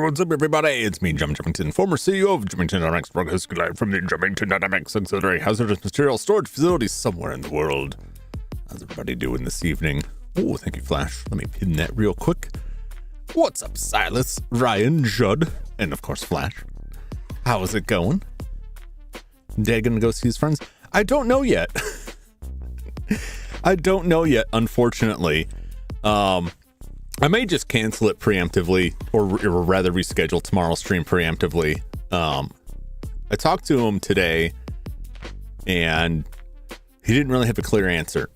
What's up, everybody? It's me, Jum Jumington, former CEO of Jumington Dynamics, broadcasting live from the Jumington Dynamics Auxiliary Hazardous Material Storage Facility somewhere in the world. How's everybody doing this evening? Oh, thank you, Flash. Let me pin that real quick. What's up, Silas, Ryan, Judd, and of course, Flash? How is it going? Dad gonna go see his friends? I don't know yet. I don't know yet, unfortunately. I may just cancel it preemptively, or rather reschedule tomorrow's stream preemptively. I talked to him today, and he didn't really have a clear answer.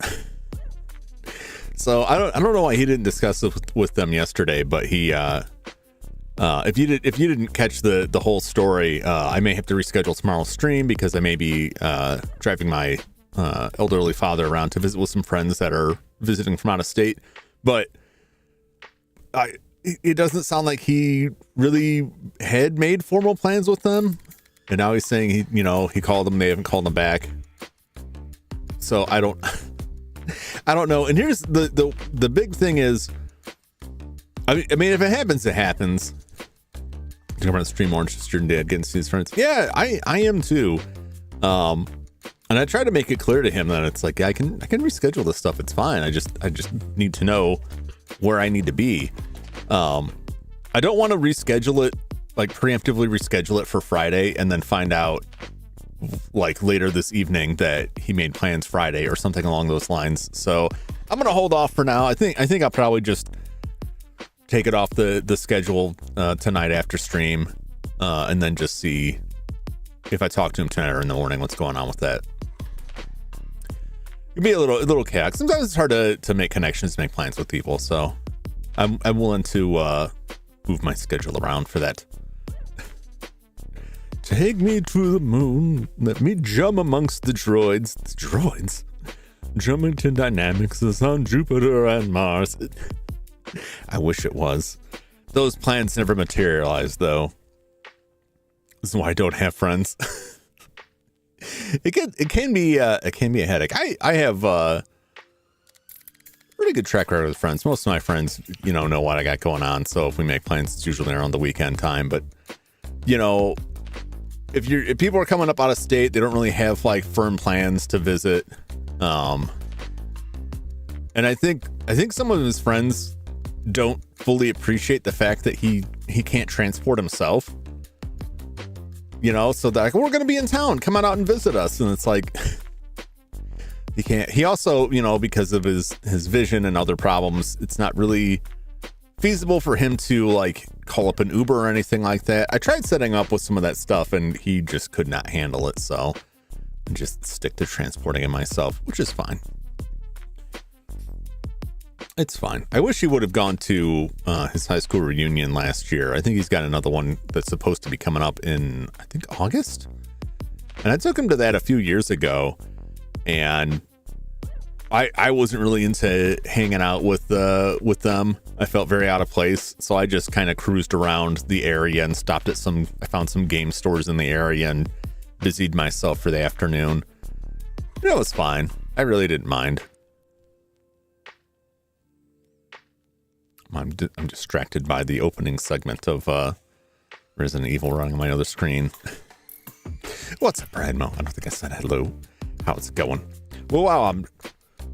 So I don't know why he didn't discuss it with them yesterday. But he, if you didn't catch the whole story, I may have to reschedule tomorrow's stream because I may be driving my elderly father around to visit with some friends that are visiting from out of state. But it doesn't sound like he really had made formal plans with them, and now he's saying he called them, they haven't called him back. So I don't know. And here's the big thing is, I mean, if it happens, it happens. I'm gonna stream Orange Sister and Dad getting to see his friends. Yeah, I am too. And I try to make it clear to him that it's like, I can reschedule this stuff. It's fine. I just need to know where I need to be. I don't want to reschedule it like preemptively reschedule it for Friday and then find out like later this evening that he made plans Friday or something along those lines. So I'm gonna hold off for now. I think I'll probably just take it off the schedule tonight after stream, and then just see if I talk to him tonight or in the morning what's going on with that. It'd be a little chaotic. Sometimes it's hard to make connections, to make plans with people. So I'm willing to move my schedule around for that. Take me to the moon. Let me jump amongst the droids. The droids? Jumington Dynamics is on Jupiter and Mars. I wish it was. Those plans never materialized, though. This is why I don't have friends. It can be a headache. I have a pretty good track record with friends. Most of my friends, know what I got going on. So if we make plans, it's usually around the weekend time. But if people are coming up out of state, they don't really have like firm plans to visit. And I think some of his friends don't fully appreciate the fact that he can't transport himself. So they're like, we're going to be in town. Come on out and visit us. And it's like, he can't. He also, because of his vision and other problems, it's not really feasible for him to like call up an Uber or anything like that. I tried setting up with some of that stuff and he just could not handle it. So I just stick to transporting it myself, which is fine. It's fine. I wish he would have gone to his high school reunion last year. I think he's got another one that's supposed to be coming up in, I think, August. And I took him to that a few years ago. And I wasn't really into hanging out with them. I felt very out of place. So I just kind of cruised around the area and stopped at I found some game stores in the area and busied myself for the afternoon. It was fine. I really didn't mind. I'm distracted by the opening segment of Resident Evil running on my other screen. What's up, Bradmo? I don't think I said hello. How's it going? Well, wow, I'm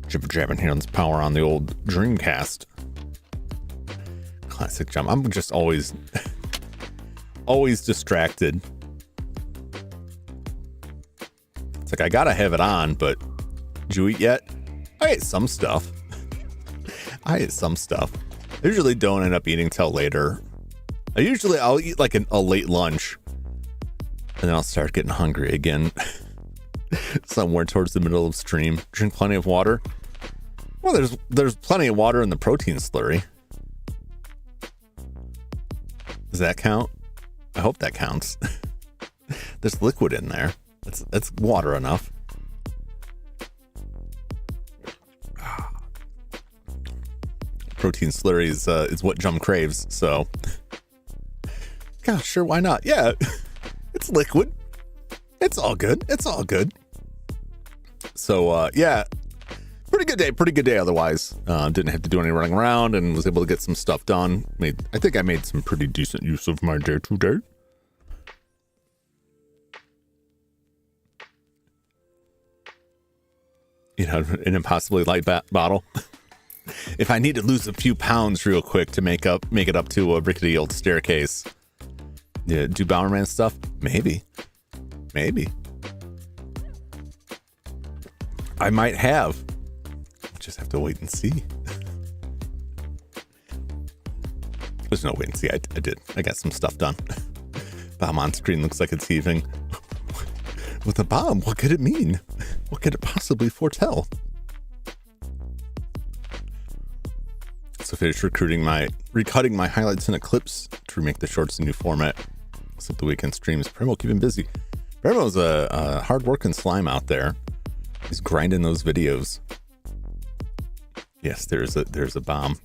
jibber-jabbing here on this power on the old Dreamcast. Classic jump. I'm just always distracted. It's like I gotta have it on, but did you eat yet? I ate some stuff. I usually don't end up eating till later. I'll eat like a late lunch and then I'll start getting hungry again somewhere towards the middle of stream. Drink plenty of water. Well, there's plenty of water in the protein slurry. Does that count? I hope that counts. There's liquid in there. That's water enough. Protein slurry is what Jum craves, so gosh, sure, why not? Yeah, it's liquid. It's all good. So yeah, pretty good day otherwise. Didn't have to do any running around and was able to get some stuff done. I think I made some pretty decent use of my day today. An impossibly light bottle. If I need to lose a few pounds real quick to make it up to a rickety old staircase, yeah, do Bowerman stuff? Maybe. I might have. Just have to wait and see. There's no wait and see. I did. I got some stuff done. Bomb on screen looks like it's heaving. With a bomb, what could it mean? What could it possibly foretell? So finished recutting my highlights and clips to remake the shorts in new format. So the weekend streams. Primo keeping busy. Primo's a hard-working slime out there. He's grinding those videos. Yes, there's a bomb.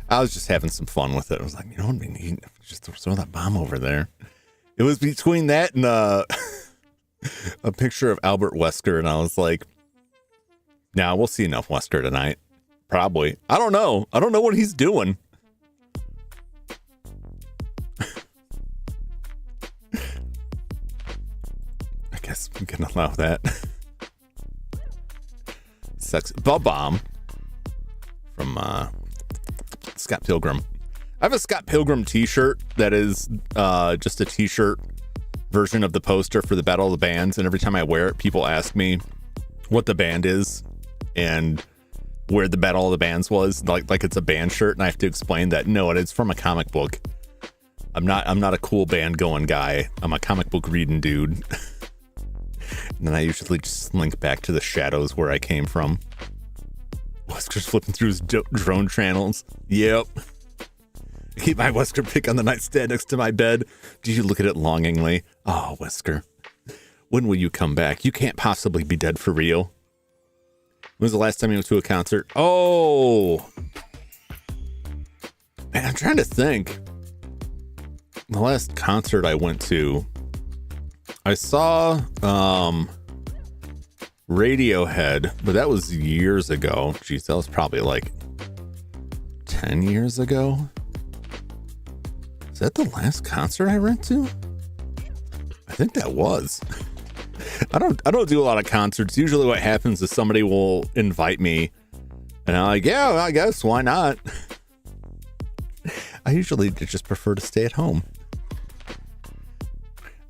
I was just having some fun with it. I was like, what we need? Just throw that bomb over there. It was between that and a picture of Albert Wesker, and I was like, nah, we'll see enough Wesker tonight. Probably. I don't know what he's doing. I guess we can allow that. Sex bomb from Scott Pilgrim. I have a Scott Pilgrim t-shirt that is just a t-shirt version of the poster for the Battle of the Bands, and every time I wear it, people ask me what the band is and where the Battle of the Bands was, like it's a band shirt, and I have to explain that no, it's from a comic book. I'm not a cool band going guy. I'm a comic book reading dude. And then I usually just slink back to the shadows where I came from. Wesker's flipping through his drone channels. Yep. Keep my Wesker pick on the nightstand next to my bed. Do you look at it longingly? Oh, Wesker, when will you come back? You can't possibly be dead for real. When was the last time you went to a concert? Oh, man, I'm trying to think. The last concert I went to, I saw Radiohead, but that was years ago. Geez, that was probably like 10 years ago. Is that the last concert I went to? I think that was. I don't do a lot of concerts. Usually what happens is somebody will invite me and I'm like, yeah, well, I guess, why not? I usually just prefer to stay at home.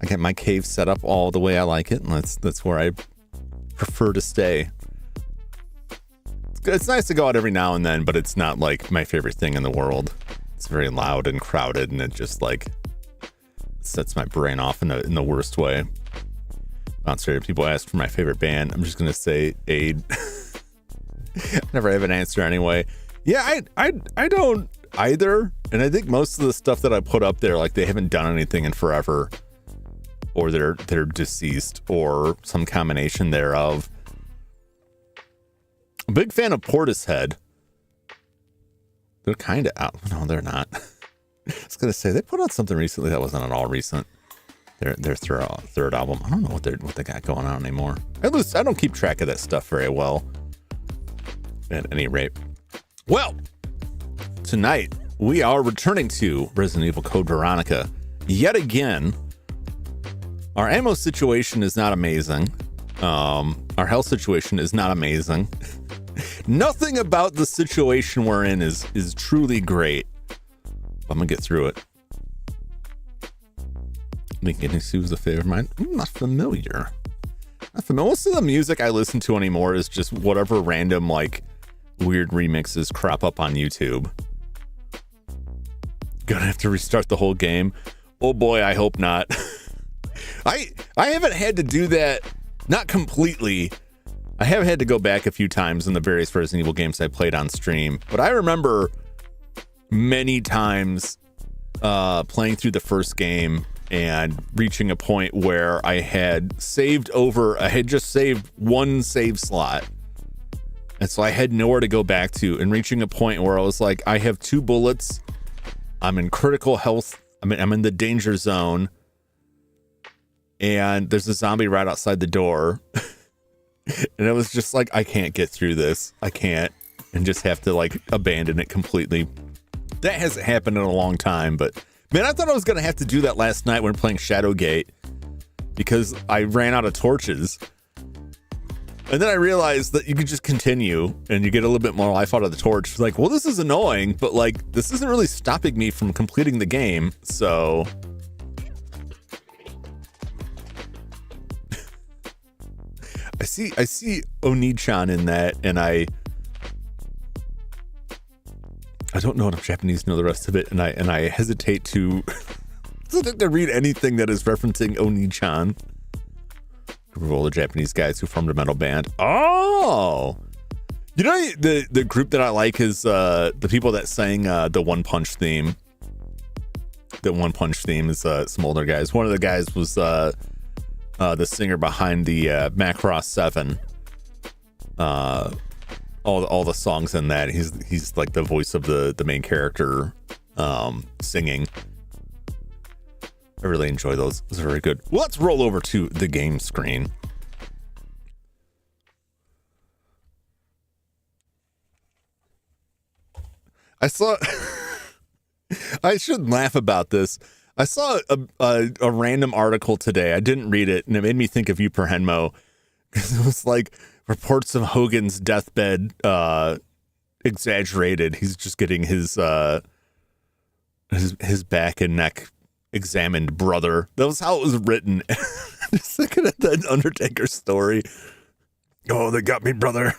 I get my cave set up all the way I like it, and that's where I prefer to stay. It's nice to go out every now and then, but it's not like my favorite thing in the world. It's very loud and crowded, and it just like sets my brain off in the worst way. Not sorry, people ask for my favorite band. I'm just gonna say Aid. I never have an answer anyway. Yeah, I don't either, and I think most of the stuff that I put up there, like they haven't done anything in forever, or they're deceased, or some combination thereof. A big fan of Portishead. They're kind of out. No, they're not. I was gonna say they put out something recently that wasn't at all recent. Their third album. I don't know what they got going on anymore. At least I don't keep track of that stuff very well. At any rate, well, tonight we are returning to Resident Evil Code Veronica yet again. Our ammo situation is not amazing. Our health situation is not amazing. Nothing about the situation we're in is truly great. I'm gonna get through it. Making Sue's a favorite of mine. I'm not familiar. Most of the music I listen to anymore is just whatever random like weird remixes crop up on YouTube. Gonna have to restart the whole game. Oh boy, I hope not. I haven't had to do that, not completely. I have had to go back a few times in the various Resident Evil games I played on stream, but I remember many times playing through the first game and reaching a point where I had just saved one save slot. And so I had nowhere to go back to, and reaching a point where I was like, I have 2 bullets. I'm in critical health. I'm in the danger zone. And there's a zombie right outside the door. And it was just like, I can't get through this. I can't. And just have to like abandon it completely. That hasn't happened in a long time, but man, I thought I was going to have to do that last night when playing Shadowgate because I ran out of torches. And then I realized that you could just continue and you get a little bit more life out of the torch. Like, well, this is annoying, but like, this isn't really stopping me from completing the game. So I see Oni-chan in that, and I don't know enough Japanese to know the rest of it, and I hesitate to read anything that is referencing Oni-chan. All the Japanese guys who formed a metal band. Oh, you know, the group that I like is the people that sang the One Punch theme. The One Punch theme is some older guys. One of the guys was the singer behind the Macross 7. All the songs in that, he's like the voice of the main character singing. I really enjoy those. Those are very good. Well, let's roll over to the game screen. I saw I shouldn't laugh about this. I saw a random article today. I didn't read it, and it made me think of you, Perhenmo, because it was like reports of Hogan's deathbed exaggerated. He's just getting his his back and neck examined, brother. That was how it was written. Just looking at that Undertaker story. Oh, they got me, brother.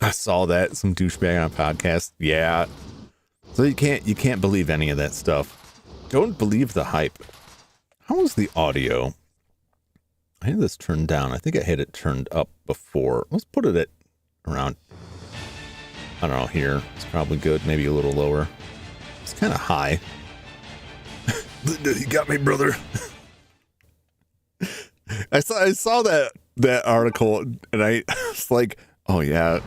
I saw that, some douchebag on a podcast. Yeah. So you can't believe any of that stuff. Don't believe the hype. How was the audio? I had this turned down. I think I had it turned up before. Let's put it at around, I don't know, here. It's probably good. Maybe a little lower. It's kind of high. You got me, brother. I saw that article and I was like, oh yeah,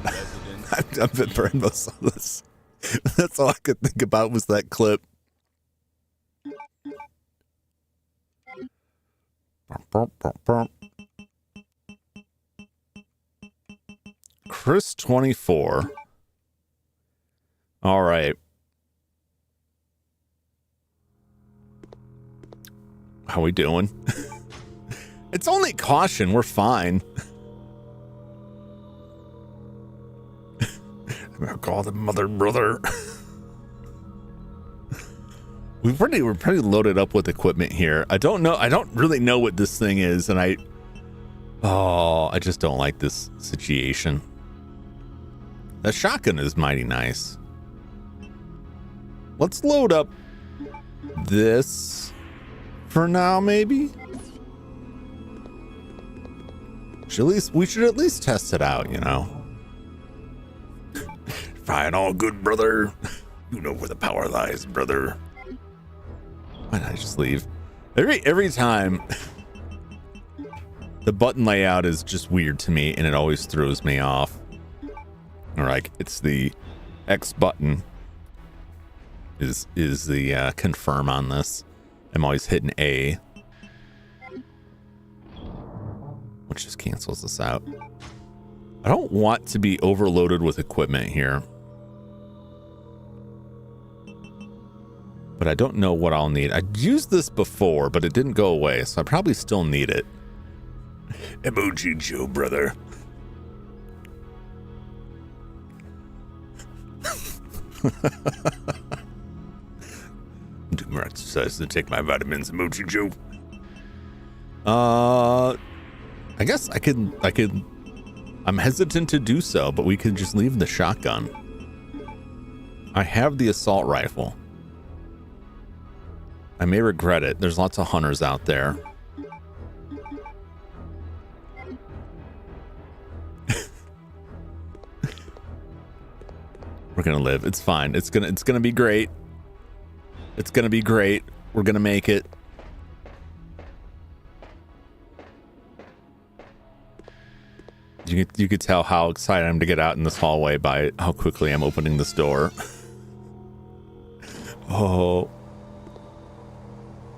I've been burned most of this. That's all I could think about was that clip. Chris 24. All right. How we doing? It's only caution. We're fine. I'm gonna call the mother brother. We're pretty loaded up with equipment here. I don't really know what this thing is, and I just don't like this situation. The shotgun is mighty nice. Let's load up this for now, maybe. We should at least test it out, you know. Fine, all good, brother. You know where the power lies, brother. Why not just leave? Every time the button layout is just weird to me, and it always throws me off. Or like it's the X button is the confirm on this. I'm always hitting A, which just cancels this out. I don't want to be overloaded with equipment here, but I don't know what I'll need. I used this before, but it didn't go away, so I probably still need it. Emoji Joe, brother. Do more exercise to take my vitamins, Emoji Joe. I guess I could. I'm hesitant to do so, but we could just leave the shotgun. I have the assault rifle. I may regret it. There's lots of hunters out there. We're gonna live. It's fine. It's gonna be great. It's gonna be great. We're gonna make it. You could tell how excited I am to get out in this hallway by how quickly I'm opening this door. Oh.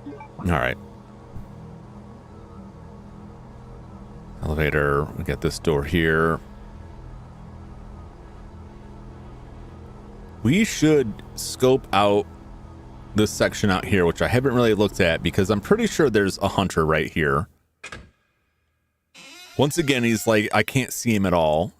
All right. Elevator. We got this door here. We should scope out this section out here, which I haven't really looked at because I'm pretty sure there's a hunter right here. Once again, he's like, I can't see him at all.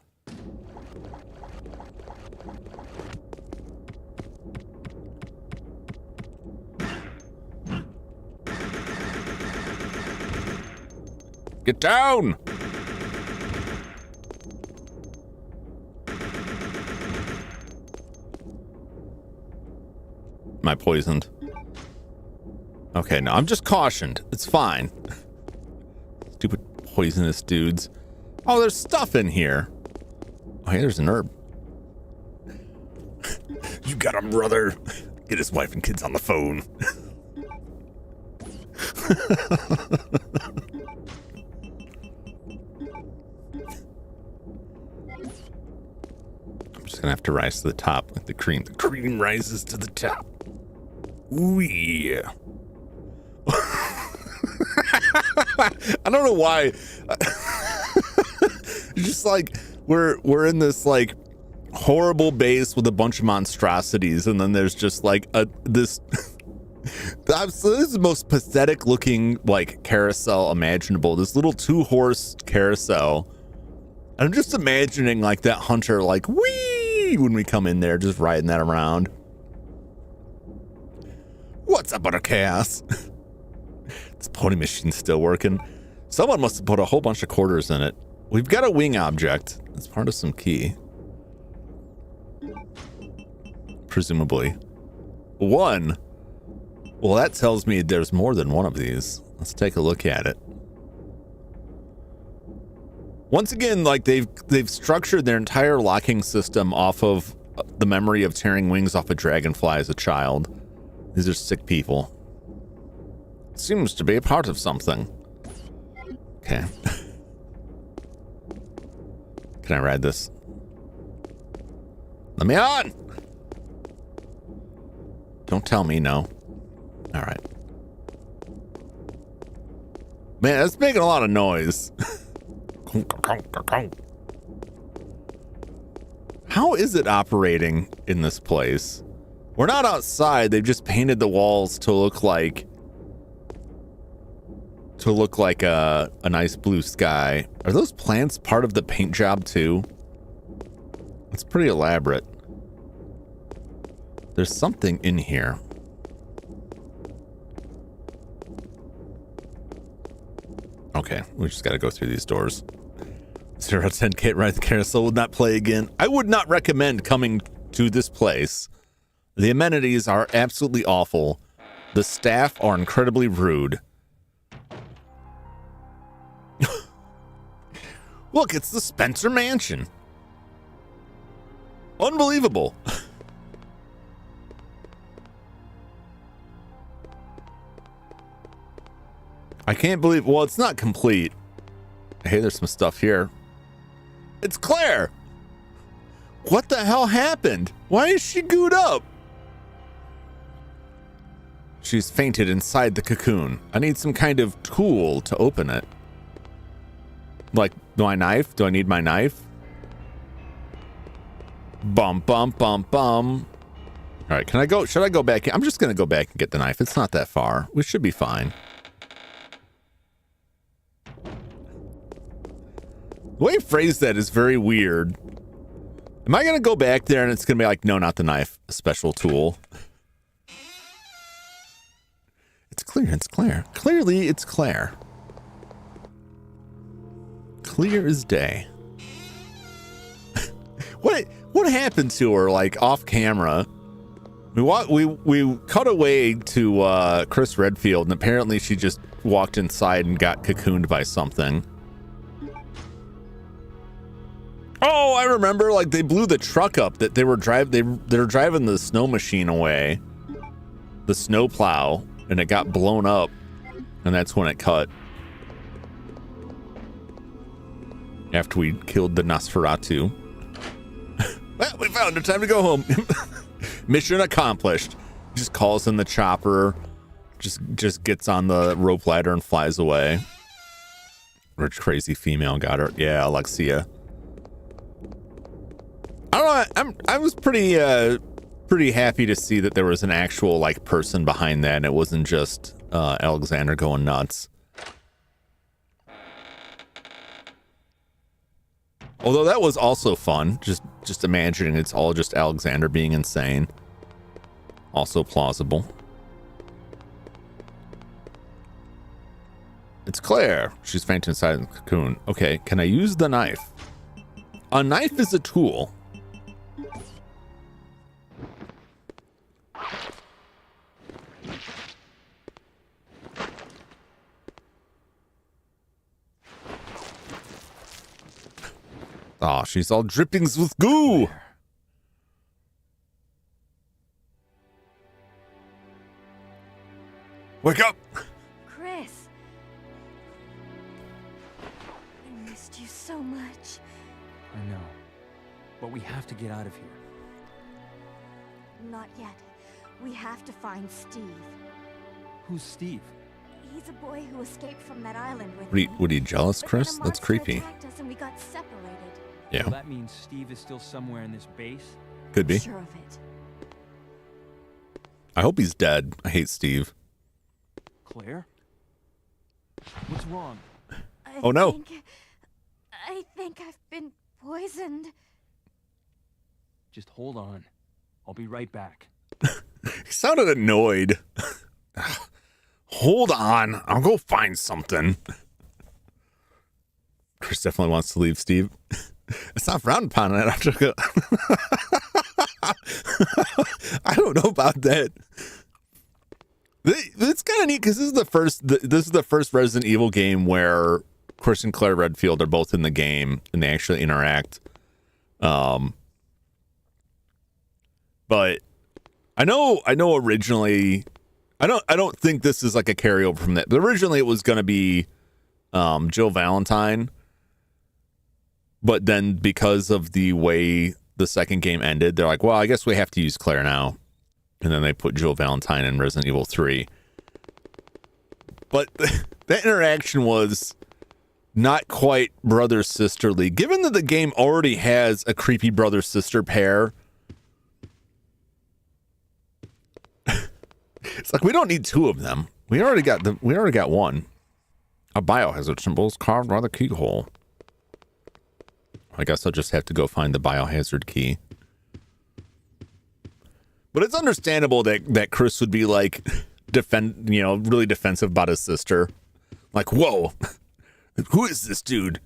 Get down! Am I poisoned? Okay, no, I'm just cautioned. It's fine. Stupid poisonous dudes. Oh, there's stuff in here. Oh, hey, there's an herb. You got him, brother. Get his wife and kids on the phone. I'm just gonna have to rise to the top like the cream. The cream rises to the top. Ooh, yeah. I don't know why. Just like we're in this like horrible base with a bunch of monstrosities, and then there's just like this. So this is the most pathetic looking like carousel imaginable. This little 2-horse carousel. I'm just imagining like that hunter like whee when we come in there, just riding that around. What's up, Butter Chaos? This pony machine's still working. Someone must have put a whole bunch of quarters in it. We've got a wing object. It's part of some key. Presumably. One. Well, that tells me there's more than one of these. Let's take a look at it. Once again, like they've structured their entire locking system off of the memory of tearing wings off a dragonfly as a child. These are sick people. Seems to be a part of something. Okay. Can I ride this? Let me on! Don't tell me no. All right. Man, that's making a lot of noise. How is it operating in this place? We're not outside. They've just painted the walls to look like a nice blue sky. Are those plants part of the paint job too? It's pretty elaborate. There's something in here. Okay, we just got to go through these doors. 0-10 ride the carousel would not play again. I would not recommend coming to this place. The amenities are absolutely awful. The staff are incredibly rude. Look, it's the Spencer Mansion. Unbelievable. I can't believe, well, it's not complete. Hey, there's some stuff here. It's Claire. What the hell happened? Why is she gooed up? She's fainted inside the cocoon. I need some kind of tool to open it. Like, my knife? Do I need my knife? Bum, bum, bum, bum. All right, can I go? Should I go back? I'm just going to go back and get the knife. It's not that far. We should be fine. The way you phrase that is very weird. Am I going to go back there and it's going to be like, no, not the knife, a special tool? It's clear, it's Claire. Clearly, it's Claire. Clear as day. What happened to her, like, off camera? We cut away to Chris Redfield, and apparently she just walked inside and got cocooned by something. Oh, I remember, like, they blew the truck up that they were driving the snow machine away, the snow plow, and it got blown up, and that's when it cut. After we killed the Nosferatu. Well, we found it. Time to go home. Mission accomplished. Just calls in the chopper, just gets on the rope ladder and flies away. Rich crazy female got her. Yeah, Alexia. I don't know. I was pretty happy to see that there was an actual like person behind that, and it wasn't just Alexander going nuts. Although that was also fun, just imagining it's all just Alexander being insane. Also plausible. It's Claire. She's fainting inside the cocoon. Okay, can I use the knife? A knife is a tool. Oh, she's all drippings with goo. Wake up! Chris. I missed you so much. I know. But we have to get out of here. Not yet. We have to find Steve. Who's Steve? He's a boy who escaped from that island with What me. are you jealous, But Chris? then a That's monster creepy. attacked us and we got separated. Yeah, So that means Steve is still somewhere in this base? could be. Sure of it. I hope he's dead. I hate Steve. Claire? What's wrong? Oh, no. I think I've been poisoned. Just hold on. I'll be right back. He sounded annoyed. Hold on. I'll go find something. Chris definitely wants to leave, Steve. It's not frowned upon. I don't know about that. It's kind of neat because this is the first Resident Evil game where Chris and Claire Redfield are both in the game and they actually interact. But I know originally, I don't think this is like a carryover from that. But originally it was going to be Jill Valentine. But then because of the way the second game ended, they're like, well, I guess we have to use Claire now. And then they put Jill Valentine in Resident Evil 3. But that interaction was not quite brother-sisterly. Given that the game already has a creepy brother-sister pair, it's like we don't need two of them. We already got one. A biohazard symbol is carved by the keyhole. I guess I'll just have to go find the biohazard key. But it's understandable that Chris would be like really defensive about his sister. Like, whoa, who is this dude?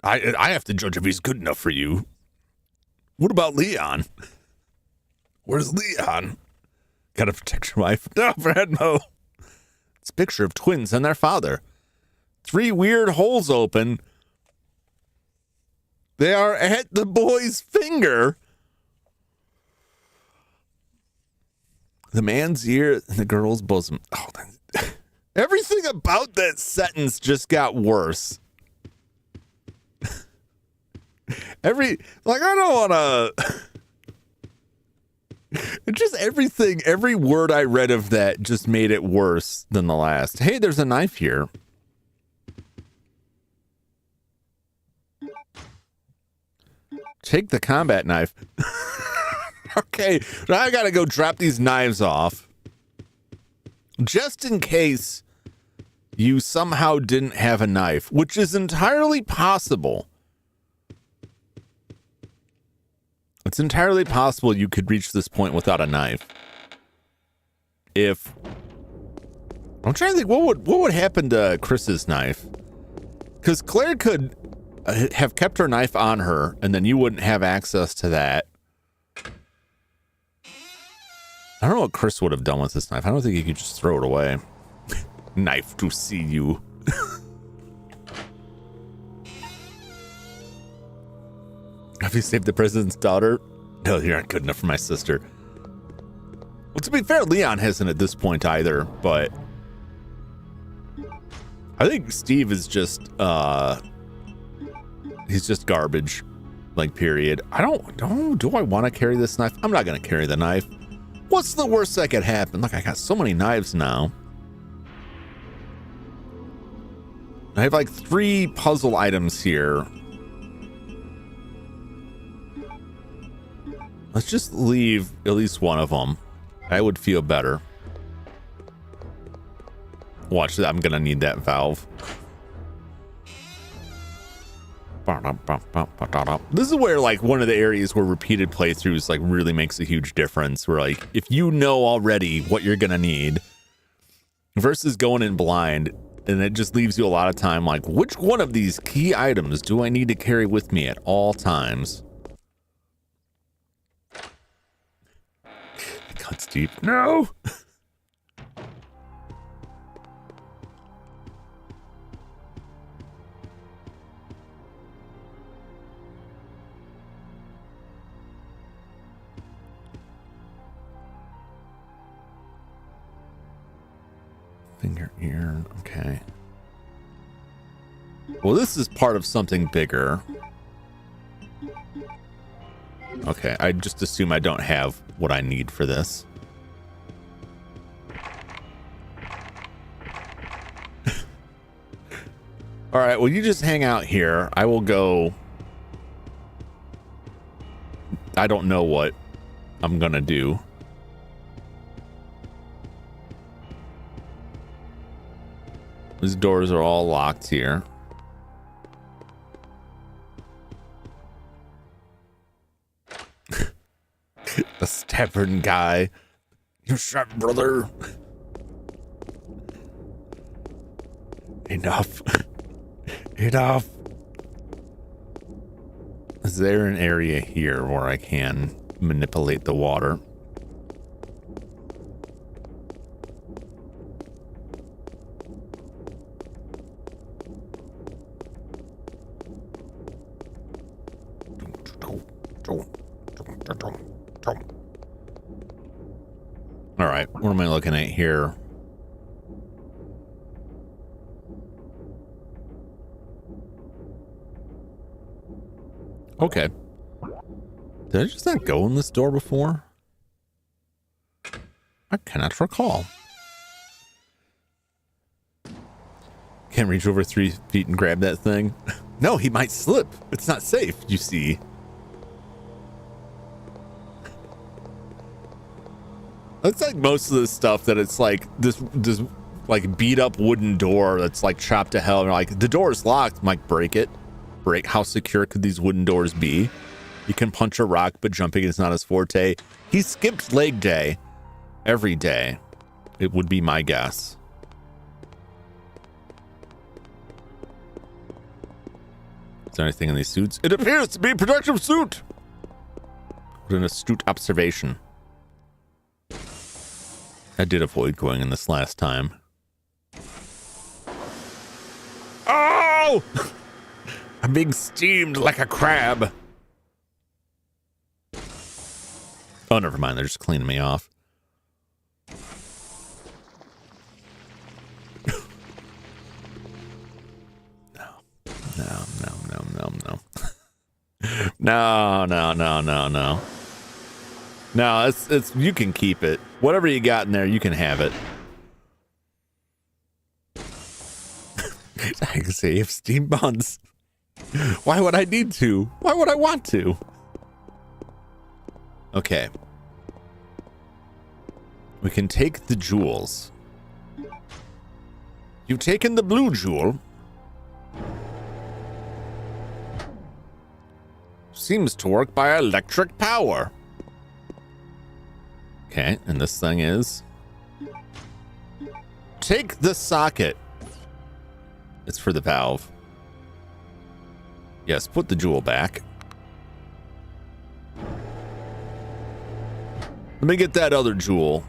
I have to judge if he's good enough for you. What about Leon? Where's Leon? Gotta protect your wife. No, Fredmo. It's a picture of twins and their father. 3 weird holes open. They are at the boy's finger. The man's ear and the girl's bosom. Oh, everything about that sentence just got worse. I don't want to. Just everything, every word I read of that just made it worse than the last. Hey, there's a knife here. Take the combat knife. Okay, now I gotta go drop these knives off. Just in case you somehow didn't have a knife, which is entirely possible. It's entirely possible you could reach this point without a knife. If... I'm trying to think, what would happen to Chris's knife? Because Claire could have kept her knife on her, and then you wouldn't have access to that. I don't know what Chris would have done with this knife. I don't think he could just throw it away. Knife to see you. Have you saved the president's daughter? No, you're not good enough for my sister. Well, to be fair, Leon hasn't at this point either, but I think Steve is just, he's just garbage, like, period. Do I want to carry this knife? I'm not going to carry the knife. What's the worst that could happen? Look, I got so many knives now. I have like 3 puzzle items here. Let's just leave at least one of them. I would feel better. Watch that. I'm going to need that valve. This is where like one of the areas where repeated playthroughs like really makes a huge difference, where like if you know already what you're gonna need versus going in blind, and it just leaves you a lot of time like, which one of these key items do I need to carry with me at all times? Cuts deep. No. Finger, ear, okay. Well, this is part of something bigger. Okay, I just assume I don't have what I need for this. All right, well, you just hang out here. I will go. I don't know what I'm gonna do. These doors are all locked here. The stubborn guy. You shot, brother. Enough. Enough. Is there an area here where I can manipulate the water? All right, what am I looking at here? Okay. Did I just not go in this door before? I cannot recall. Can't reach over 3 feet and grab that thing. No, he might slip. It's not safe, you see. It's like most of this stuff that it's like this like beat up wooden door that's like chopped to hell. And like the door is locked. Might break it. Break. How secure could these wooden doors be? You can punch a rock, but jumping is not his forte. He skipped leg day every day. It would be my guess. Is there anything in these suits? It appears to be a protective suit. What an astute observation. I did avoid going in this last time. Oh! I'm being steamed like a crab. Oh, never mind. They're just cleaning me off. No. No, it's you can keep it. Whatever you got in there, you can have it. I can save steam buns. Why would I need to? Why would I want to? Okay. We can take the jewels. You've taken the blue jewel. Seems to work by electric power. Okay, and this thing is... Take the socket. It's for the valve. Yes, put the jewel back. Let me get that other jewel.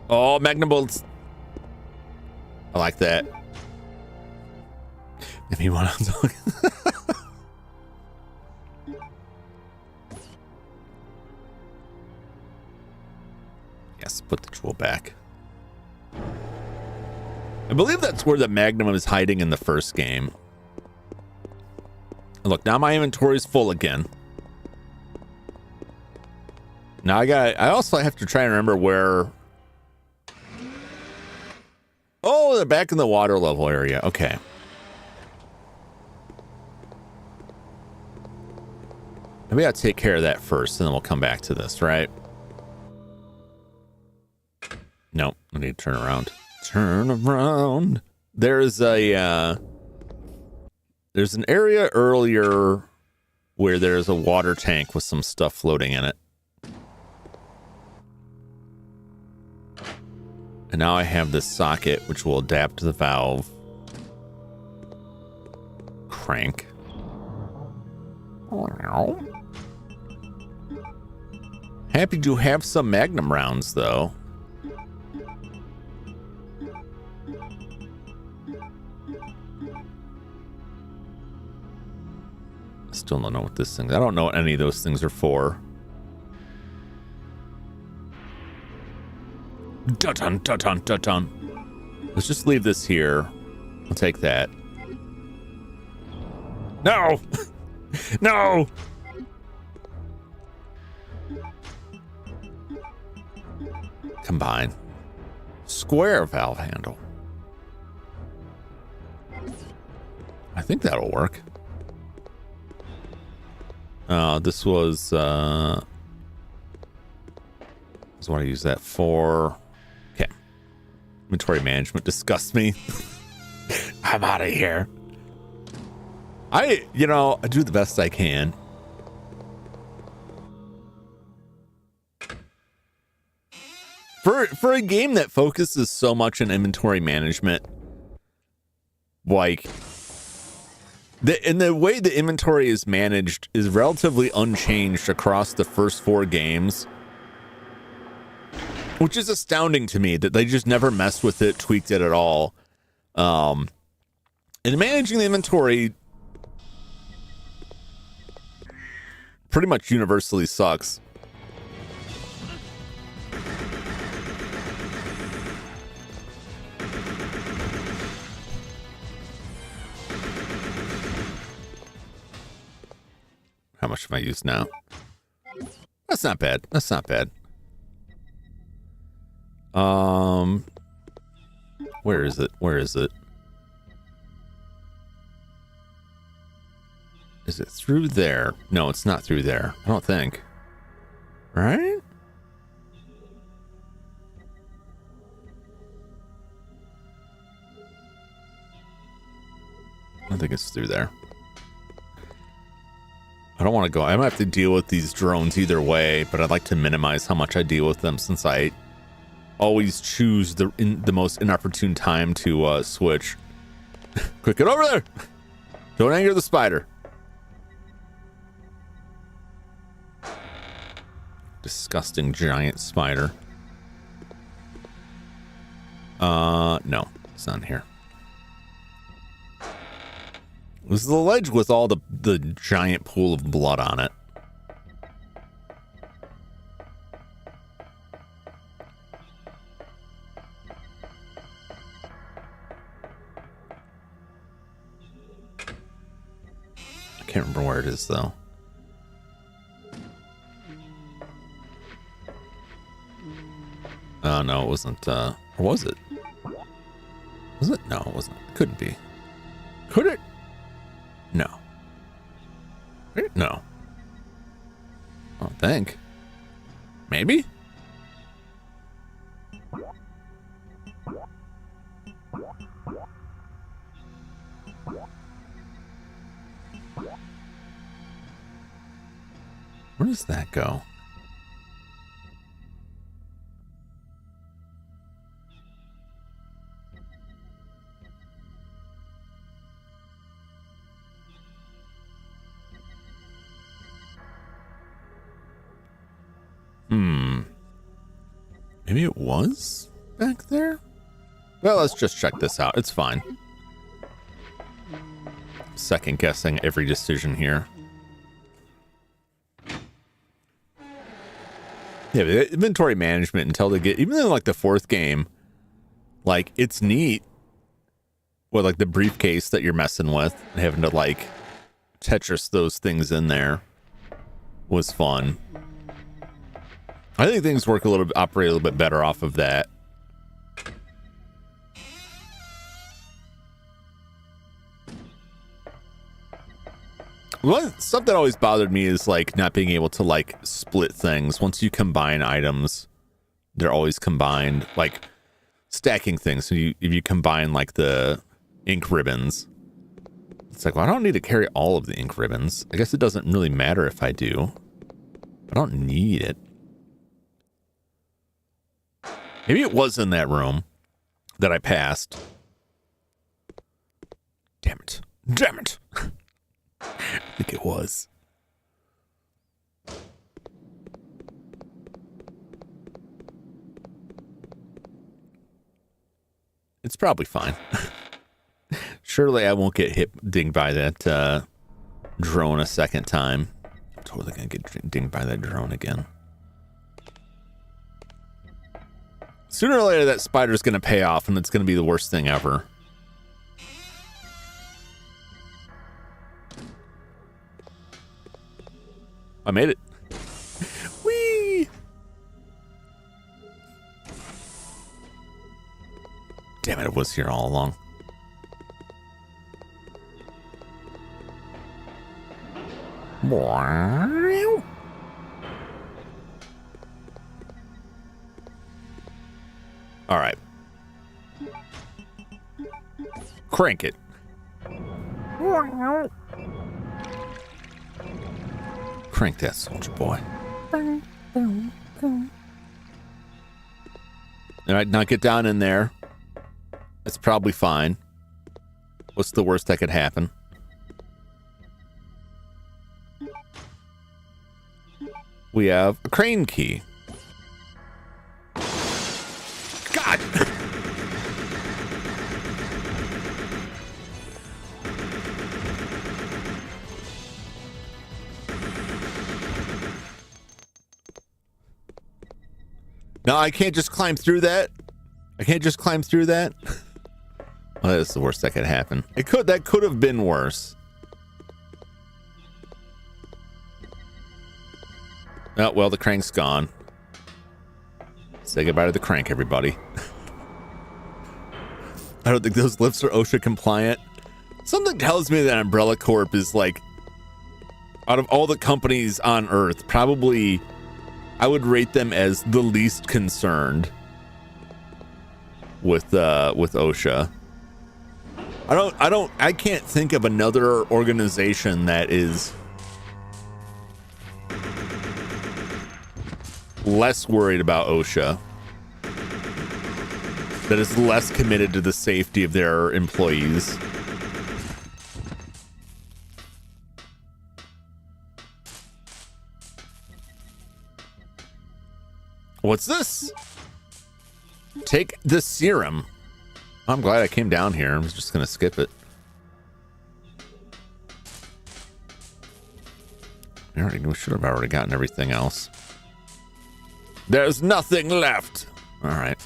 Oh, magnum bolts. I like that. If you want to talk. Yes, put the jewel back. I believe that's where the magnum is hiding in the first game. Look, now my inventory is full again. Now I also have to try and remember where. Oh, they're back in the water level area. Okay. Maybe I'll take care of that first, and then we'll come back to this, right? Nope, I need to turn around. Turn around. There's an area earlier where there's a water tank with some stuff floating in it. And now I have this socket, which will adapt to the valve. Crank. Happy to have some magnum rounds, though. Still don't know what this thing... I don't know what any of those things are for. Dun-dun, dun-dun, dun-dun. Let's just leave this here. I'll take that. No! No! Combine. Square valve handle. I think that'll work. This was what I use that for. Okay. Inventory management disgusts me. I'm out of here. I do the best I can. for a game that focuses so much on inventory management, like the way the inventory is managed is relatively unchanged across the first 4 games, which is astounding to me that they just never messed with it, tweaked it at all. And managing the inventory pretty much universally sucks. How much have I used now? That's not bad. That's not bad. Where is it? Where is it? Is it through there? No, it's not through there. I don't think. Right? I don't think it's through there. I don't want to go. I might have to deal with these drones either way, but I'd like to minimize how much I deal with them since I always choose the most inopportune time to switch. Quick, get over there! Don't anger the spider. Disgusting giant spider. No, it's not in here. This is the ledge with all the giant pool of blood on it. I can't remember where it is though. No, it wasn't, or was it? Was it? No, it wasn't. It couldn't be. Could it? No. No. I don't think. Maybe? Where does that go? Maybe it was back there? Well, let's just check this out. It's fine. Second guessing every decision here. Yeah, the inventory management until they get, even in like the 4th game, like it's neat with like the briefcase that you're messing with, having to like Tetris those things in there was fun. I think things work a little bit, operate a little bit better off of that. One stuff that always bothered me is like not being able to like split things. Once you combine items, they're always combined. Like stacking things. So if you combine like the ink ribbons, it's like, well, I don't need to carry all of the ink ribbons. I guess it doesn't really matter if I do. I don't need it. Maybe it was in that room that I passed. Damn it. Damn it. I think it was. It's probably fine. Surely I won't get dinged by that drone a second time. I'm totally going to get dinged by that drone again. Sooner or later, that spider's going to pay off, and it's going to be the worst thing ever. I made it. Whee! Damn it, it was here all along. All right. Crank it. Crank that soldier boy. All right, now get down in there. It's probably fine. What's the worst that could happen? We have a crane key. God! No, I can't just climb through that. I can't just climb through that. Well, that's the worst that could happen. That could have been worse. Oh, well, the crank's gone. Say goodbye to the crank, everybody. I don't think those lifts are OSHA compliant. Something tells me that Umbrella Corp is like, out of all the companies on Earth, probably I would rate them as the least concerned with OSHA. I can't think of another organization that is less worried about OSHA, that is less committed to the safety of their employees. What's this? Take the serum. I'm glad I came down here. I was just going to skip it. We should have already gotten everything else. There's nothing left. All right.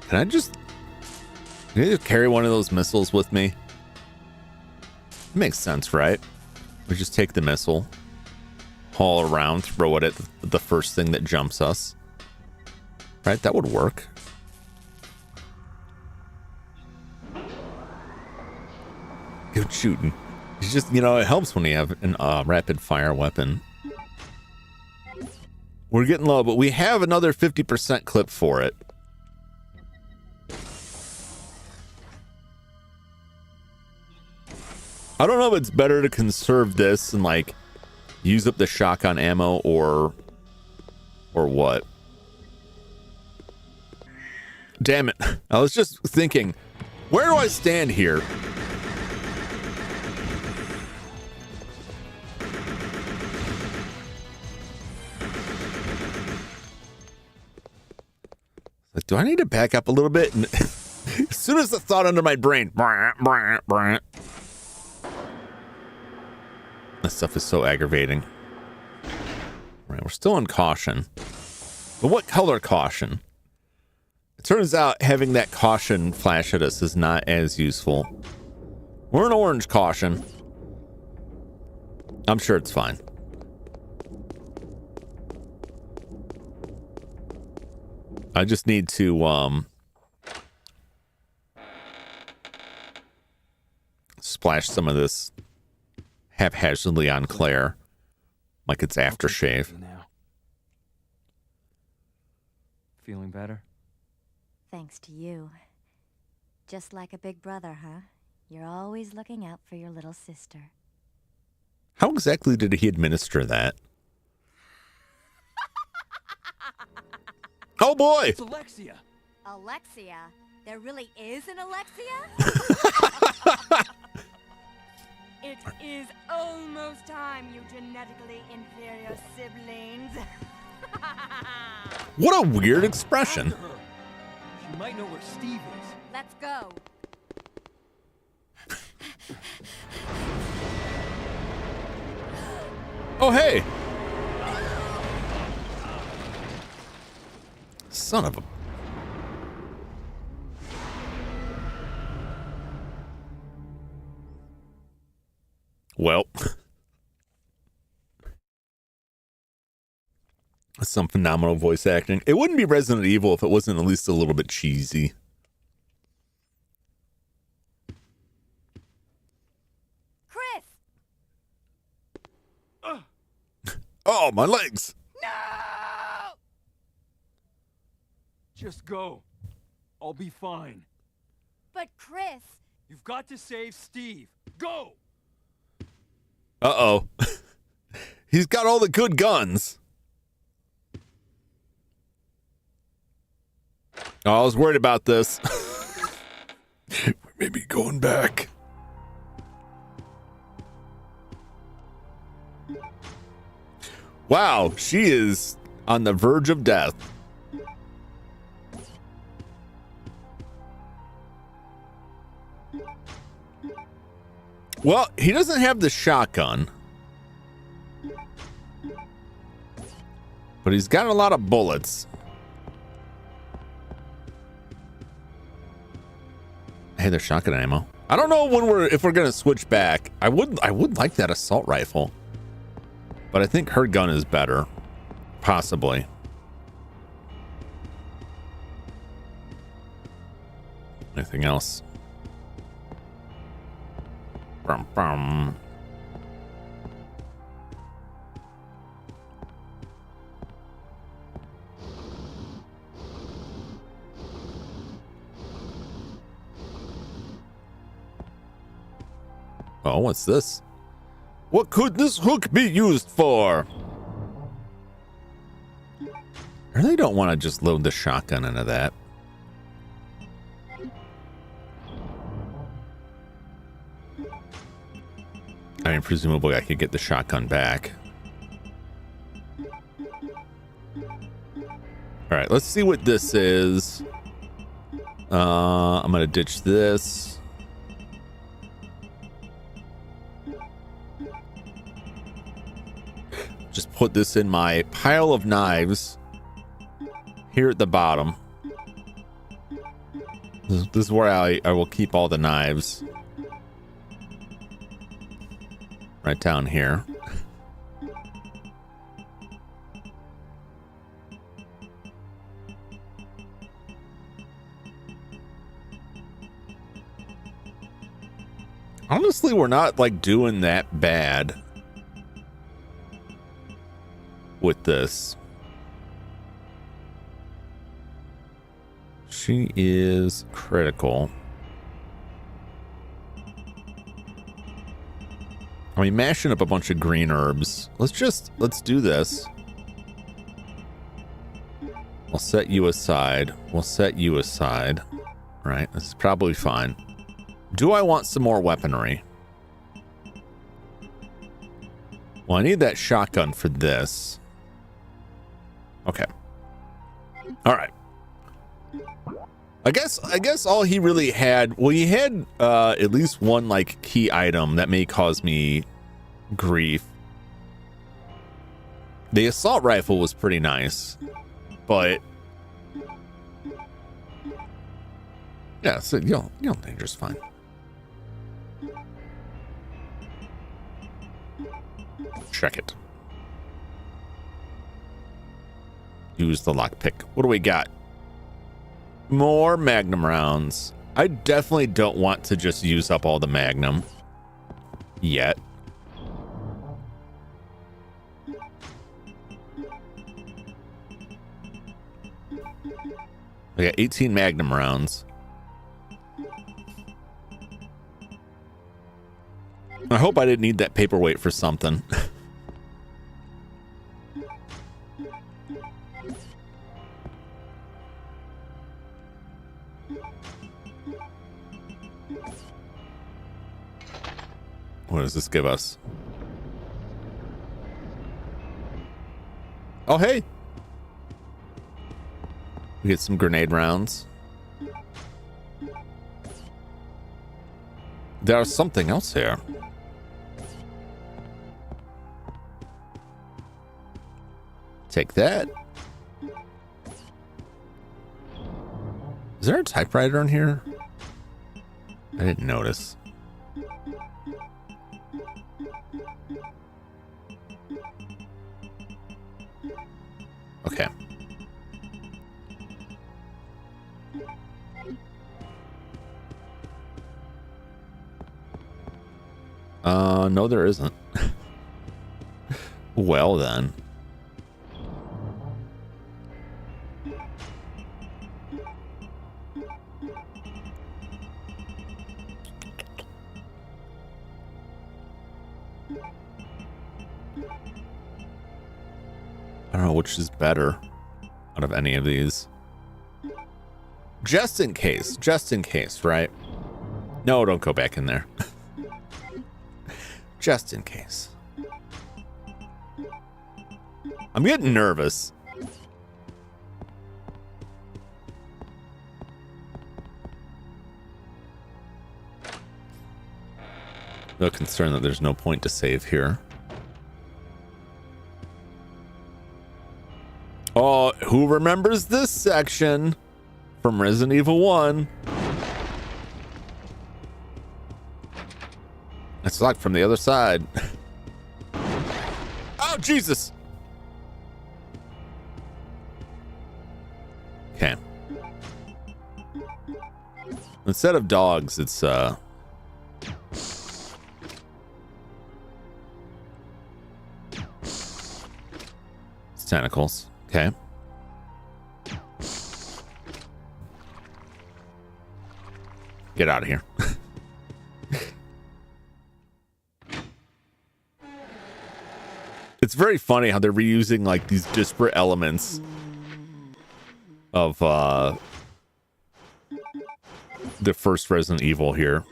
Can I just carry one of those missiles with me? It makes sense, right? We just take the missile, haul around, throw it at the first thing that jumps us. Right? That would work. Good shooting. It's just, it helps when you have a rapid fire weapon. We're getting low, but we have another 50% clip for it. I don't know if it's better to conserve this and like use up the shotgun ammo or what. Damn it. I was just thinking, where do I stand here? Like, do I need to back up a little bit? And as soon as the thought under my brain, this stuff is so aggravating. Right, we're still on caution. But what color caution? It turns out having that caution flash at us is not as useful. We're an orange caution. I'm sure it's fine. I just need to splash some of this haphazardly on Claire, like it's aftershave. Now. Feeling better? Thanks to you. Just like a big brother, huh? You're always looking out for your little sister. How exactly did he administer that? Oh boy! It's Alexia! Alexia? There really is an Alexia? It is almost time, you genetically inferior siblings. What a weird expression. After her. She might know where Steve is. Let's go. Oh, hey! Son of a... Well... That's some phenomenal voice acting. It wouldn't be Resident Evil if it wasn't at least a little bit cheesy. Chris! Oh, my legs! No! Just go. I'll be fine. But Chris... You've got to save Steve. Go! Uh-oh. He's got all the good guns. Oh, I was worried about this. Maybe going back. Wow, she is on the verge of death. Well, he doesn't have the shotgun. But he's got a lot of bullets. Hey, there's shotgun ammo. I don't know if we're gonna switch back. I would like that assault rifle. But I think her gun is better. Possibly. Anything else? Brum, brum. Oh, what's this? What could this hook be used for? I really don't want to just load the shotgun into that. I mean, presumably I could get the shotgun back. All right, let's see what this is. I'm gonna ditch this. Just put this in my pile of knives here at the bottom. This is where I will keep all the knives. Right down here. Honestly, we're not like doing that bad with this. She is critical. I mean, mashing up a bunch of green herbs. Let's do this. I'll set you aside. We'll set you aside. All right, this is probably fine. Do I want some more weaponry? Well, I need that shotgun for this. Okay. All right. I guess all he really had, well, he had at least one like key item that may cause me grief. The assault rifle was pretty nice, but yeah, so you know, dangerous, fine. Check it. Use the lockpick. What do we got? More magnum rounds. I definitely don't want to just use up all the magnum yet. I got 18 magnum rounds. I hope I didn't need that paperweight for something. What does this give us? Oh, hey. We get some grenade rounds. There's something else here. Take that. Is there a typewriter in here? I didn't notice. Okay. No, there isn't. Well, then. I don't know which is better out of any of these. Just in case, right? No, don't go back in there. Just in case. I'm getting nervous. No concern that there's no point to save here. Oh, who remembers this section from Resident Evil 1? It's locked from the other side. Oh, Jesus! Okay. Instead of dogs, it's tentacles. Okay. Get out of here. It's very funny how they're reusing like these disparate elements of the first Resident Evil here.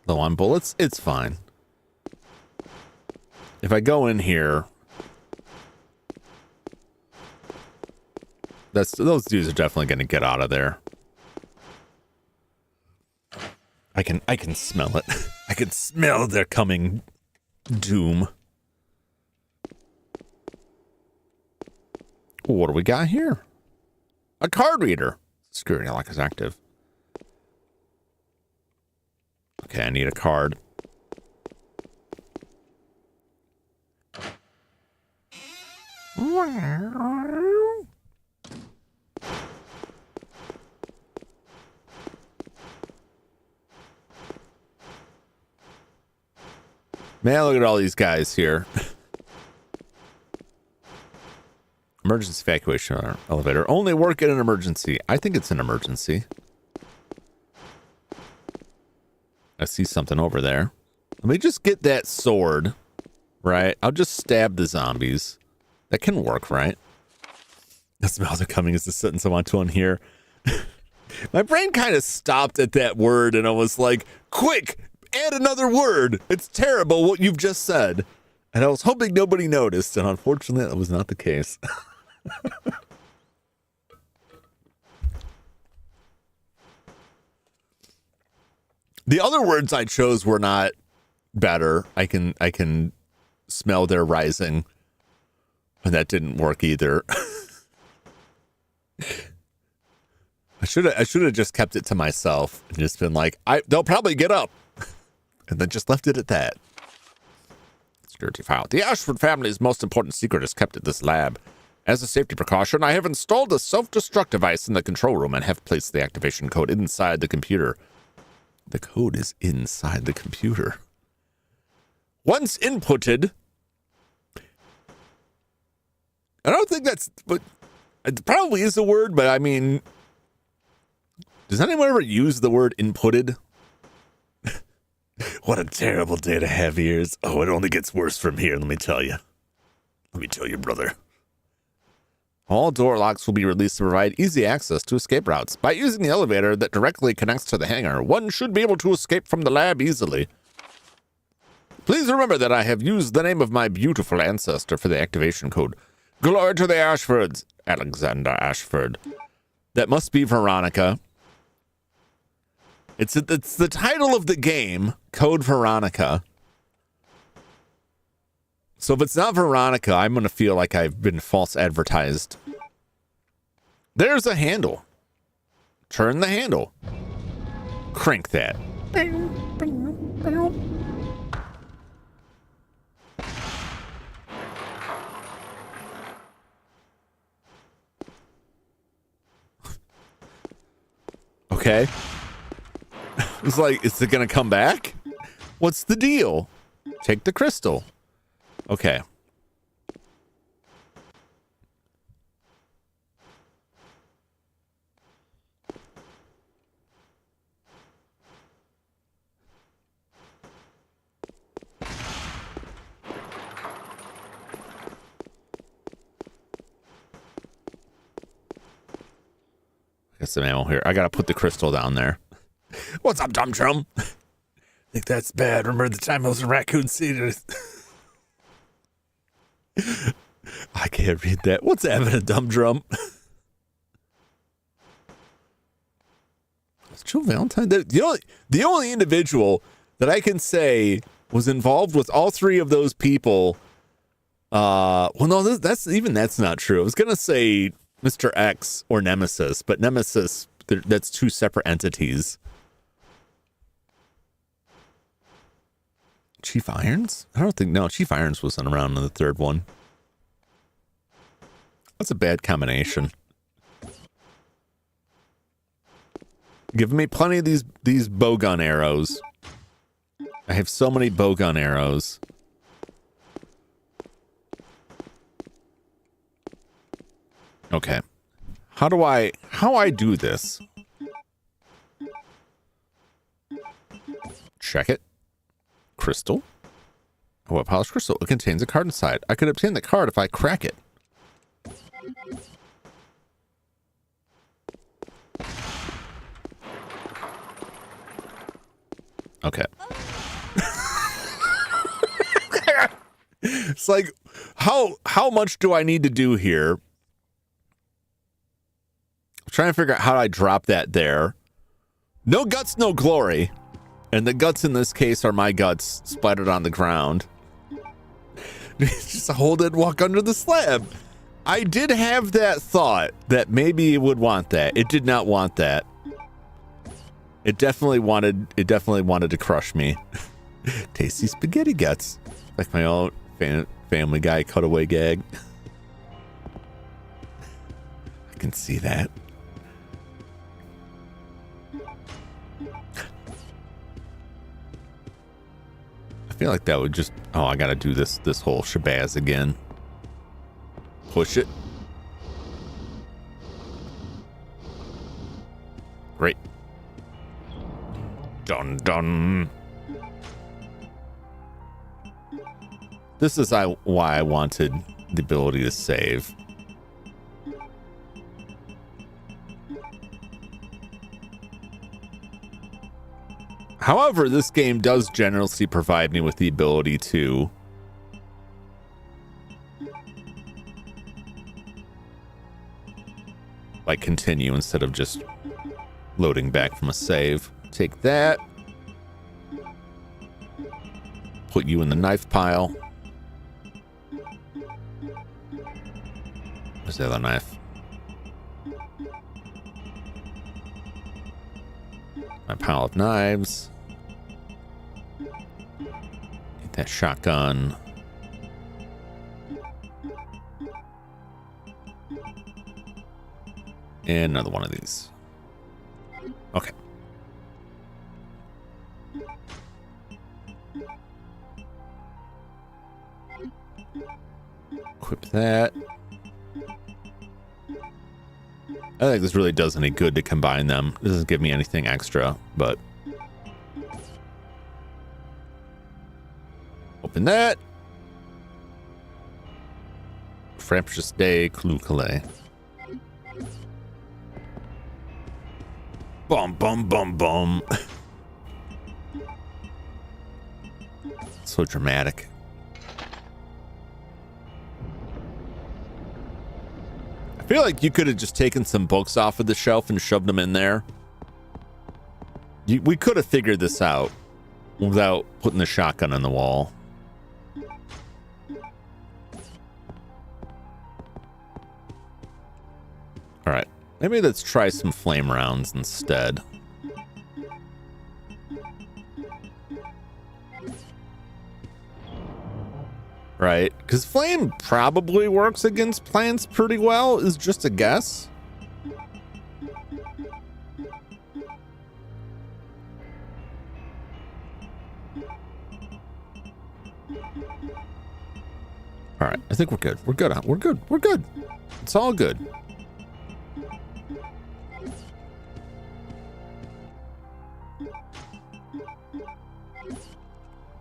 Low on bullets, it's fine. If I go in here, those dudes are definitely going to get out of there. I can smell it. I can smell their coming doom. What do we got here? A card reader. Security lock is active. Okay, I need a card. Man, look at all these guys here. Emergency evacuation elevator. Only work in an emergency. I think it's an emergency. I see something over there. Let me just get that sword, right? I'll just stab the zombies. That can work, right? The smells are coming is the sentence I want to unhear. My brain kind of stopped at that word and I was like, quick, add another word. It's terrible what you've just said. And I was hoping nobody noticed, and unfortunately that was not the case. The other words I chose were not better. I can smell their rising. And that didn't work either. I should have just kept it to myself and just been like, they'll probably get up. And then just left it at that. Security file. The Ashford family's most important secret is kept at this lab. As a safety precaution, I have installed a self-destruct device in the control room and have placed the activation code inside the computer. The code is inside the computer. Once inputted, I don't think that's, but it probably is a word, but I mean, does anyone ever use the word inputted? What a terrible day to have ears. Oh, it only gets worse from here, let me tell you. Let me tell you, brother. All door locks will be released to provide easy access to escape routes. By using the elevator that directly connects to the hangar, one should be able to escape from the lab easily. Please remember that I have used the name of my beautiful ancestor for the activation code. Glory to the Ashfords. Alexander Ashford. That must be Veronica. It's the title of the game, Code Veronica. So if it's not Veronica, I'm going to feel like I've been false advertised. There's a handle. Turn the handle. Crank that. Okay. It's like, is it going to come back? What's the deal? Take the crystal. Okay. got some ammo here. I gotta put the crystal down there. What's up, Dum Drum? Think that's bad. Remember the time I was in Raccoon City? I can't read that. What's happening, Dum Drum? It's Joe Valentine. The only individual that I can say was involved with all three of those people. Well, no, that's not true. I was gonna say Mr. X or Nemesis, but Nemesis, that's two separate entities. Chief Irons? I don't think, no, Chief Irons wasn't around in the third one. That's a bad combination. Give me plenty of these bowgun arrows. I have so many bowgun arrows. Okay. How I do this? Check it. Crystal. Oh, a polished crystal. It contains a card inside. I could obtain the card if I crack it. Okay. It's like, how much do I need to do here? I'm trying to figure out how I drop that there. No guts, no glory. And the guts in this case are my guts splattered on the ground. Just hold it and walk under the slab. I did have that thought that maybe it would want that. It did not want that. It definitely wanted to crush me. Tasty spaghetti guts. Like my own Family Guy cutaway gag. I can see that. I feel like that would just... Oh, I gotta do this whole shabazz again. Push it. Great. Dun dun. This is why I wanted the ability to save. However, this game does generously provide me with the ability to like continue instead of just loading back from a save. Take that. Put you in the knife pile. Where's the other knife? My pile of knives. Get that shotgun. And another one of these. Okay. Equip that. I don't think this really does any good to combine them. It doesn't give me anything extra, but... Open that. Fraptious Day, Clue Calais. Bum, bum, bum, bum. So dramatic. I feel like you could have just taken some books off of the shelf and shoved them in there. We could have figured this out without putting the shotgun on the wall. All right, maybe let's try some flame rounds instead. Right, because flame probably works against plants pretty well, is just a guess. All right, I think we're good. We're good. We're good. We're good. It's all good.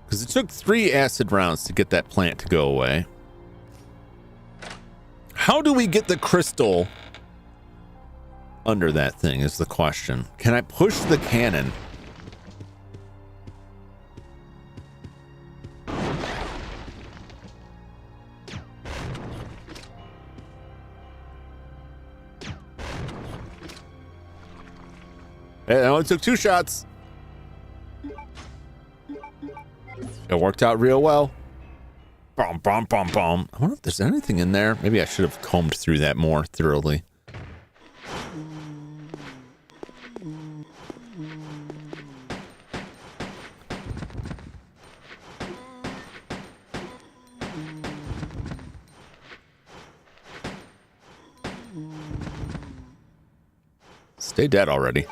Because it took 3 acid rounds to get that plant to go away. How do we get the crystal under that thing is the question. Can I push the cannon? It only took 2 shots. It worked out real well. Bum, bum, bum, bum. I wonder if there's anything in there. Maybe I should have combed through that more thoroughly. Stay dead already.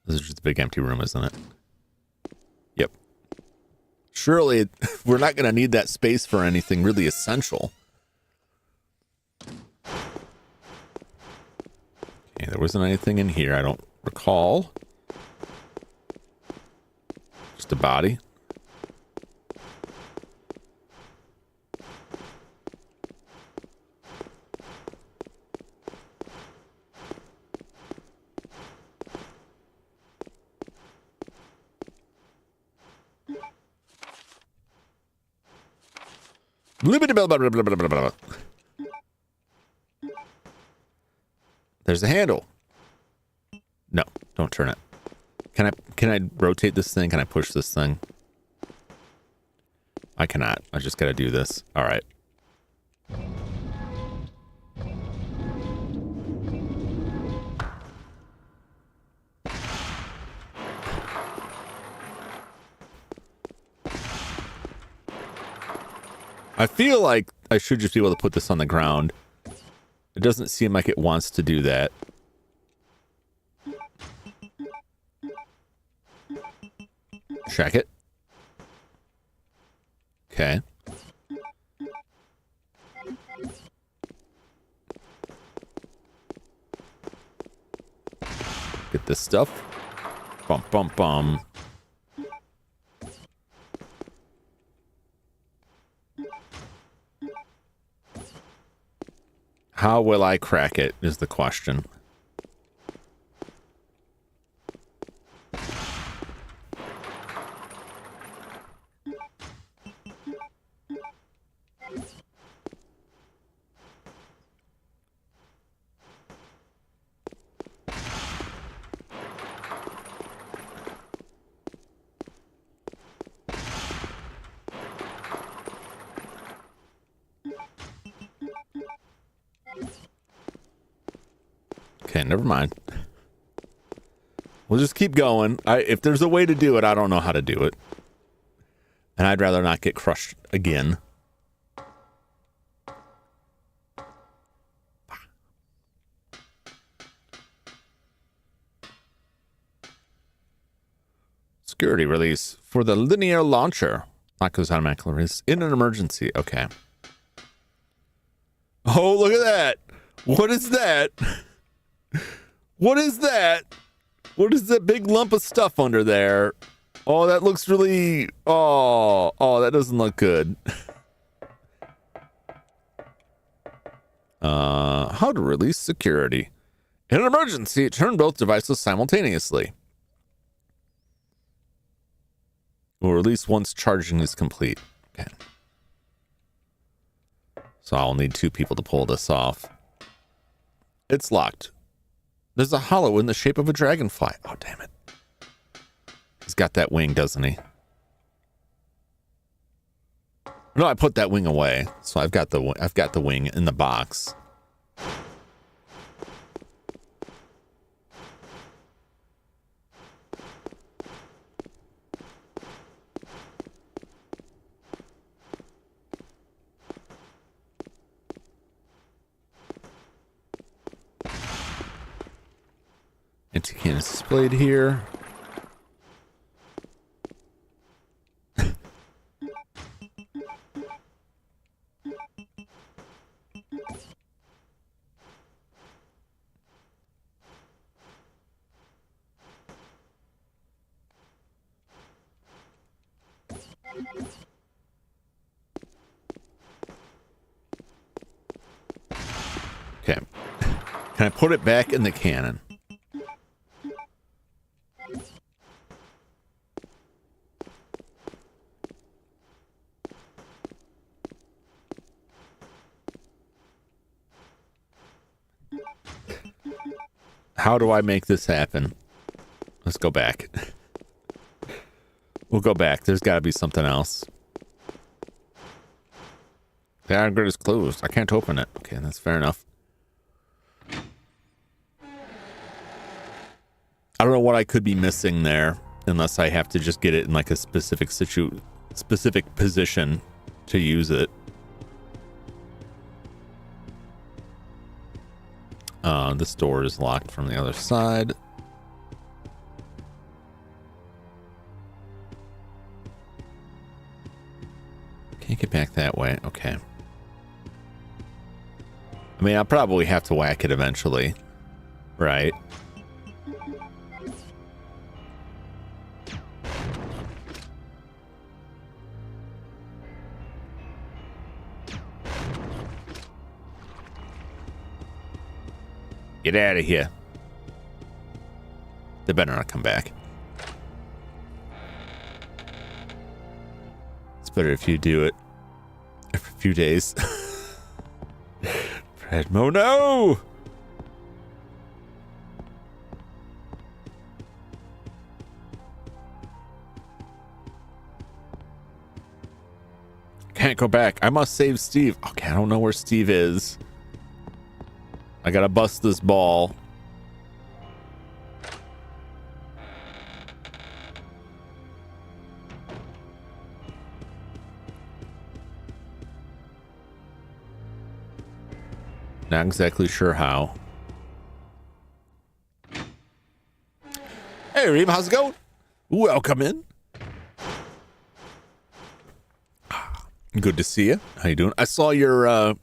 This is just a big empty room, isn't it? Yep. Surely we're not going to need that space for anything really essential. Okay, there wasn't anything in here, I don't recall. Just a body. There's a handle. No, don't turn it. Can I rotate this thing? Can I push this thing? I cannot. I just gotta do this. All right. I feel like I should just be able to put this on the ground. It doesn't seem like it wants to do that. Check it. Okay. Get this stuff. Bum, bum, bum. How will I crack it is the question. Okay, never mind. We'll just keep going. If there's a way to do it, I don't know how to do it. And I'd rather not get crushed again. Security release for the linear launcher. Lock goes automatically release in an emergency. Okay. Oh, look at that. What is that? What is that? What is that big lump of stuff under there? Oh, that looks really... Oh, that doesn't look good. How to release security. In an emergency, turn both devices simultaneously. Will release once charging is complete. Okay. So I'll need 2 people to pull this off. It's locked. There's a hollow in the shape of a dragonfly. Oh, damn it. He's got that wing, doesn't he? No, I put that wing away. So I've got the wing in the box. Anti-can is displayed here. Okay. Can I put it back in the cannon? How do I make this happen? Let's go back. We'll go back. There's got to be something else. The iron grid is closed. I can't open it. Okay, that's fair enough. I don't know what I could be missing there, unless I have to just get it in like a specific position to use it. This door is locked from the other side. Can't get back that way. Okay. I mean, I'll probably have to whack it eventually, right? Get out of here. They better not come back. It's better if you do it every few days. Fredmo, no! Can't go back. I must save Steve. Okay, I don't know where Steve is. I gotta bust this ball. Not exactly sure how. Hey, Reem, how's it going? Welcome in. Good to see you. How you doing? I saw your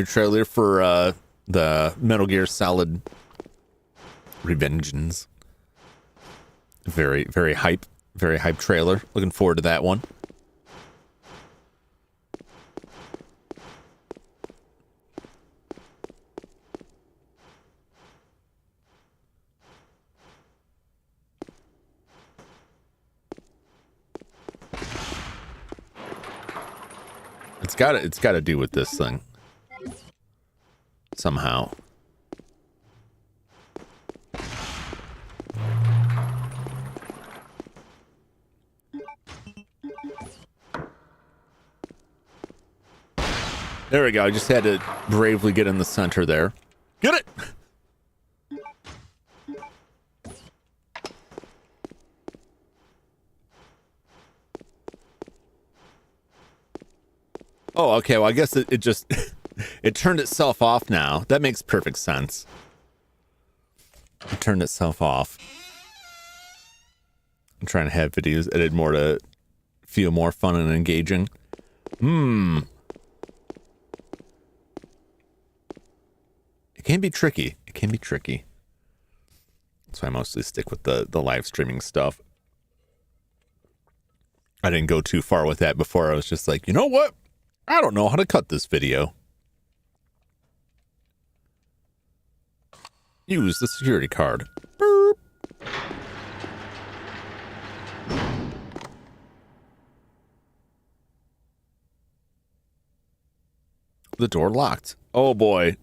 trailer for the Metal Gear Solid Revengeance. Very hype trailer. Looking forward to that one. It's got to do with this thing somehow. There we go. I just had to bravely get in the center there. Get it! Oh, okay. Well, I guess it just it turned itself off now. That makes perfect sense. It turned itself off. I'm trying to have videos edited more to feel more fun and engaging. It can be tricky. It can be tricky. That's why I mostly stick with the live streaming stuff. I didn't go too far with that before. I was just like, you know what? I don't know how to cut this video. Use the security card. Boop. The door locked. Oh boy.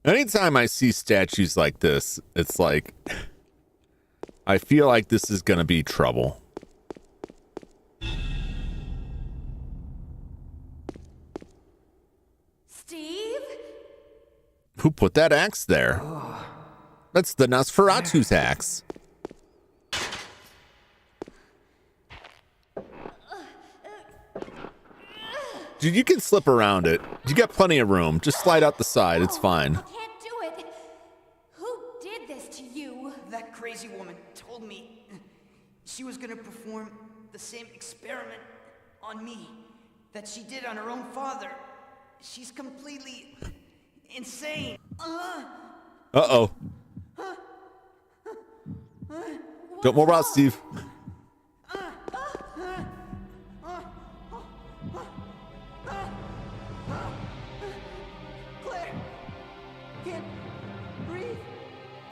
Anytime I see statues like this, it's like, I feel like this is gonna be trouble. Who put that axe there? That's the Nosferatu's axe. Dude, you can slip around it. You got plenty of room. Just slide out the side. It's fine. I can't do it. Who did this to you? That crazy woman told me she was gonna perform the same experiment on me that she did on her own father. She's completely insane. Uh-oh. Don't worry about Steve.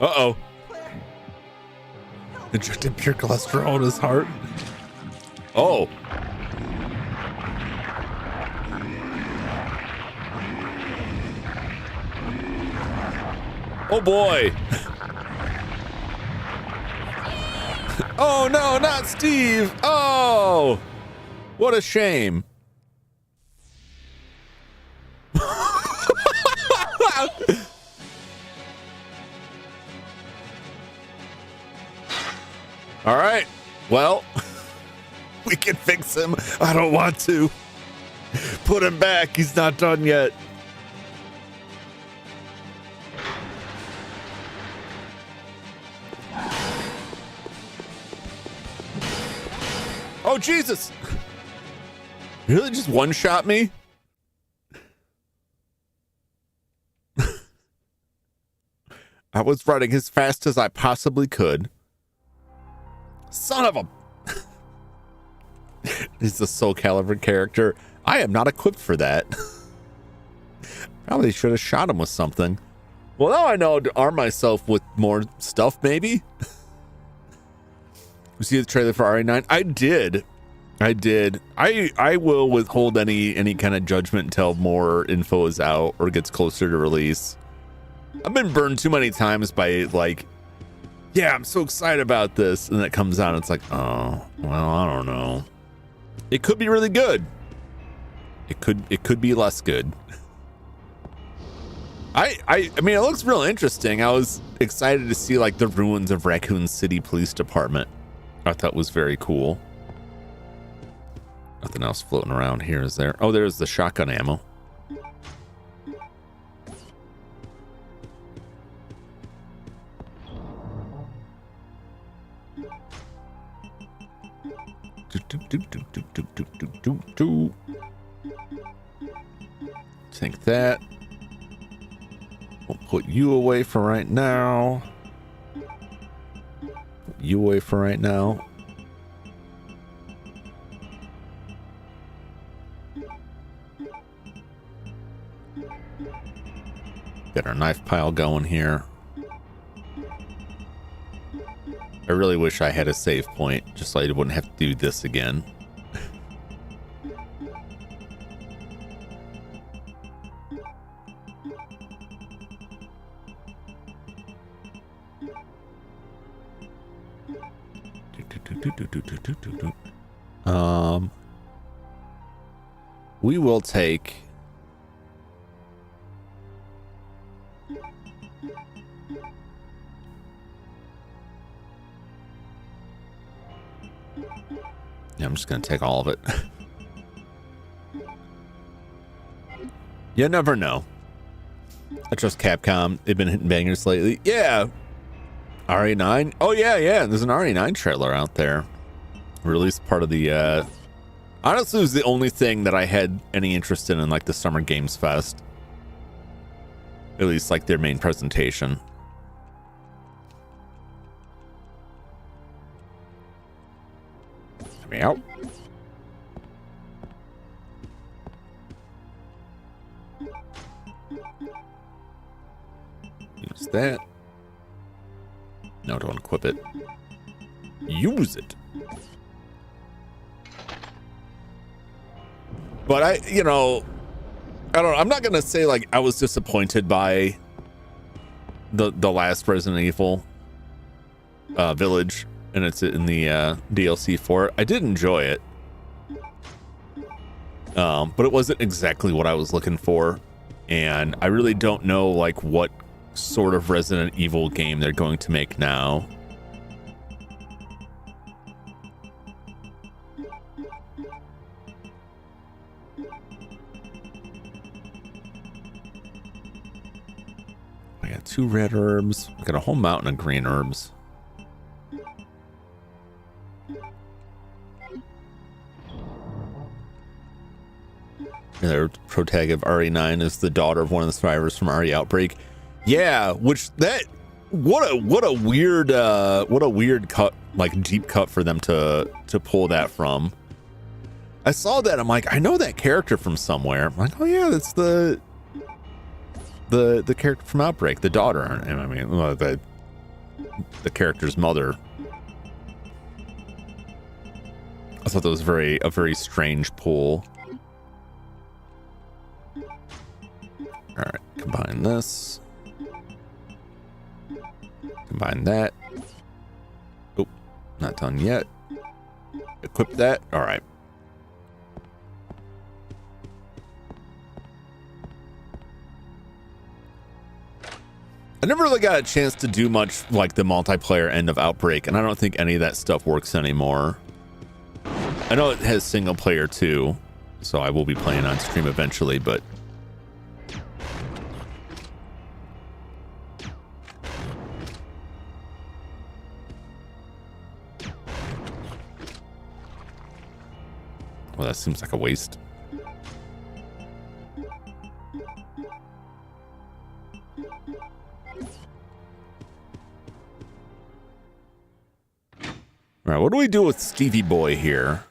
Uh-oh. Injected pure cholesterol in his heart. Oh. Oh boy. Oh no, not Steve. Oh, what a shame. All right. Well, we can fix him. I don't want to. Put him back. He's not done yet. Oh, Jesus. You really just one-shot me? I was running as fast as I possibly could. Son of a... He's a Soul Calibur character. I am not equipped for that. Probably should have shot him with something. Well, now I know to arm myself with more stuff, maybe. You see the trailer for RE9? I did. I will withhold any kind of judgment until more info is out or gets closer to release. I've been burned too many times by like, yeah, I'm so excited about this, and then it comes out and it's like, oh, well, I don't know. It could be really good. It could be less good. I mean, it looks real interesting. I was excited to see like the ruins of Raccoon City Police Department. I thought was very cool. Nothing else floating around here, is there? Oh, there's the shotgun ammo. Take that. We'll put you away for right now. Put you away for right now. Get our knife pile going here. I really wish I had a save point, just so I wouldn't have to do this again. We will take... Yeah, I'm just gonna take all of it. You never know. I trust Capcom. They've been hitting bangers lately. Yeah. RE9. Oh yeah. There's an RE9 trailer out there. Released part of the honestly, it was the only thing that I had any interest in like the Summer Games Fest. At least like their main presentation. Let me out. Use that. No, don't equip it. Use it. But I'm not gonna say like I was disappointed by the last Resident Evil Village, and it's in the DLC for it. I did enjoy it, but it wasn't exactly what I was looking for, and I really don't know like what sort of Resident Evil game they're going to make now. I got 2 red herbs. I got a whole mountain of green herbs. The protagonist of RE9 is the daughter of one of the survivors from RE Outbreak. Yeah, what a weird cut, like deep cut for them to pull that from. I saw that, I'm like, I know that character from somewhere. I'm like, oh yeah, that's the character from Outbreak, the daughter. And I mean, the character's mother. I thought that was a very strange pull. All right, combine this. Combine that. Oh, not done yet. Equip that. All right. I never really got a chance to do much like the multiplayer end of Outbreak, and I don't think any of that stuff works anymore. I know it has single player too, so I will be playing on stream eventually, but well, that seems like a waste. All right, what do we do with Stevie Boy here?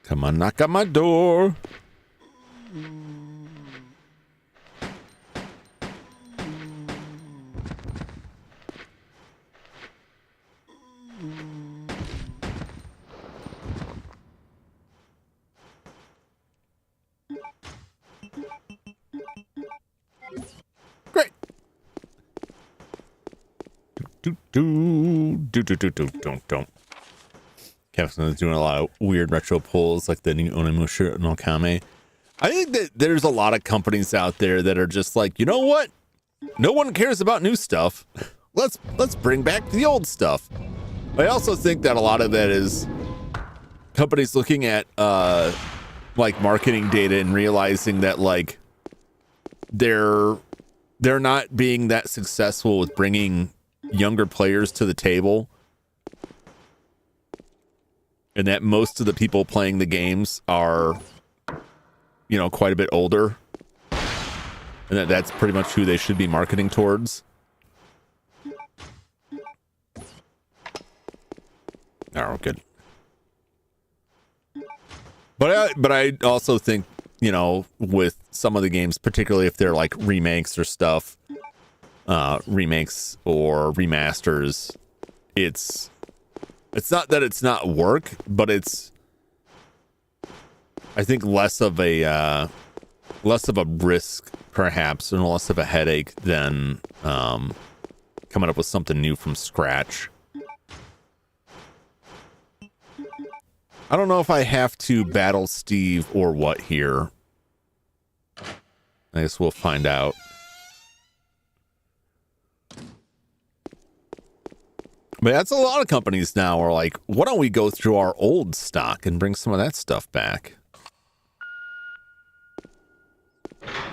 Come on, knock on my door. Great. Don't. Captain is doing a lot of weird retro pulls like the new Onimusha no Kame. I think that there's a lot of companies out there that are just like, you know what? No one cares about new stuff. Let's bring back the old stuff. I also think that a lot of that is companies looking at like marketing data and realizing that like they're not being that successful with bringing younger players to the table. And that most of the people playing the games are, you know, quite a bit older. And that's pretty much who they should be marketing towards. Oh, good. But I also think, you know, with some of the games, particularly if they're like remakes or stuff, remakes or remasters, it's not that it's not work, but it's, I think, less of a risk perhaps, and less of a headache than coming up with something new from scratch. I don't know if I have to battle Steve or what here. I guess we'll find out. But that's a lot of companies now are like, why don't we go through our old stock and bring some of that stuff back?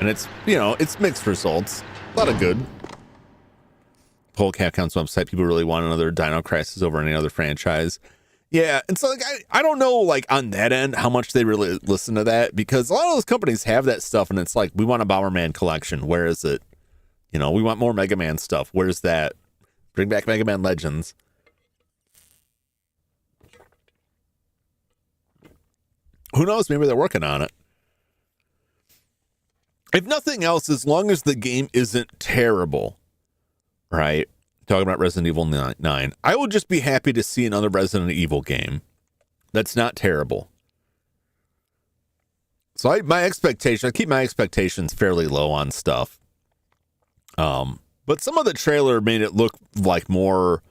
And it's, you know, it's mixed results. A lot of good. Poll Capcom's website, people really want another Dino Crisis over any other franchise. Yeah, and so like I don't know, like on that end how much they really listen to that, because a lot of those companies have that stuff and it's like, we want a Bomberman collection. Where is it? You know, we want more Mega Man stuff. Where's that? Bring back Mega Man Legends. Who knows? Maybe they're working on it. If nothing else, as long as the game isn't terrible, right? Talking about Resident Evil 9, I would just be happy to see another Resident Evil game that's not terrible. So I keep my expectations fairly low on stuff. But some of the trailer made it look like more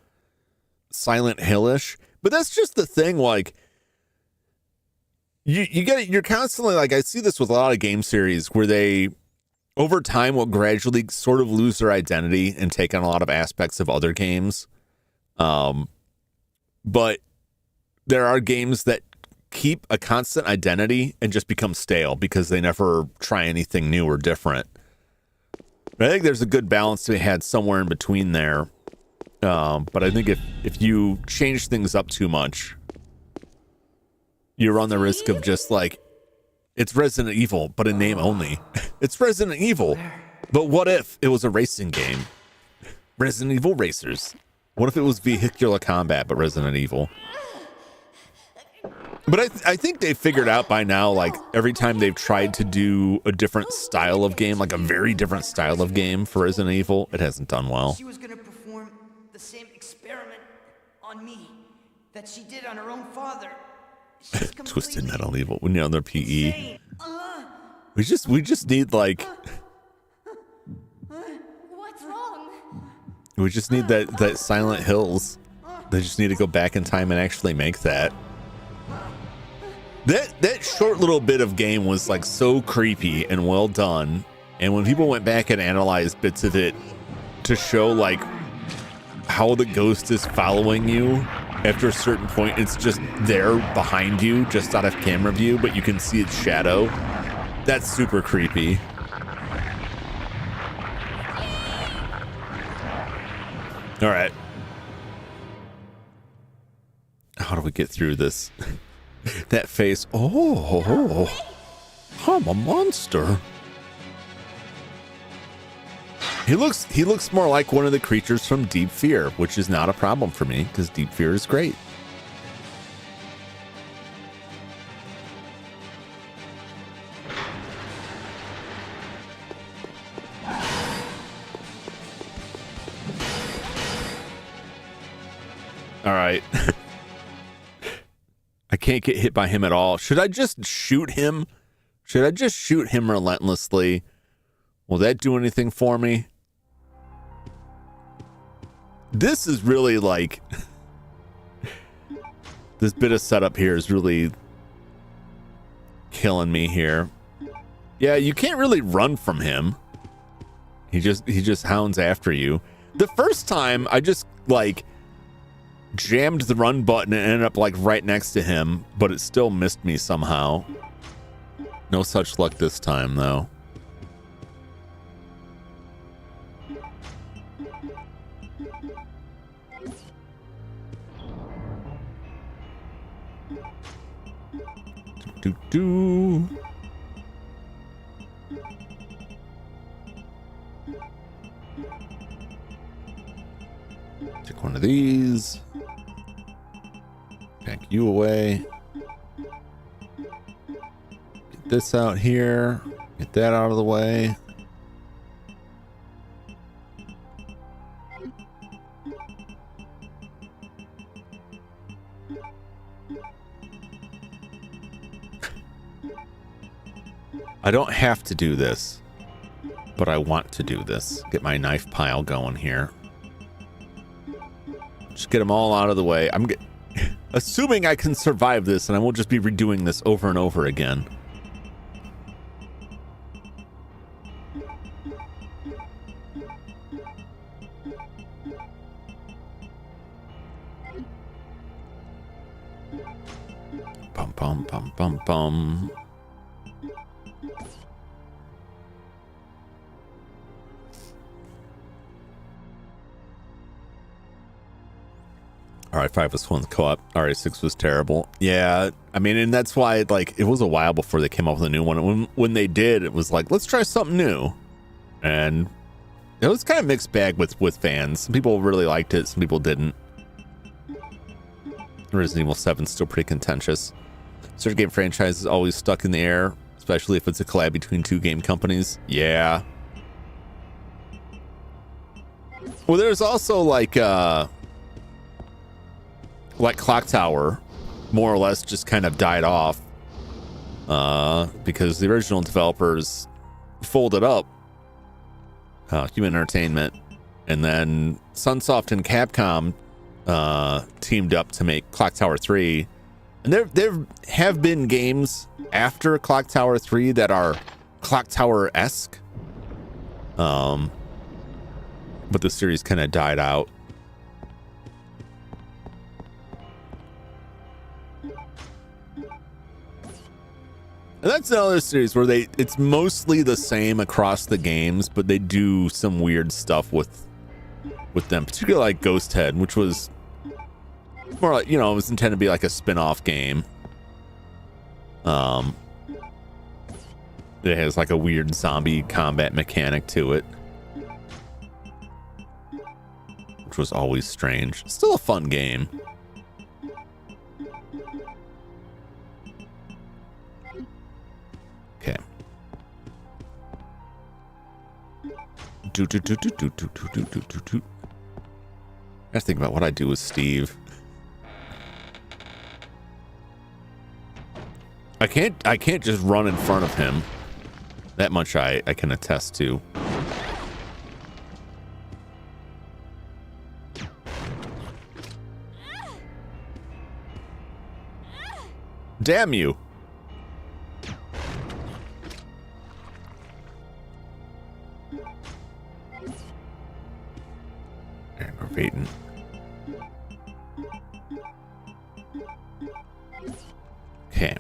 Silent Hill-ish. But that's just the thing, like, you're constantly, like, I see this with a lot of game series where they, over time, will gradually sort of lose their identity and take on a lot of aspects of other games. But there are games that keep a constant identity and just become stale because they never try anything new or different. I think there's a good balance to be had somewhere in between there. But I think if you change things up too much, you run the risk of just like It's Resident Evil, but in name only. It's Resident Evil. But what if it was a racing game? Resident Evil Racers. What if it was vehicular combat, but Resident Evil? But I think they figured out by now, like, every time they've tried to do a different style of game, like a very different style of game for Resident Evil, it hasn't done well. She was gonna perform the same experiment on me that she did on her own father. She's Twisted Metal Evil. We need another PE. insane. We just need, like, What's wrong? we just need that Silent Hills. They just need to go back in time and actually make that. That short little bit of game was like so creepy and well done. And when people went back and analyzed bits of it to show like how the ghost is following you, after a certain point, it's just there behind you, just out of camera view, but you can see its shadow. That's super creepy. All right. How do we get through this? That face. Oh, I'm a monster. He looks more like one of the creatures from Deep Fear, which is not a problem for me because Deep Fear is great. All right. I can't get hit by him at all. Should I just shoot him? Should I just shoot him relentlessly? Will that do anything for me? This is really like... this bit of setup here is really killing me here. Yeah, you can't really run from him. He just hounds after you. The first time I just like jammed the run button and ended up like right next to him, but it still missed me somehow. No such luck this time though. Do. Take one of these. Back you away. Get this out here. Get that out of the way. I don't have to do this, but I want to do this. Get my knife pile going here. Just get them all out of the way. Assuming I can survive this and I won't just be redoing this over and over again. Bum, bum, bum, bum, bum. RI5 was fun co-op. RI6 was terrible. Yeah, I mean, and that's why it was a while before they came up with a new one. When they did, it was like, let's try something new. And it was kind of mixed bag with fans. Some people really liked it, some people didn't. Resident Evil 7 is still pretty contentious. Certain game franchise is always stuck in the air, especially if it's a collab between two game companies. Yeah. Well, there's also like Clock Tower, more or less, just kind of died off because the original developers folded up Human Entertainment, and then Sunsoft and Capcom teamed up to make Clock Tower 3. And there have been games after Clock Tower 3 that are Clock Tower-esque, but the series kind of died out. And that's another series where it's mostly the same across the games, but they do some weird stuff with them, particularly like Ghost Head, which was more like, it was intended to be like a spin-off game. It has like a weird zombie combat mechanic to it, which was always strange. Still a fun game. Okay. I have to think about what I do with Steve. I can't just run in front of him. That much I can attest to. Damn you. Aggravating. Okay.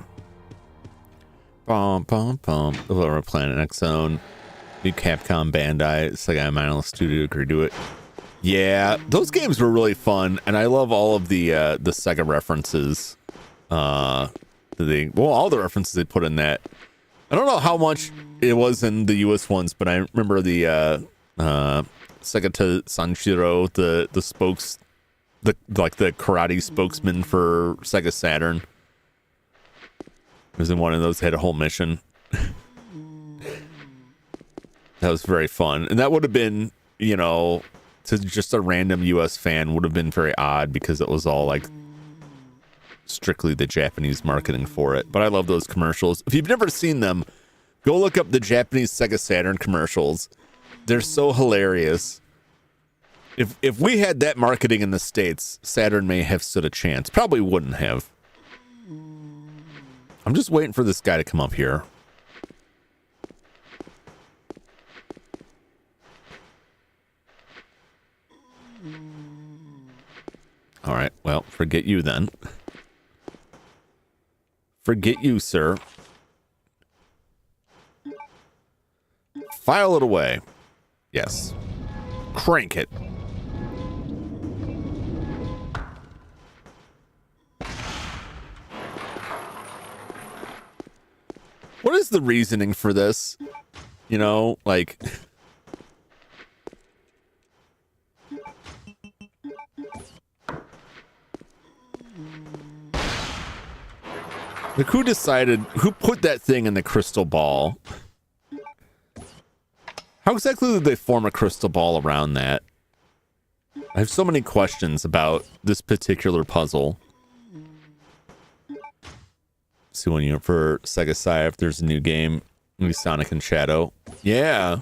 Bum, bum, bum. The Lower Planet X Zone. New Capcom Bandai. It's like a mindless studio agree to it. Yeah, those games were really fun, and I love all of the Sega references. All the references they put in that. I don't know how much it was in the US ones, but I remember the Sega to Sanshiro, the spokes, the karate spokesman for Sega Saturn. Was in one of those, had a whole mission. That was very fun. And that would have been, you know, to just a random US fan would have been very odd because it was all like strictly the Japanese marketing for it. But I love those commercials. If you've never seen them, go look up the Japanese Sega Saturn commercials. They're so hilarious. If we had that marketing in the States, Saturn may have stood a chance. Probably wouldn't have. I'm just waiting for this guy to come up here. All right, well, forget you then. Forget you, sir. File it away. Yes. Crank it. What is the reasoning for this? You know, like... Like, who put that thing in the crystal ball? How exactly did they form a crystal ball around that? I have so many questions about this particular puzzle. See one unit for Sega Sai if there's a new game. Maybe Sonic and Shadow. Yeah.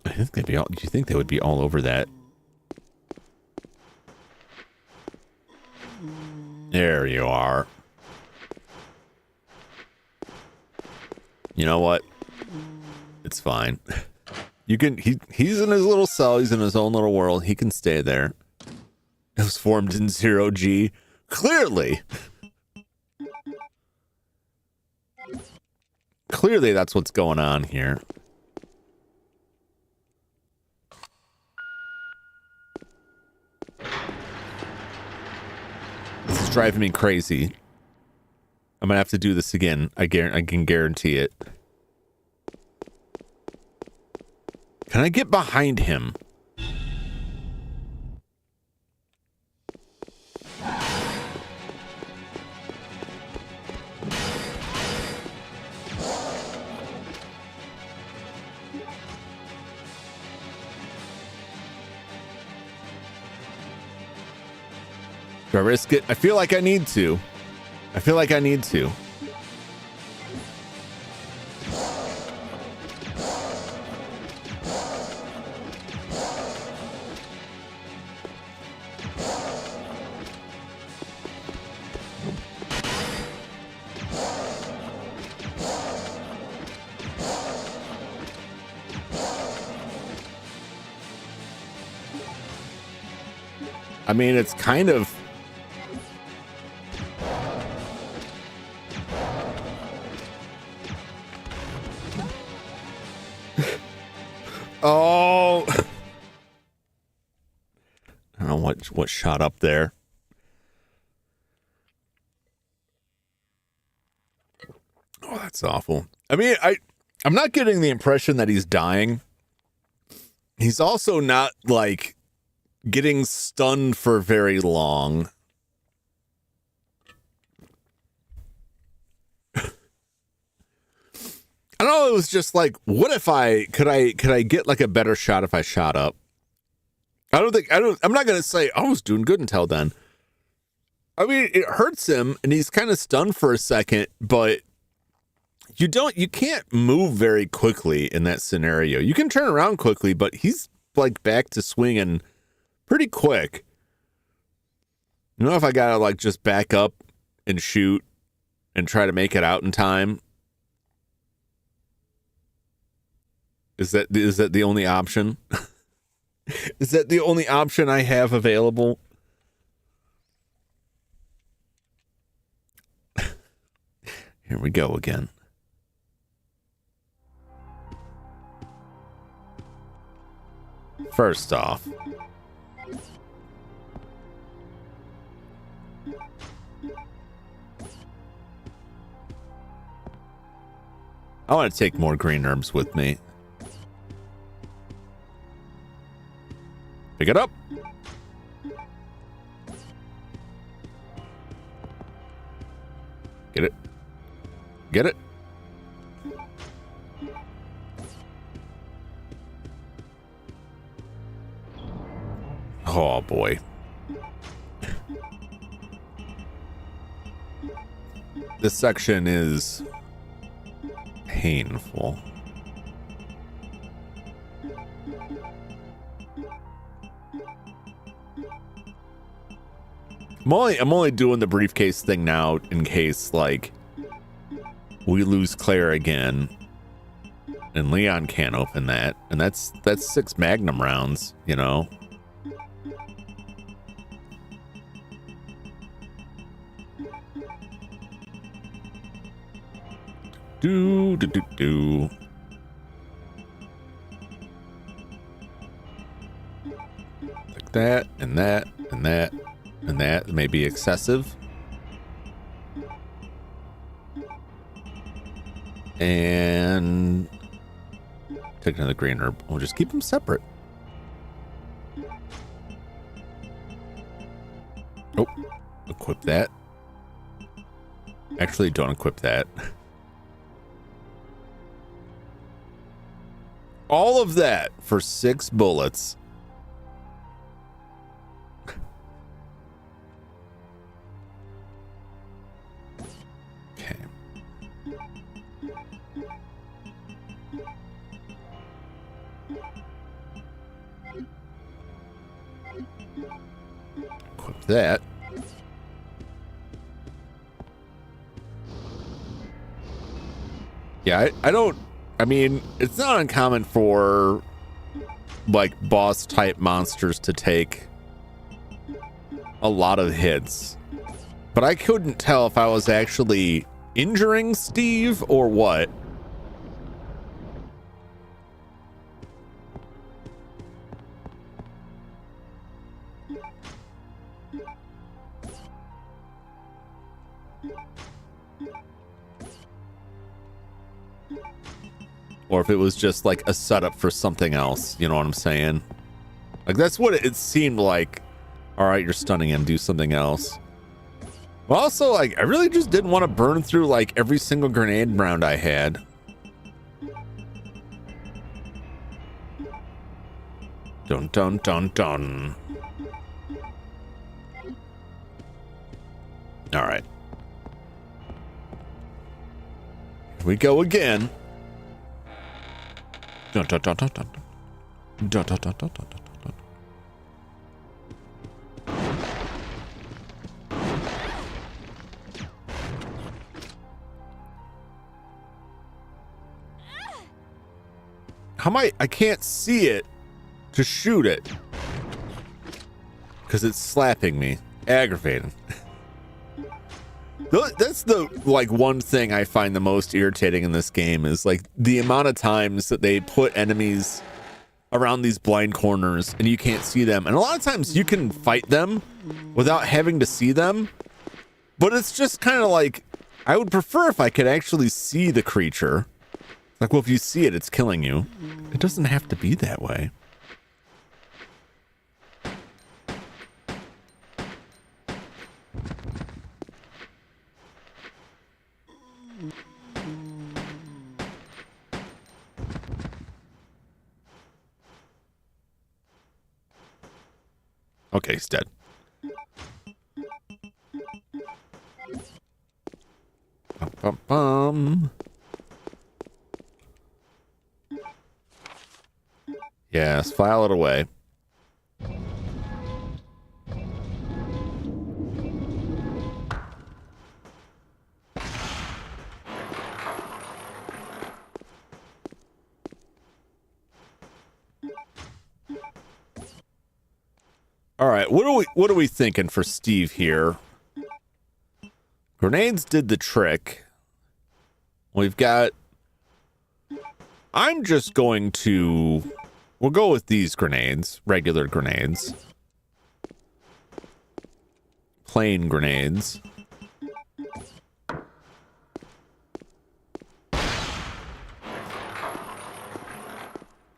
I think they'd be all, do you think they would be all over that? There you are. You know what? It's fine. You can he's in his little cell, he's in his own little world. He can stay there. It was formed in 0G. Clearly. Clearly that's what's going on here. This is driving me crazy. I'm gonna have to do this again. I can guarantee it. Can I get behind him? Do I risk it? I feel like I need to. I feel like I need to. I mean, it's kind of... Oh, I don't know what shot up there. Oh, that's awful. I mean, I'm not getting the impression that he's dying. He's also not like getting stunned for very long. I don't know, it was just like, what if could I get like a better shot if I shot up? I'm not going to say I was doing good until then. I mean, it hurts him and he's kind of stunned for a second, but you can't move very quickly in that scenario. You can turn around quickly, but he's like back to swinging pretty quick. You know, if I got to like just back up and shoot and try to make it out in time. Is that the only option? Is that the only option I have available? Here we go again. First off, I want to take more green herbs with me. Pick it up. Get it. Get it. Oh boy. This section is painful. I'm only doing the briefcase thing now in case like we lose Claire again and Leon can't open that, and that's 6 Magnum rounds, you know. Do. Like that and that and that. And that may be excessive. And take another green herb. We'll just keep them separate. Oh, equip that. Actually, don't equip that. All of that for 6 bullets. That. Yeah, I mean, it's not uncommon for like boss type monsters to take a lot of hits, but I couldn't tell if I was actually injuring Steve or what. Or if it was just like a setup for something else, you know what I'm saying? Like that's what it seemed like. All right, you're stunning him, do something else. But also, like, I really just didn't want to burn through like every single grenade round I had. Dun dun dun dun. All right. Here we go again. Dun, dun, dun, dun, dun. Dun, dun, dun, dun, dun, dun. How am I can't see it to shoot it because it's slapping me. Aggravating. That's the like one thing I find the most irritating in this game is like the amount of times that they put enemies around these blind corners and you can't see them, and a lot of times you can fight them without having to see them, but it's just kind of like I would prefer if I could actually see the creature. Like, well, if you see it, it's killing you. It doesn't have to be that way. Okay, he's dead. Bum. Yes, file it away. All right, what are we thinking for Steve here? Grenades did the trick. We've got... I'm just going to... We'll go with these grenades. Regular grenades. Plain grenades.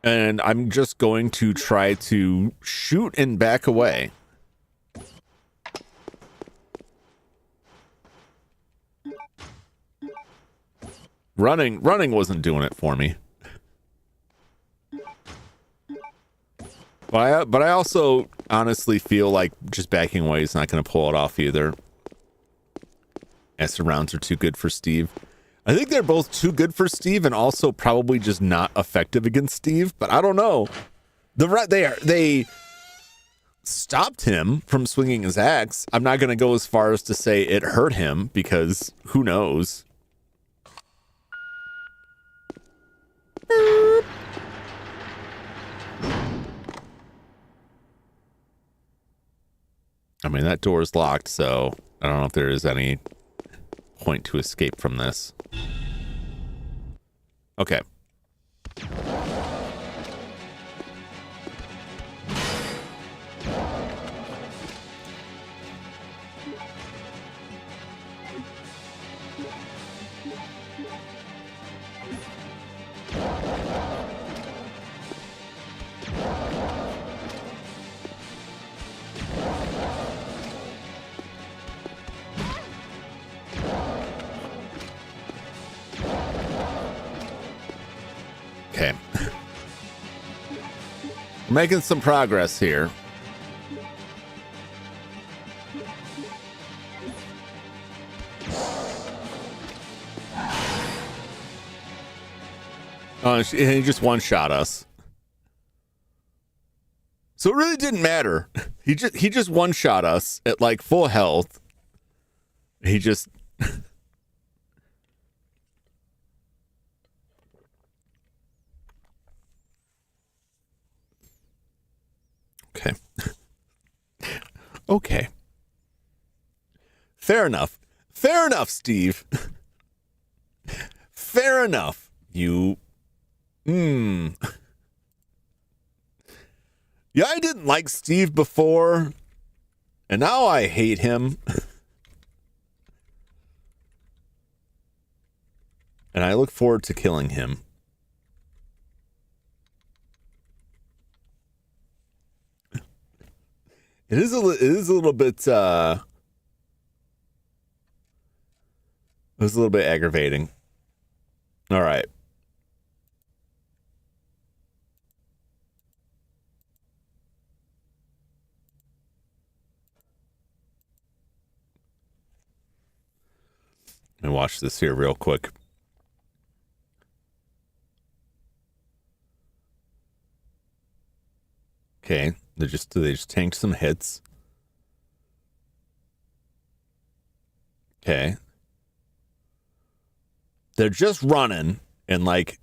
And I'm just going to try to shoot and back away. Running wasn't doing it for me. But I also honestly feel like just backing away is not going to pull it off either. As the rounds are too good for Steve. I think they're both too good for Steve and also probably just not effective against Steve, but I don't know. They stopped him from swinging his axe. I'm not going to go as far as to say it hurt him because who knows? I mean, that door is locked, so I don't know if there is any point to escape from this. Okay. Okay. We're making some progress here. Oh, he just one-shot us. So it really didn't matter. He just one-shot us at like full health. He just... Okay. Okay. Fair enough. Fair enough, Steve. Fair enough. You... Yeah, I didn't like Steve before, and now I hate him. And I look forward to killing him. It is a little bit it was a little bit aggravating. All right. Let me watch this here real quick. Okay, they just tanked some hits. Okay. They're just running and like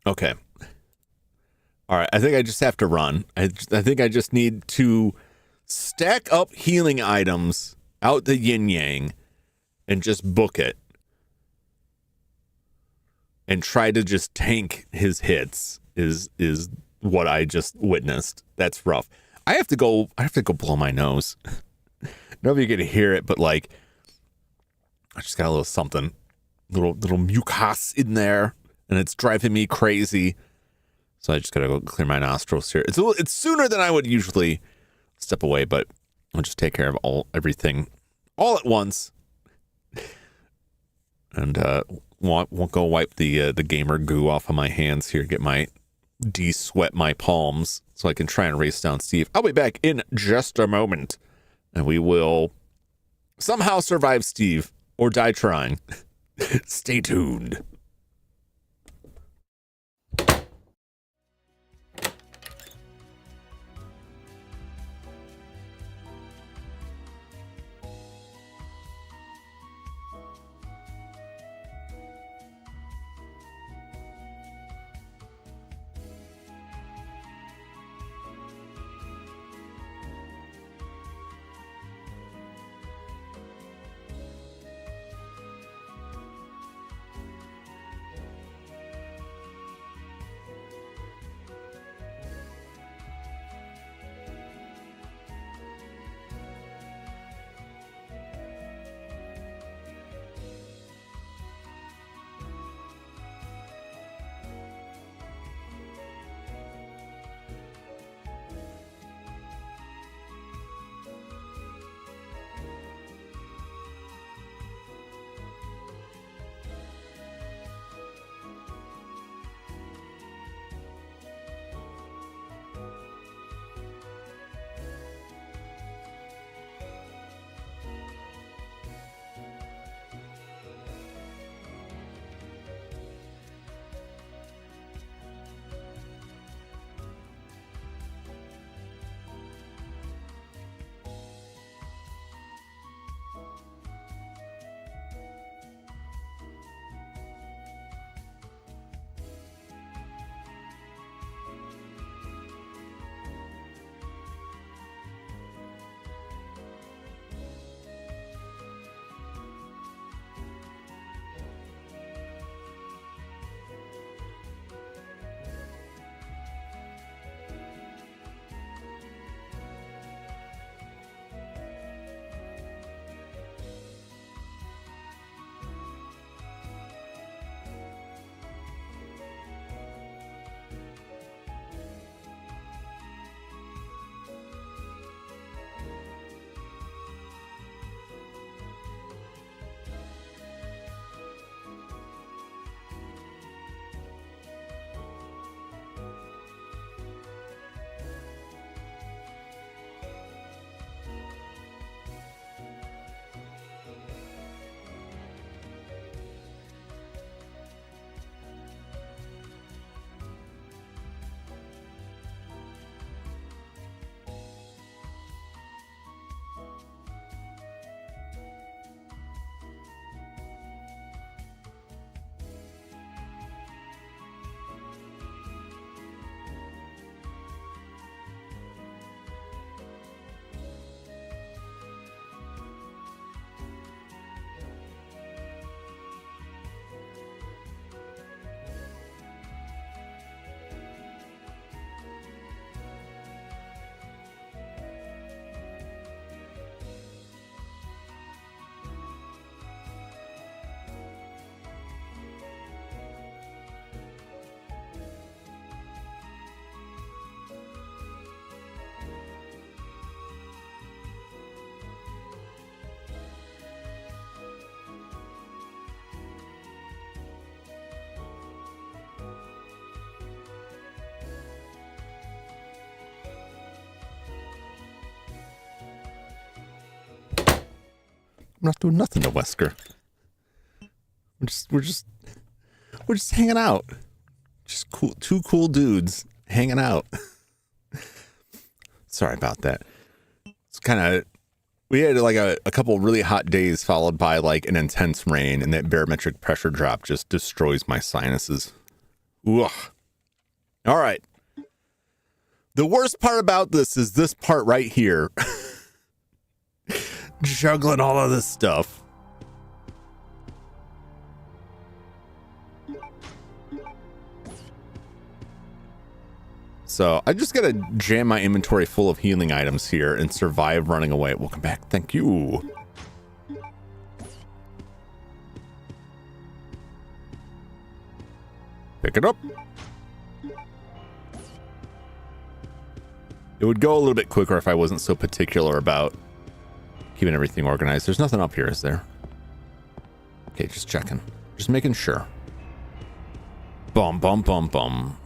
okay. All right, I think I just have to run. I think I just need to stack up healing items out the yin yang and just book it. and try to just tank his hits is what I just witnessed. That's rough. I have to go blow my nose. Nobody can hear it, but like I just got a little something, little mucus in there, and it's driving me crazy. So I just gotta go clear my nostrils here. It's sooner than I would usually step away, but I'll just take care of everything all at once, and won't go wipe the gamer goo off of my hands here. Get my de-sweat my palms so I can try and race down Steve. I'll be back in just a moment, and we will somehow survive Steve or die trying. Stay tuned. I'm not doing nothing to Wesker. We're just hanging out. Just cool, two cool dudes hanging out. Sorry about that. It's kind of, we had like a couple really hot days followed by like an intense rain, and that barometric pressure drop just destroys my sinuses. Ugh. All right. The worst part about this is this part right here. Juggling all of this stuff. So I just gotta jam my inventory full of healing items here and survive running away. Welcome back. Thank you. Pick it up. It would go a little bit quicker if I wasn't so particular about keeping everything organized. There's nothing up here, is there? Okay, just checking. Just making sure. Bum, bum, bum, bum.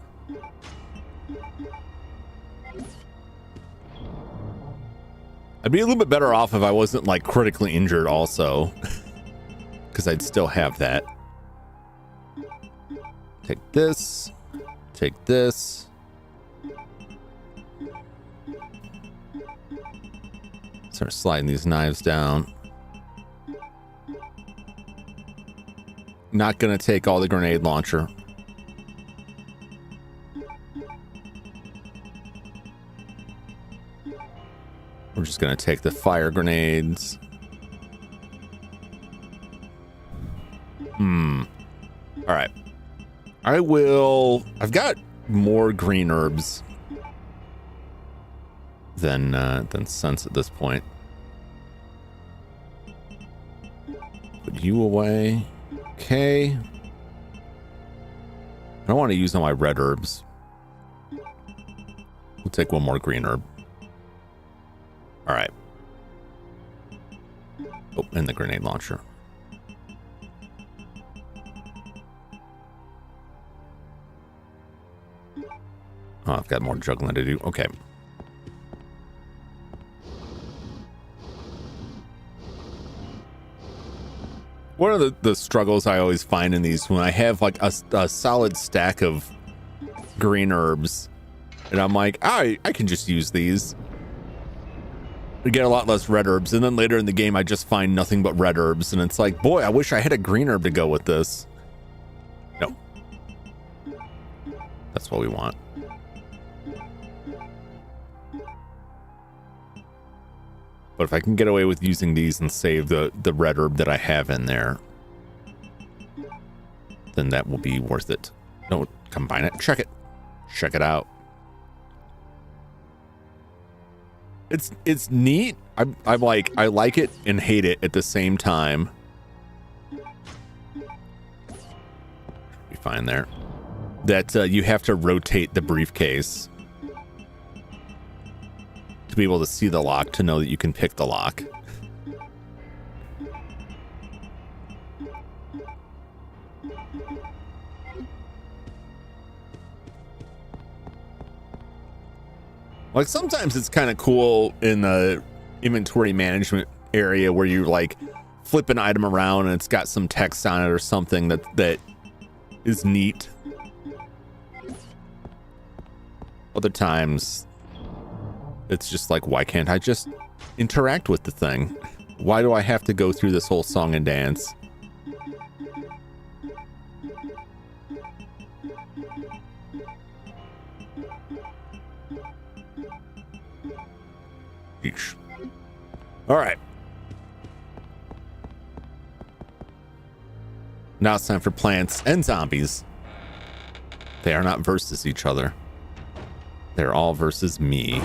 I'd be a little bit better off if I wasn't like critically injured also. Because I'd still have that. Take this. Take this. Start sliding these knives down. Not gonna take all the grenade launcher. We're just gonna take the fire grenades. All right. I've got more green herbs than sense at this point. Put you away. Okay. I don't want to use all my red herbs. We'll take one more green herb. All right. Oh, and the grenade launcher. Oh, I've got more juggling to do. Okay. One of the struggles I always find in these when I have like a solid stack of green herbs and I'm like, I can just use these. I get a lot less red herbs, and then later in the game I just find nothing but red herbs, and it's like, boy, I wish I had a green herb to go with this. No. That's what we want. But if I can get away with using these and save the red herb that I have in there, then that will be worth it. Don't combine it. Check it. Check it out. It's neat. I'm like, I like it and hate it at the same time. Be fine there. That you have to rotate the briefcase to be able to see the lock, to know that you can pick the lock. Like sometimes it's kind of cool in the inventory management area where you like flip an item around and it's got some text on it or something that is neat. Other times it's just like, why can't I just interact with the thing? Why do I have to go through this whole song and dance? Eesh. All right. Now it's time for plants and zombies. They are not versus each other. They're all versus me.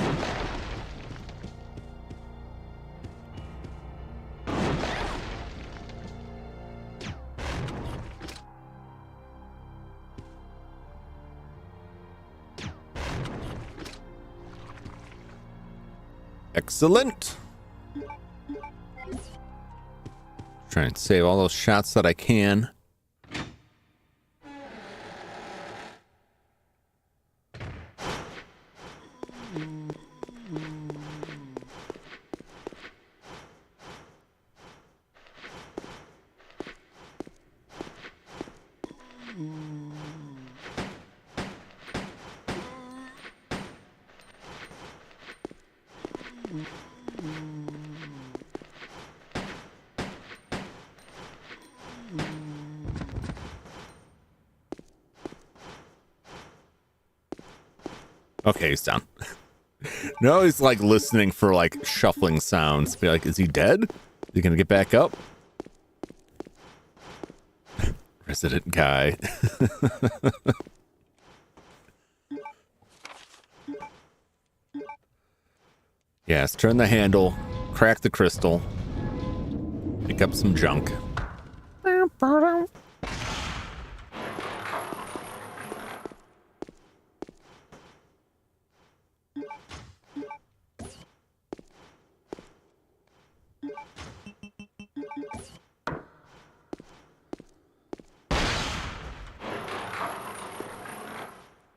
Excellent. Try and save all those shots that I can. Okay, he's down. No, he's like listening for like shuffling sounds. Be like, is he dead? Is he gonna get back up? Resident guy. Yes, turn the handle, crack the crystal, pick up some junk.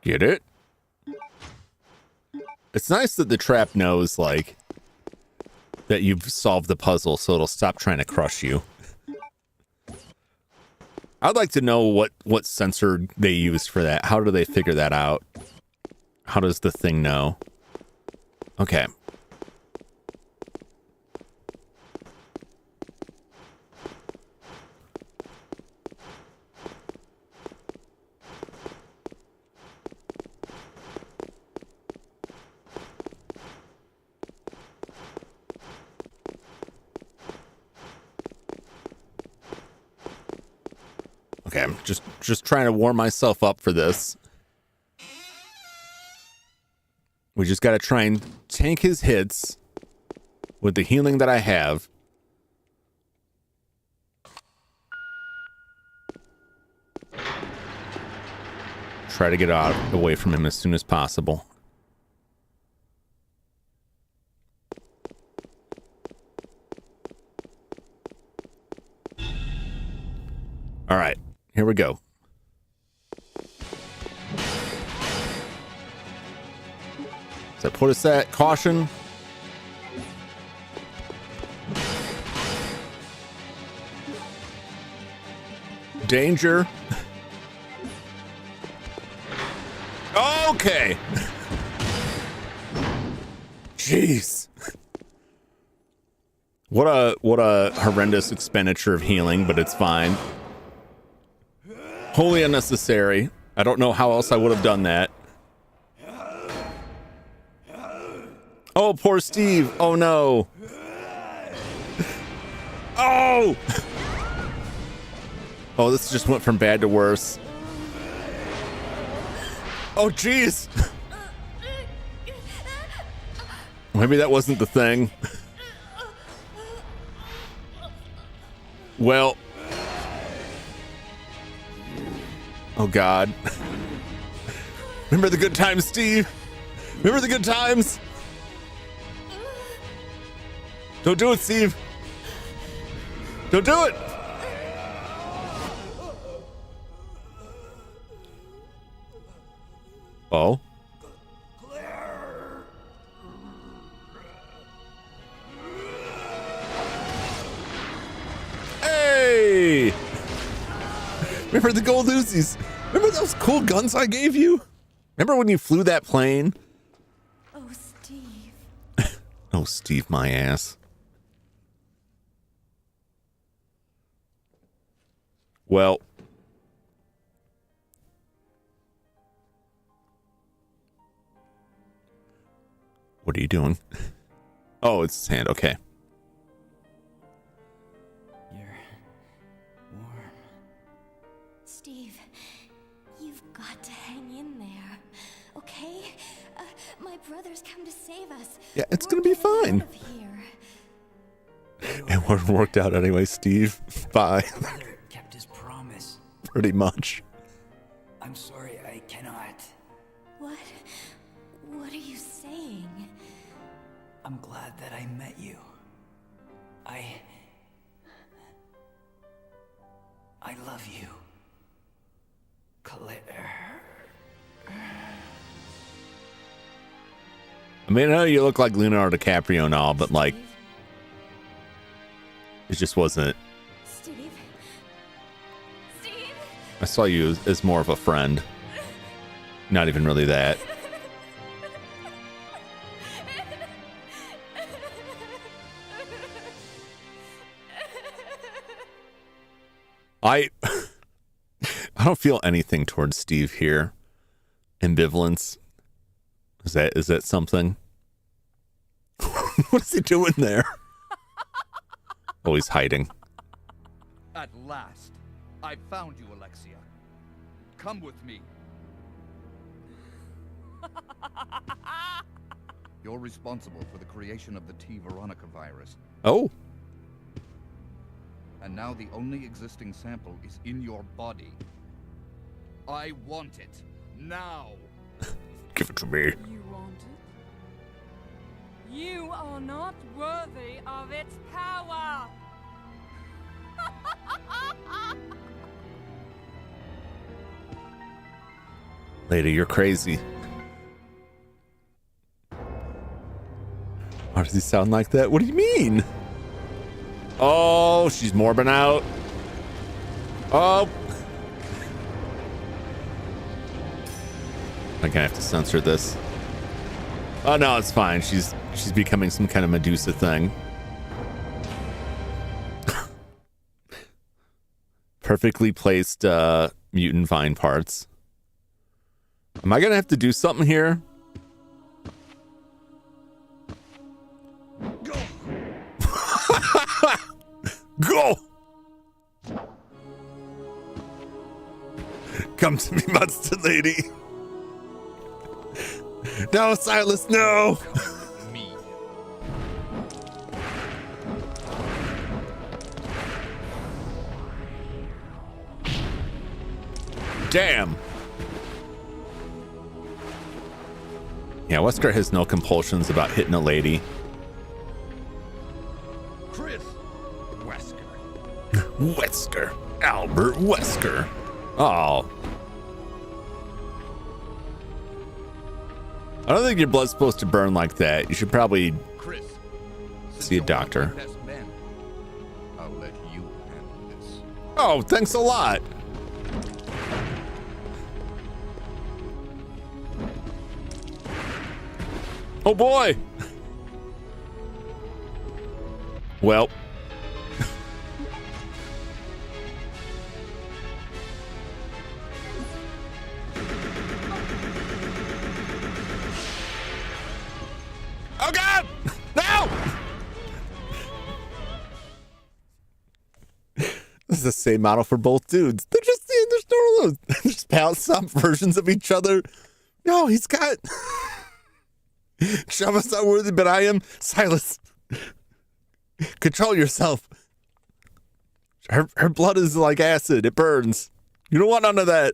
Get it? It's nice that the trap knows, like, that you've solved the puzzle, so it'll stop trying to crush you. I'd like to know what sensor they used for that. How do they figure that out? How does the thing know? Okay. Okay, I'm just trying to warm myself up for this. We just gotta try and tank his hits with the healing that I have. Try to get away from him as soon as possible. All right, here we go. So put us at caution. Danger. Okay. Jeez. What a horrendous expenditure of healing, but it's fine. Wholly unnecessary. I don't know how else I would have done that. Oh, poor Steve. Oh, no. Oh! Oh, this just went from bad to worse. Oh, jeez. Maybe that wasn't the thing. Well. Oh, God. Remember the good times, Steve? Remember the good times? Don't do it, Steve. Don't do it. Oh. Hey! Remember the gold Uzis? Remember those cool guns I gave you? Remember when you flew that plane? Oh, Steve. Oh, Steve, my ass. Well. What are you doing? Oh, it's his hand. Okay. You're warm. Steve, you've got to hang in there, okay? My brother's come to save us. Yeah, it's We're gonna be getting fine. out of here. It worked out anyway, Steve. Bye. Brother kept his promise. Pretty much. I'm sorry, I cannot. What? What are you saying? I'm glad that I met you. I love you. Claire. I mean, I know you look like Leonardo DiCaprio and all, but like, it just wasn't. Steve? Steve? I saw you as more of a friend. Not even really that. I don't feel anything towards Steve here. Ambivalence. Is that something? What is he doing there? Oh, he's hiding. At last, I found you, Alexia. Come with me. You're responsible for the creation of the Veronica virus. Oh. And now the only existing sample is in your body. I want it. Now. Give it to me. You want it? You are not worthy of its power! Lady, you're crazy. Why does he sound like that? What do you mean? Oh, she's morbing out. Oh. I'm gonna have to censor this. Oh no, it's fine. She's becoming some kind of Medusa thing. Perfectly placed mutant vine parts. Am I gonna have to do something here? Go. Go! Come to me, monster lady. No, Silas, no! Me. Damn. Yeah, Wesker has no compulsions about hitting a lady. Chris. Wesker. Wesker. Albert Wesker. Oh. I don't think your blood's supposed to burn like that. You should probably Chris. see a doctor. Best men, I'll let you handle this. Oh, thanks a lot. Oh boy. Well. Oh God! No! This is the same model for both dudes. They're just they're just pals up versions of each other. No, he's got Shava's not worthy, but I am. Silas, control yourself. Her blood is like acid. It burns. You don't want none of that.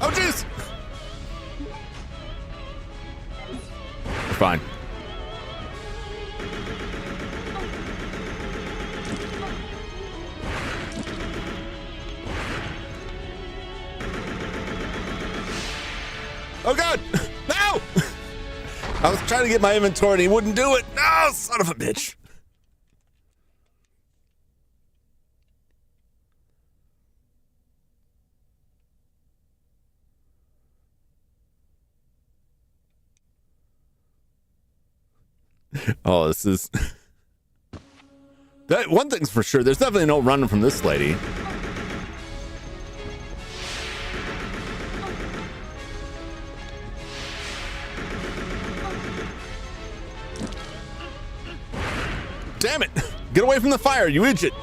Oh, jeez! We're fine. Oh, God! No! I was trying to get my inventory and he wouldn't do it. No, son of a bitch. Oh, this is that one thing's for sure. There's definitely no running from this lady. Damn it! Get away from the fire, you idiot!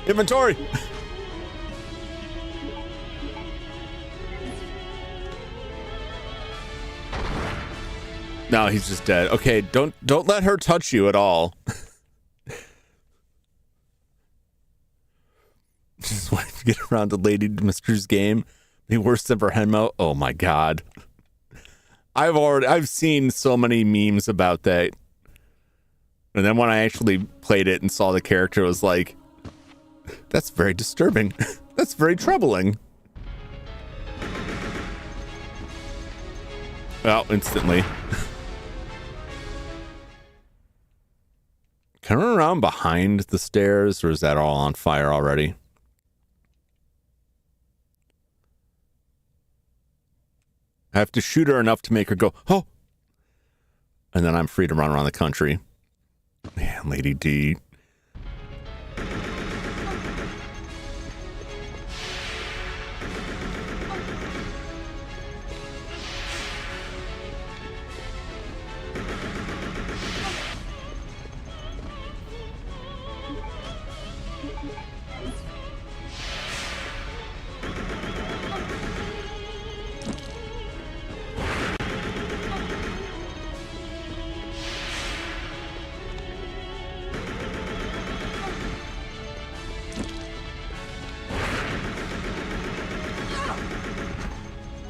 Inventory! No, he's just dead. Okay, don't let her touch you at all. Just waiting to get around to Lady Mister's game. The worst ever Henmo. Oh my God. I've seen so many memes about that. And then when I actually played it and saw the character, I was like, that's very disturbing. That's very troubling. Well, instantly. Can I run around behind the stairs, or is that all on fire already? I have to shoot her enough to make her go, oh. And then I'm free to run around the country. Man, Lady D.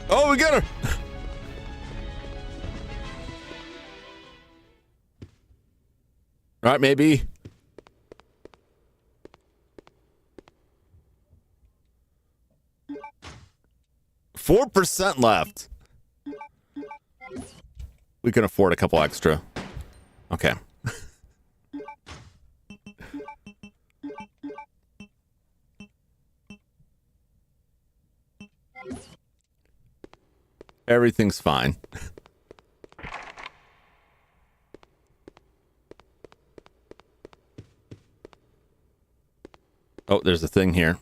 Oh, we got her. All right, maybe. $4% left. We can afford a couple extra. Okay. Everything's fine. Oh, there's a thing here.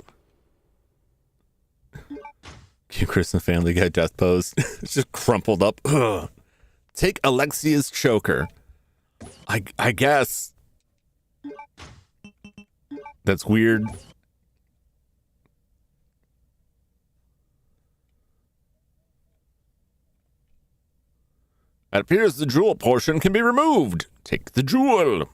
Cute Chris and Family Guy death pose. It's just crumpled up. Ugh. Take Alexia's choker. I guess. That's weird. It appears the jewel portion can be removed. Take the jewel.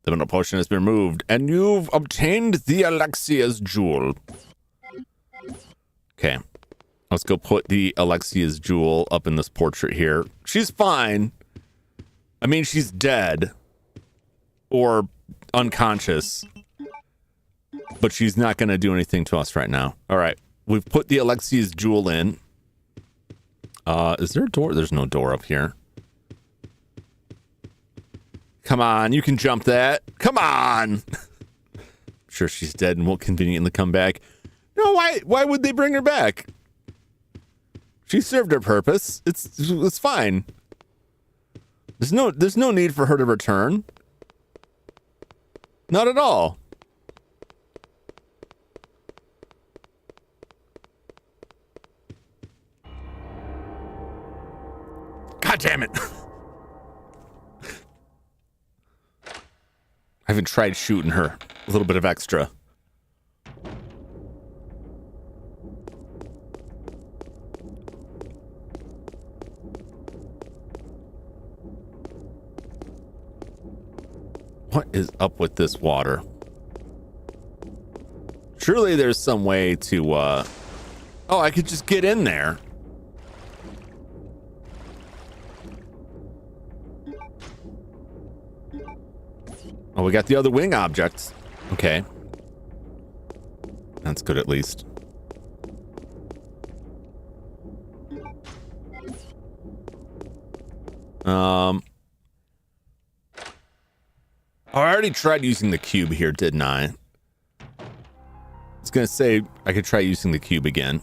The middle portion has been removed, and you've obtained the Alexia's jewel. Okay. Let's go put the Alexia's jewel up in this portrait here. She's fine. I mean, she's dead. Or unconscious. But she's not going to do anything to us right now. All right. We've put the Alexia's jewel in. Is there a door? There's no door up here. Come on, you can jump that. Come on. I'm sure she's dead and won't conveniently come back. No, why would they bring her back? She served her purpose. It's fine. There's no need for her to return. Not at all. God damn it. I haven't tried shooting her. A little bit of extra. What is up with this water? Surely there's some way to, oh, I could just get in there. Oh, we got the other wing objects. Okay. That's good at least. I already tried using the cube here, didn't I? I was gonna say I could try using the cube again.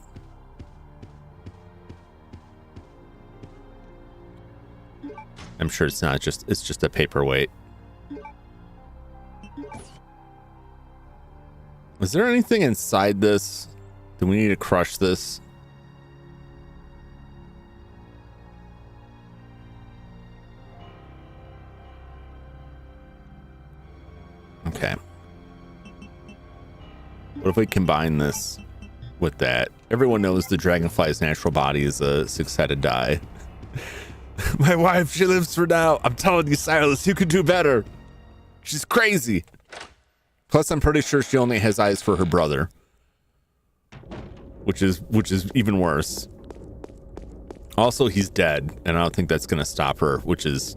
I'm sure it's not just, it's just a paperweight. Is there anything inside this? Do we need to crush this? Okay. What if we combine this with that? Everyone knows the dragonfly's natural body is a six-headed die. My wife, she lives for now. I'm telling you, Silas, you could do better. She's crazy. Plus, I'm pretty sure she only has eyes for her brother, which is even worse. Also, he's dead, and I don't think that's gonna stop her, which is,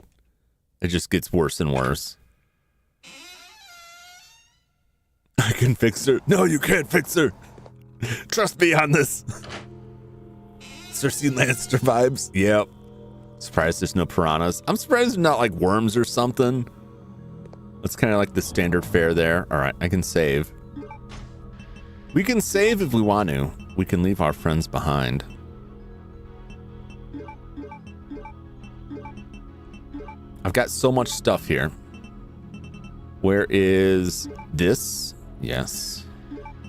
it just gets worse and worse. I can fix her. No, you can't fix her. Trust me on this. Cersei Lannister vibes. Yep. Surprised there's no piranhas. I'm surprised there's not like worms or something. That's kind of like the standard fare there. All right, I can save. We can save if we want to. We can leave our friends behind. I've got so much stuff here. Where is this? Yes.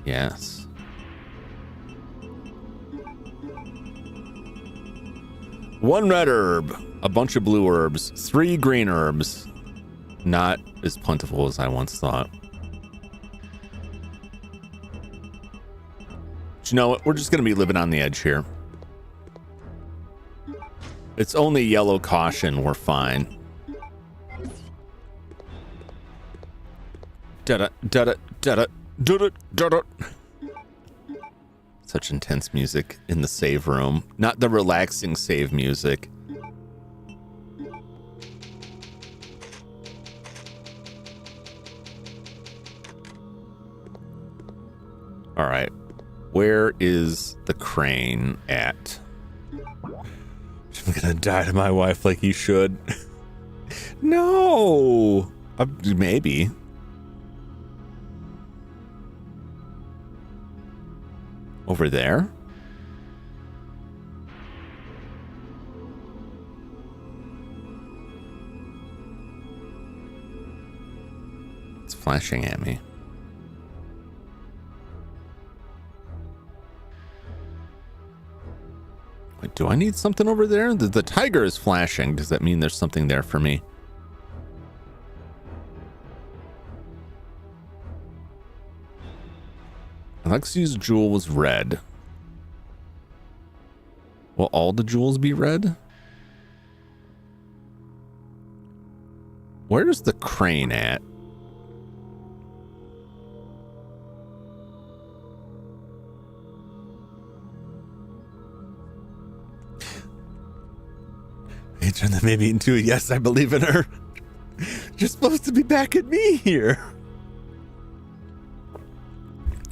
Yes. One red herb, a bunch of blue herbs, 3 green herbs. Not as plentiful as I once thought. But you know what? We're just going to be living on the edge here. It's only yellow caution. We're fine. Da-da, da-da, da-da, da-da, da-da. Such intense music in the save room. Not the relaxing save music. All right. Where is the crane at? I'm gonna die to my wife like he should. No. Maybe. Over there? It's flashing at me. Wait, do I need something over there? The tiger is flashing. Does that mean there's something there for me? Alexi's jewel was red. Will all the jewels be red? Where's the crane at? He turned the maybe into a yes, I believe in her. You're supposed to be back at me here.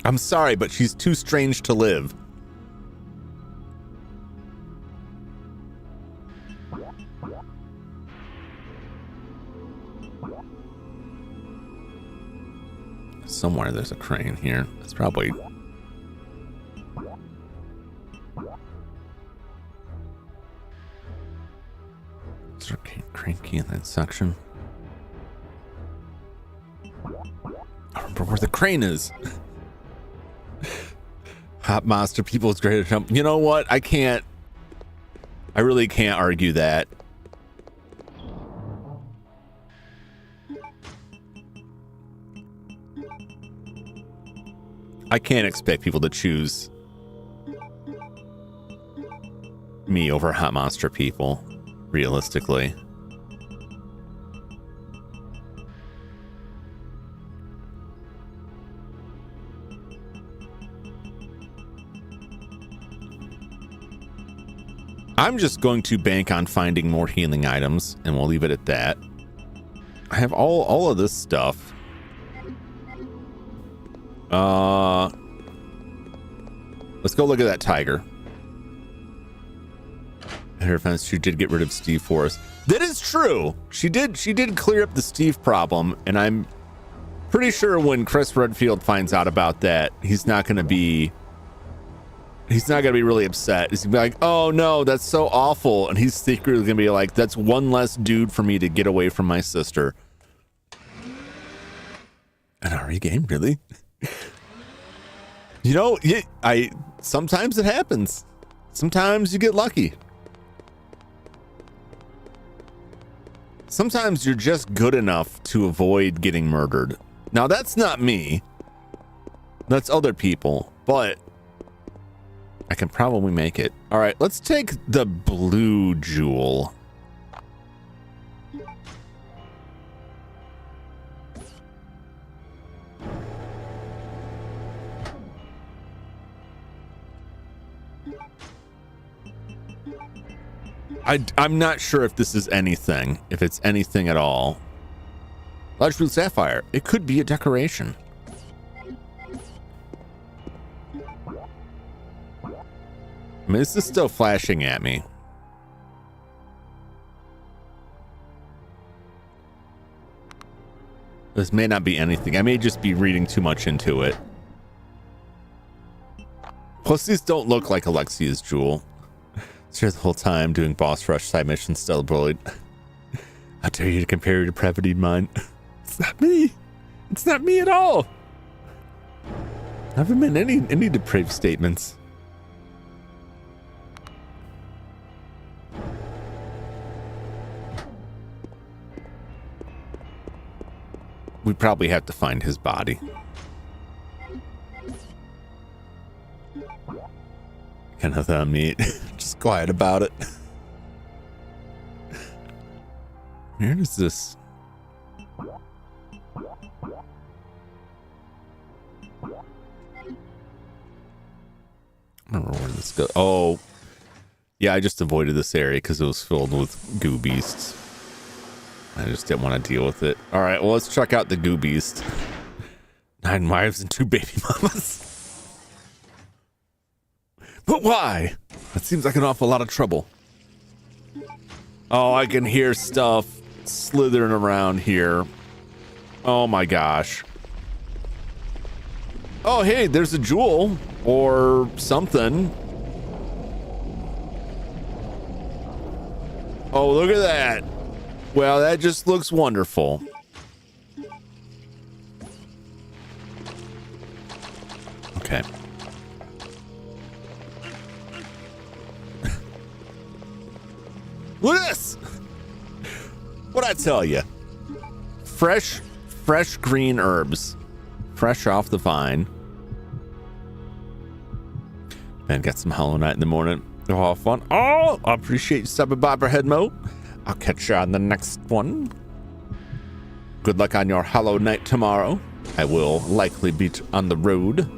I'm sorry, but she's too strange to live. Somewhere there's a crane here. It's probably... Is there a crane key in that section? I remember where the crane is. Hot monster people's greater jump. You know what? I really can't argue that. I can't expect people to choose me over hot monster people, realistically. I'm just going to bank on finding more healing items, and we'll leave it at that. I have all of this stuff. Let's go look at that tiger. In her defense, she did get rid of Steve for us. That is true. She did clear up the Steve problem, and I'm pretty sure when Chris Redfield finds out about that, he's not gonna be really upset. He's gonna be like, oh no, that's so awful. And he's secretly gonna be like, that's one less dude for me to get away from my sister. An RE game, really? You know, sometimes it happens. Sometimes you get lucky. Sometimes you're just good enough to avoid getting murdered. Now that's not me. That's other people, but I can probably make it. All right, let's take the blue jewel. I'm not sure if this is anything, if it's anything at all. Large blue sapphire. It could be a decoration. I mean, this is still flashing at me. This may not be anything. I may just be reading too much into it. Plus, these don't look like Alexia's jewel. It's here the whole time doing boss rush side missions, still bullied. How dare you to compare your depravity to mine? It's not me. It's not me at all. I haven't made any depraved statements. We probably have to find his body. Kind of thumb meat. Just quiet about it. Where is this? I don't know where this goes. Oh, yeah, I just avoided this area because it was filled with goo beasts. I just didn't want to deal with it. All right, well, let's check out the goo beast. 9 wives and 2 baby mamas. But why? That seems like an awful lot of trouble. Oh, I can hear stuff slithering around here. Oh my gosh. Oh, hey, there's a jewel or something. Oh, look at that. Well, that just looks wonderful. Okay. Look at this. What'd I tell you? Fresh green herbs. Fresh off the vine. And got some Hollow Knight in the morning. Oh, fun. Oh, I appreciate you stopping by, Headmo. I'll catch you on the next one. Good luck on your Hollow Knight tomorrow. I will likely be on the road.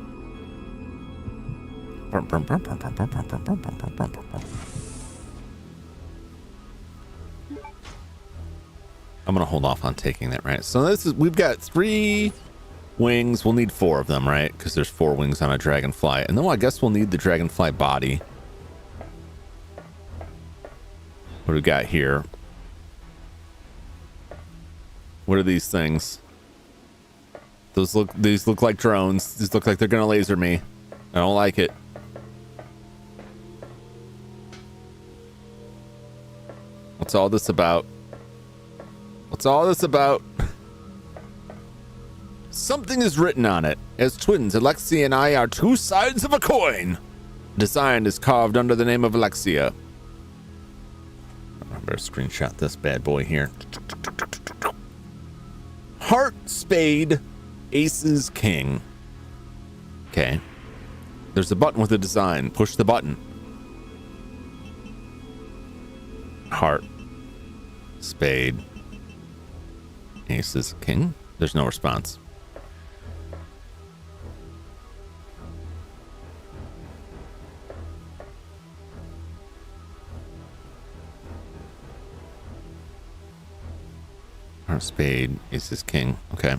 I'm gonna hold off on taking that, right? So we've got 3 wings. We'll need 4 of them, right? Because there's 4 wings on a dragonfly. And then I guess we'll need the dragonfly body. What do we got here? What are these things? These look like drones. These look like they're gonna laser me. I don't like it. What's all this about? What's all this about? Something is written on it. As twins, Alexia and I are 2 sides of a coin. The design is carved under the name of Alexia. I better screenshot this bad boy here. Heart, spade, aces, king. Okay. There's a button with a design. Push the button. Heart, spade, aces, king. There's no response. Heart, spade, aces, king. Okay.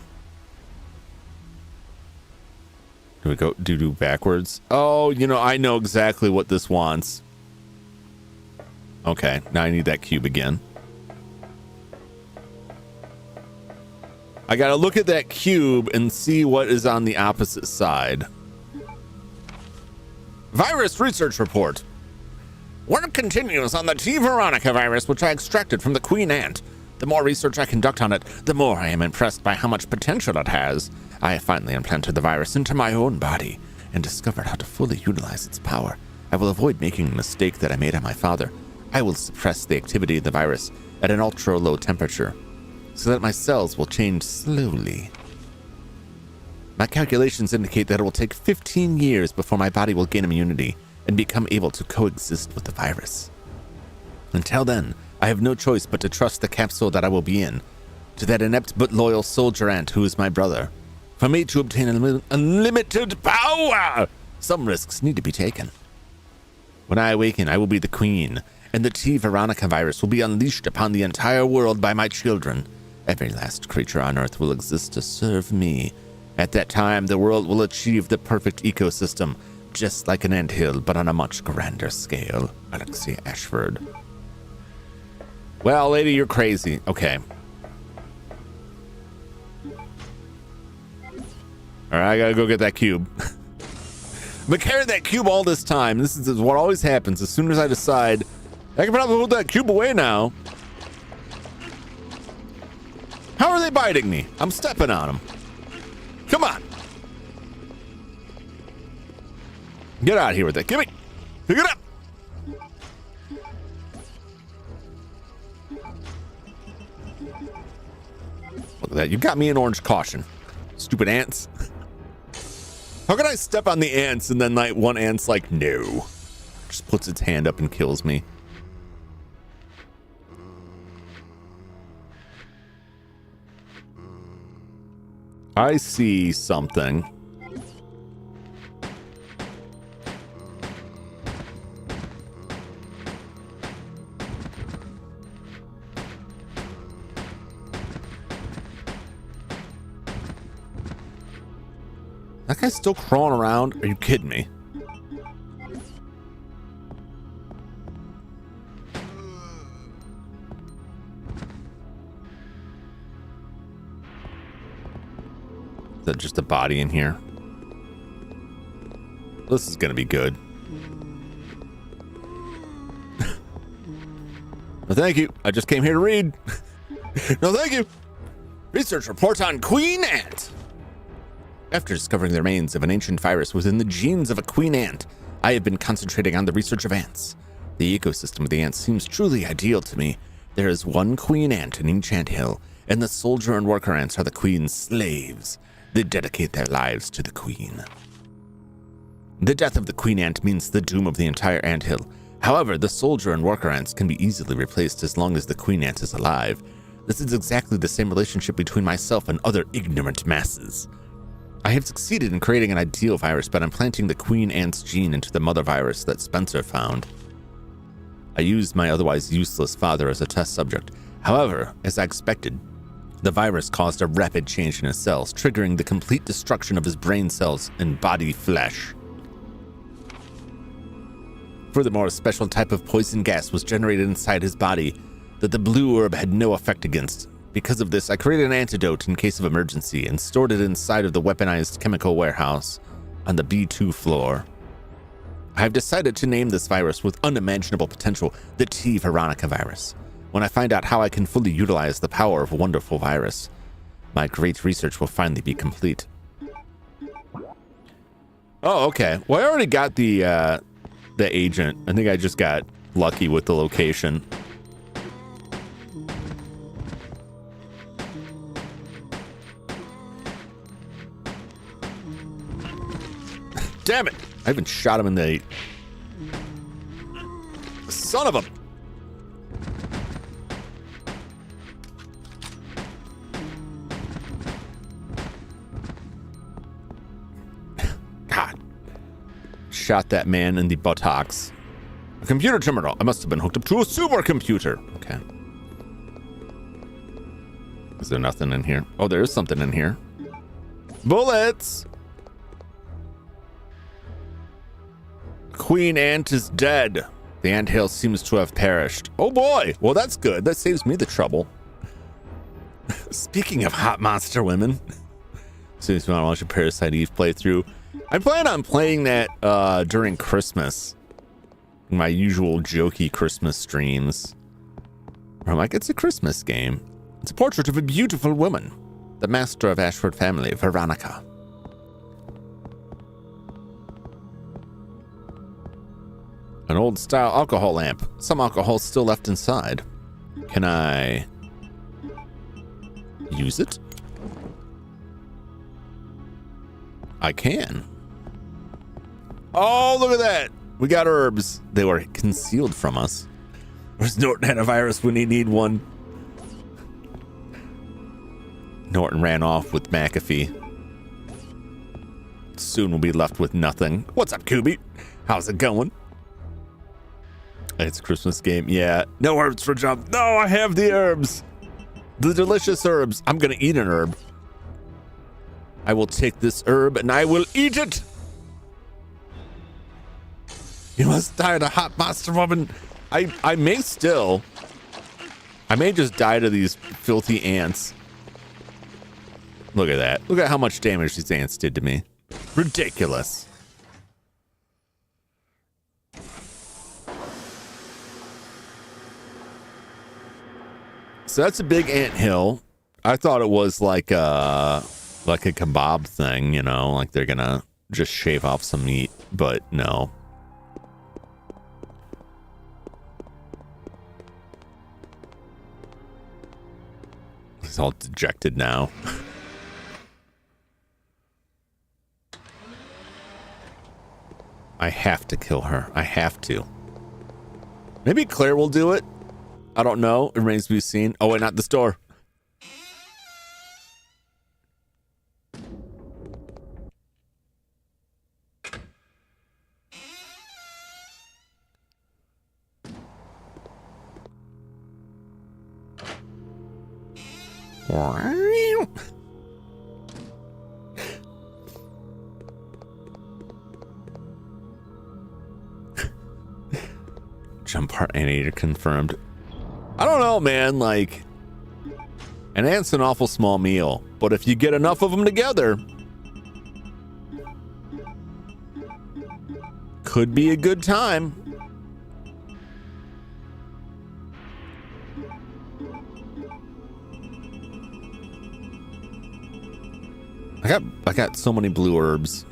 Do we go do backwards? Oh, you know, I know exactly what this wants. Okay, now I need that cube again. I gotta look at that cube and see what is on the opposite side. Virus research report. Work continues on the T. Veronica virus, which I extracted from the Queen Ant. The more research I conduct on it, the more I am impressed by how much potential it has. I have finally implanted the virus into my own body and discovered how to fully utilize its power. I will avoid making a mistake that I made on my father. I will suppress the activity of the virus at an ultra-low temperature so that my cells will change slowly. My calculations indicate that it will take 15 years before my body will gain immunity and become able to coexist with the virus. Until then, I have no choice but to trust the capsule that I will be in, to that inept but loyal soldier ant who is my brother. For me to obtain unlimited power, some risks need to be taken. When I awaken, I will be the queen, and the T. Veronica virus will be unleashed upon the entire world by my children. Every last creature on Earth will exist to serve me. At that time, the world will achieve the perfect ecosystem, just like an anthill, but on a much grander scale. Alexia Ashford. Well, lady, you're crazy. Okay. All right, I gotta go get that cube. I've been carrying that cube all this time. This is what always happens. As soon as I decide, I can probably hold that cube away now. they biting me? I'm stepping on them. Come on. Get out of here with that. Give me. Pick it up. Look at that. You got me an orange caution. Stupid ants. How can I step on the ants and then like one ant's like, no. Just puts its hand up and kills me. I see something. That guy's still crawling around? Are you kidding me? Is that just a body in here? This is gonna be good. No, thank you. I just came here to read. No, thank you. Research report on Queen Ant. After discovering the remains of an ancient virus within the genes of a queen ant, I have been concentrating on the research of ants. The ecosystem of the ants seems truly ideal to me. There is one queen ant in each anthill, and the soldier and worker ants are the queen's slaves. They dedicate their lives to the queen. The death of the queen ant means the doom of the entire anthill. However, the soldier and worker ants can be easily replaced as long as the queen ant is alive. This is exactly the same relationship between myself and other ignorant masses. I have succeeded in creating an ideal virus, but I'm planting the queen ant's gene into the mother virus that Spencer found. I used my otherwise useless father as a test subject. However, as I expected, the virus caused a rapid change in his cells, triggering the complete destruction of his brain cells and body flesh. Furthermore, a special type of poison gas was generated inside his body that the blue herb had no effect against. Because of this, I created an antidote in case of emergency and stored it inside of the weaponized chemical warehouse on the B2 floor. I have decided to name this virus with unimaginable potential the T Veronica virus. When I find out how I can fully utilize the power of a wonderful virus, my great research will finally be complete. Oh, okay. Well, I already got the agent. I think I just got lucky with the location. Damn it! I even shot him in the... Son of a... God. Shot that man in the buttocks. A computer terminal. I must have been hooked up to a supercomputer. Okay. Is there nothing in here? Oh, there is something in here. Bullets! Queen Ant is dead. The anthill seems to have perished. Oh boy. Well, that's good. That saves me the trouble. Speaking of hot monster women. Seems to want to watch a Parasite Eve playthrough. I plan on playing that during Christmas. My usual jokey Christmas streams. Where I'm like, it's a Christmas game. It's a portrait of a beautiful woman. The master of Ashford family, Veronica. An old style alcohol lamp. Some alcohol still left inside. Can I use it? I can. Oh, look at that. We got herbs. They were concealed from us. Where's Norton had a virus when he need one? Norton ran off with McAfee. Soon we'll be left with nothing. What's up, Kubi? How's it going? It's a Christmas game. Yeah. No herbs for Jump. No, I have the herbs. The delicious herbs. I'm going to eat an herb. I will take this herb and I will eat it. You must die to hot monster woman. I may still. I may just die to these filthy ants. Look at that. Look at how much damage these ants did to me. Ridiculous. So that's a big ant hill. I thought it was like a kebab thing, you know, like they're gonna just shave off some meat, but no. He's all dejected now. I have to kill her. I have to. Maybe Claire will do it. I don't know. It remains to be seen. Oh, wait, not this door. Jump part animator confirmed. I don't know, man. Like, an ant's an awful small meal, but if you get enough of them together, could be a good time. I got so many blue herbs.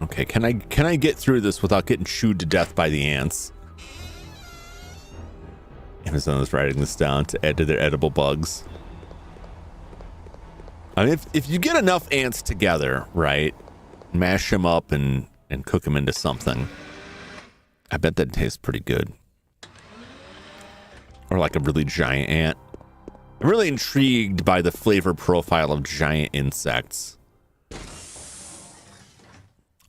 Okay, can I get through this without getting chewed to death by the ants? Amazon is writing this down to add to their edible bugs. I mean, if you get enough ants together, right, mash them up and cook them into something, I bet that tastes pretty good. Or like a really giant ant. I'm really intrigued by the flavor profile of giant insects.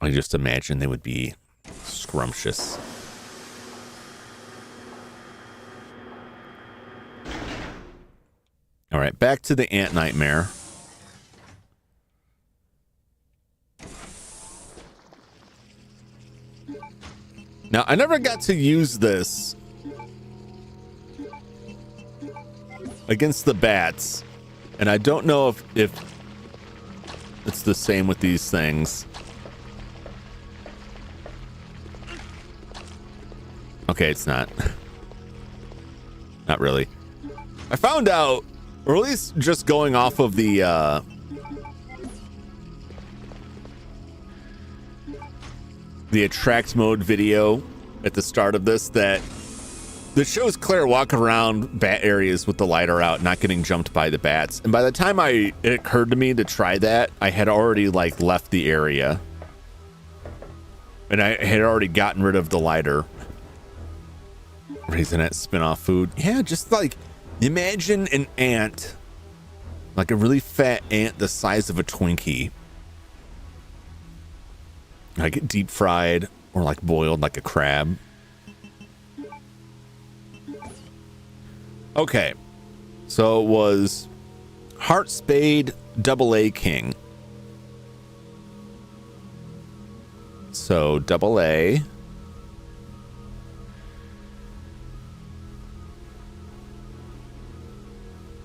I just imagine they would be scrumptious. All right, back to the ant nightmare. Now, I never got to use this against the bats, and I don't know if it's the same with these things. Okay, it's not. Not really. I found out, or at least just going off of the attract mode video at the start of this, that the shows Claire walk around bat areas with the lighter out, not getting jumped by the bats. And by the time it occurred to me to try that, I had already like left the area. And I had already gotten rid of the lighter. Raisinette spin-off food. Yeah, just like imagine an ant, like a really fat ant the size of a Twinkie. Like deep fried or like boiled like a crab. Okay, so it was Heart Spade AA King. So AA.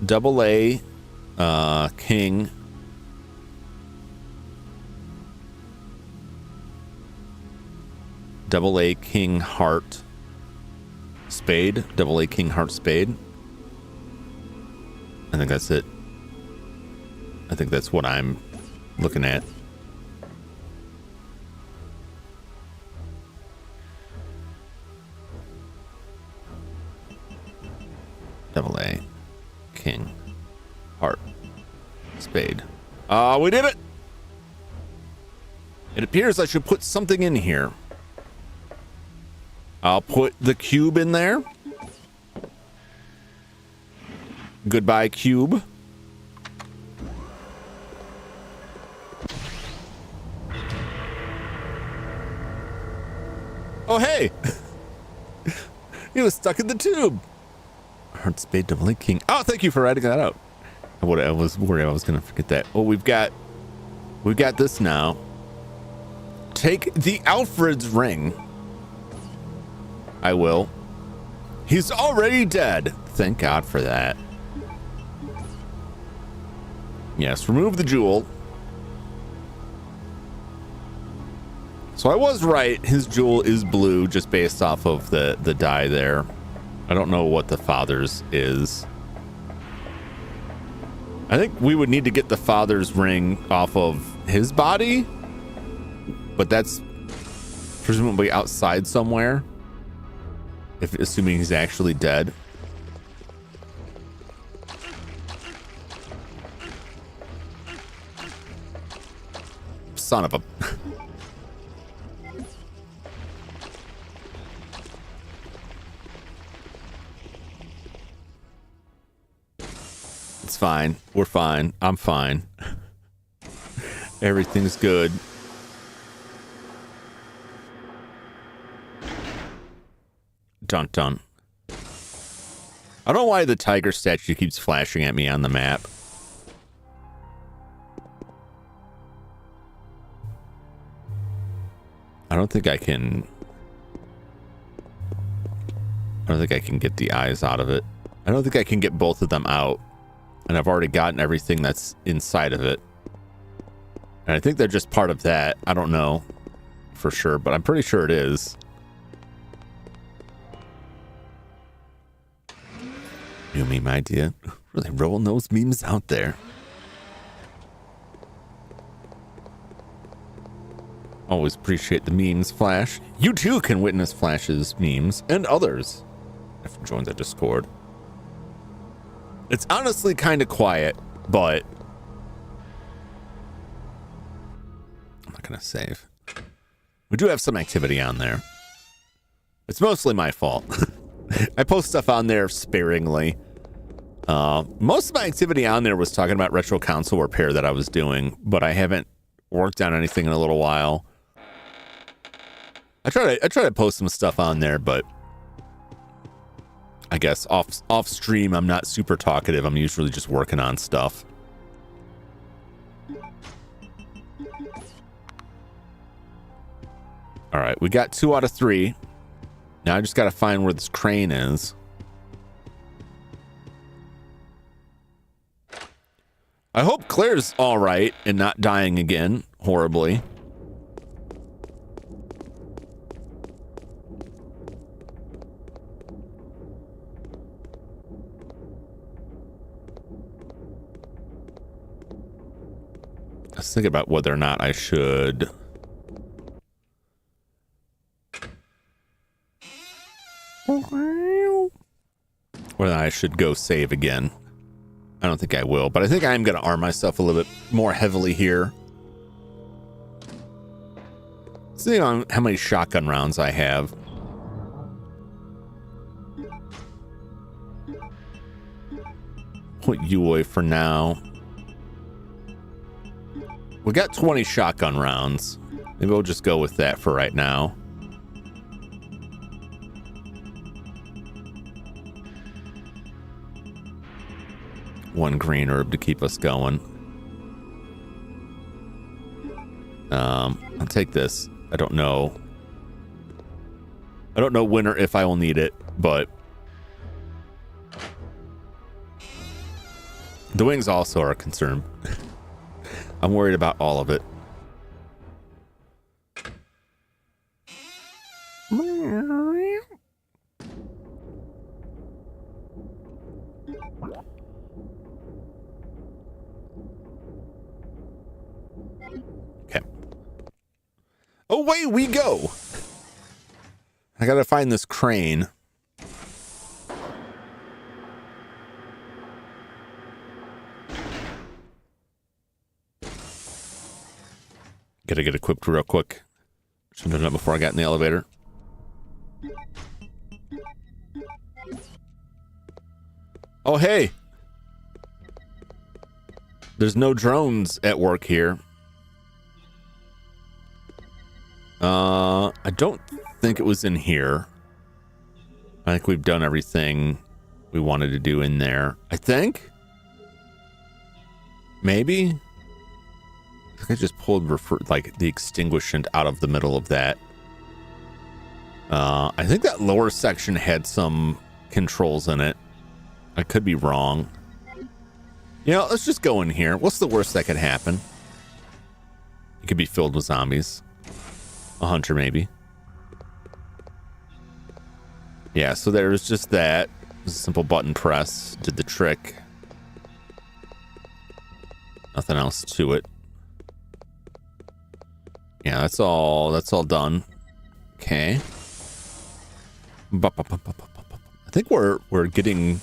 AA King. AA King Heart Spade. AA King Heart Spade. I think that's it. I think that's what I'm looking at. AA King Heart Spade. We did it. It appears I should put something in here. I'll put the cube in there. Goodbye, cube. Oh, hey. He was stuck in the tube. Heart Spade AA King. Oh, thank you for writing that out. I was worried I was going to forget that. Oh, we've got this now. Take the Alfred's ring. I will. He's already dead. Thank God for that. Yes, remove the jewel. So So I was right. His jewel is blue just based off of the dye there. I don't know what the father's is. I think we would need to get the father's ring off of his body, but that's presumably outside somewhere, if assuming he's actually dead. Son of a... It's fine. We're fine. I'm fine. Everything's good. Dun dun. I don't know why the tiger statue keeps flashing at me on the map. I don't think I can get the eyes out of it. I don't think I can get both of them out. And I've already gotten everything that's inside of it. And I think they're just part of that. I don't know for sure, but I'm pretty sure it is. New meme idea. Really rolling those memes out there. Always appreciate the memes, Flash. You too can witness Flash's memes and others if you join the Discord. It's honestly kind of quiet, but I'm not gonna save. We do have some activity on there. It's mostly my fault. I post stuff on there sparingly. Most of my activity on there was talking about retro console repair that I was doing, but I haven't worked on anything in a little while. I try to post some stuff on there, but I guess off stream I'm not super talkative. I'm usually just working on stuff. All right, we got 2 out of 3. Now I just got to find where this crane is. I hope Claire's all right and not dying again horribly. I was thinking about whether or not I should... whether I should go save again. I don't think I will, but I think I am going to arm myself a little bit more heavily here. See on how many shotgun rounds I have. Put you away for now. We got 20 shotgun rounds. Maybe we'll just go with that for right now. One green herb to keep us going. I'll take this. I don't know. I don't know when or if I will need it, but the wings also are a concern. I'm worried about all of it. Okay. Away we go. I gotta find this crane. Gotta get equipped real quick. Should have done it before I got in the elevator. Oh, hey. There's no drones at work here. I don't think it was in here. I think we've done everything we wanted to do in there. I think. Maybe. I think I just pulled like the extinguishant out of the middle of that. I think that lower section had some controls in it. I could be wrong. You know, let's just go in here. What's the worst that could happen? It could be filled with zombies. A hunter, maybe. Yeah, so there was just that. It was a simple button press. Did the trick. Nothing else to it. Yeah, that's all done. Okay. I think we're getting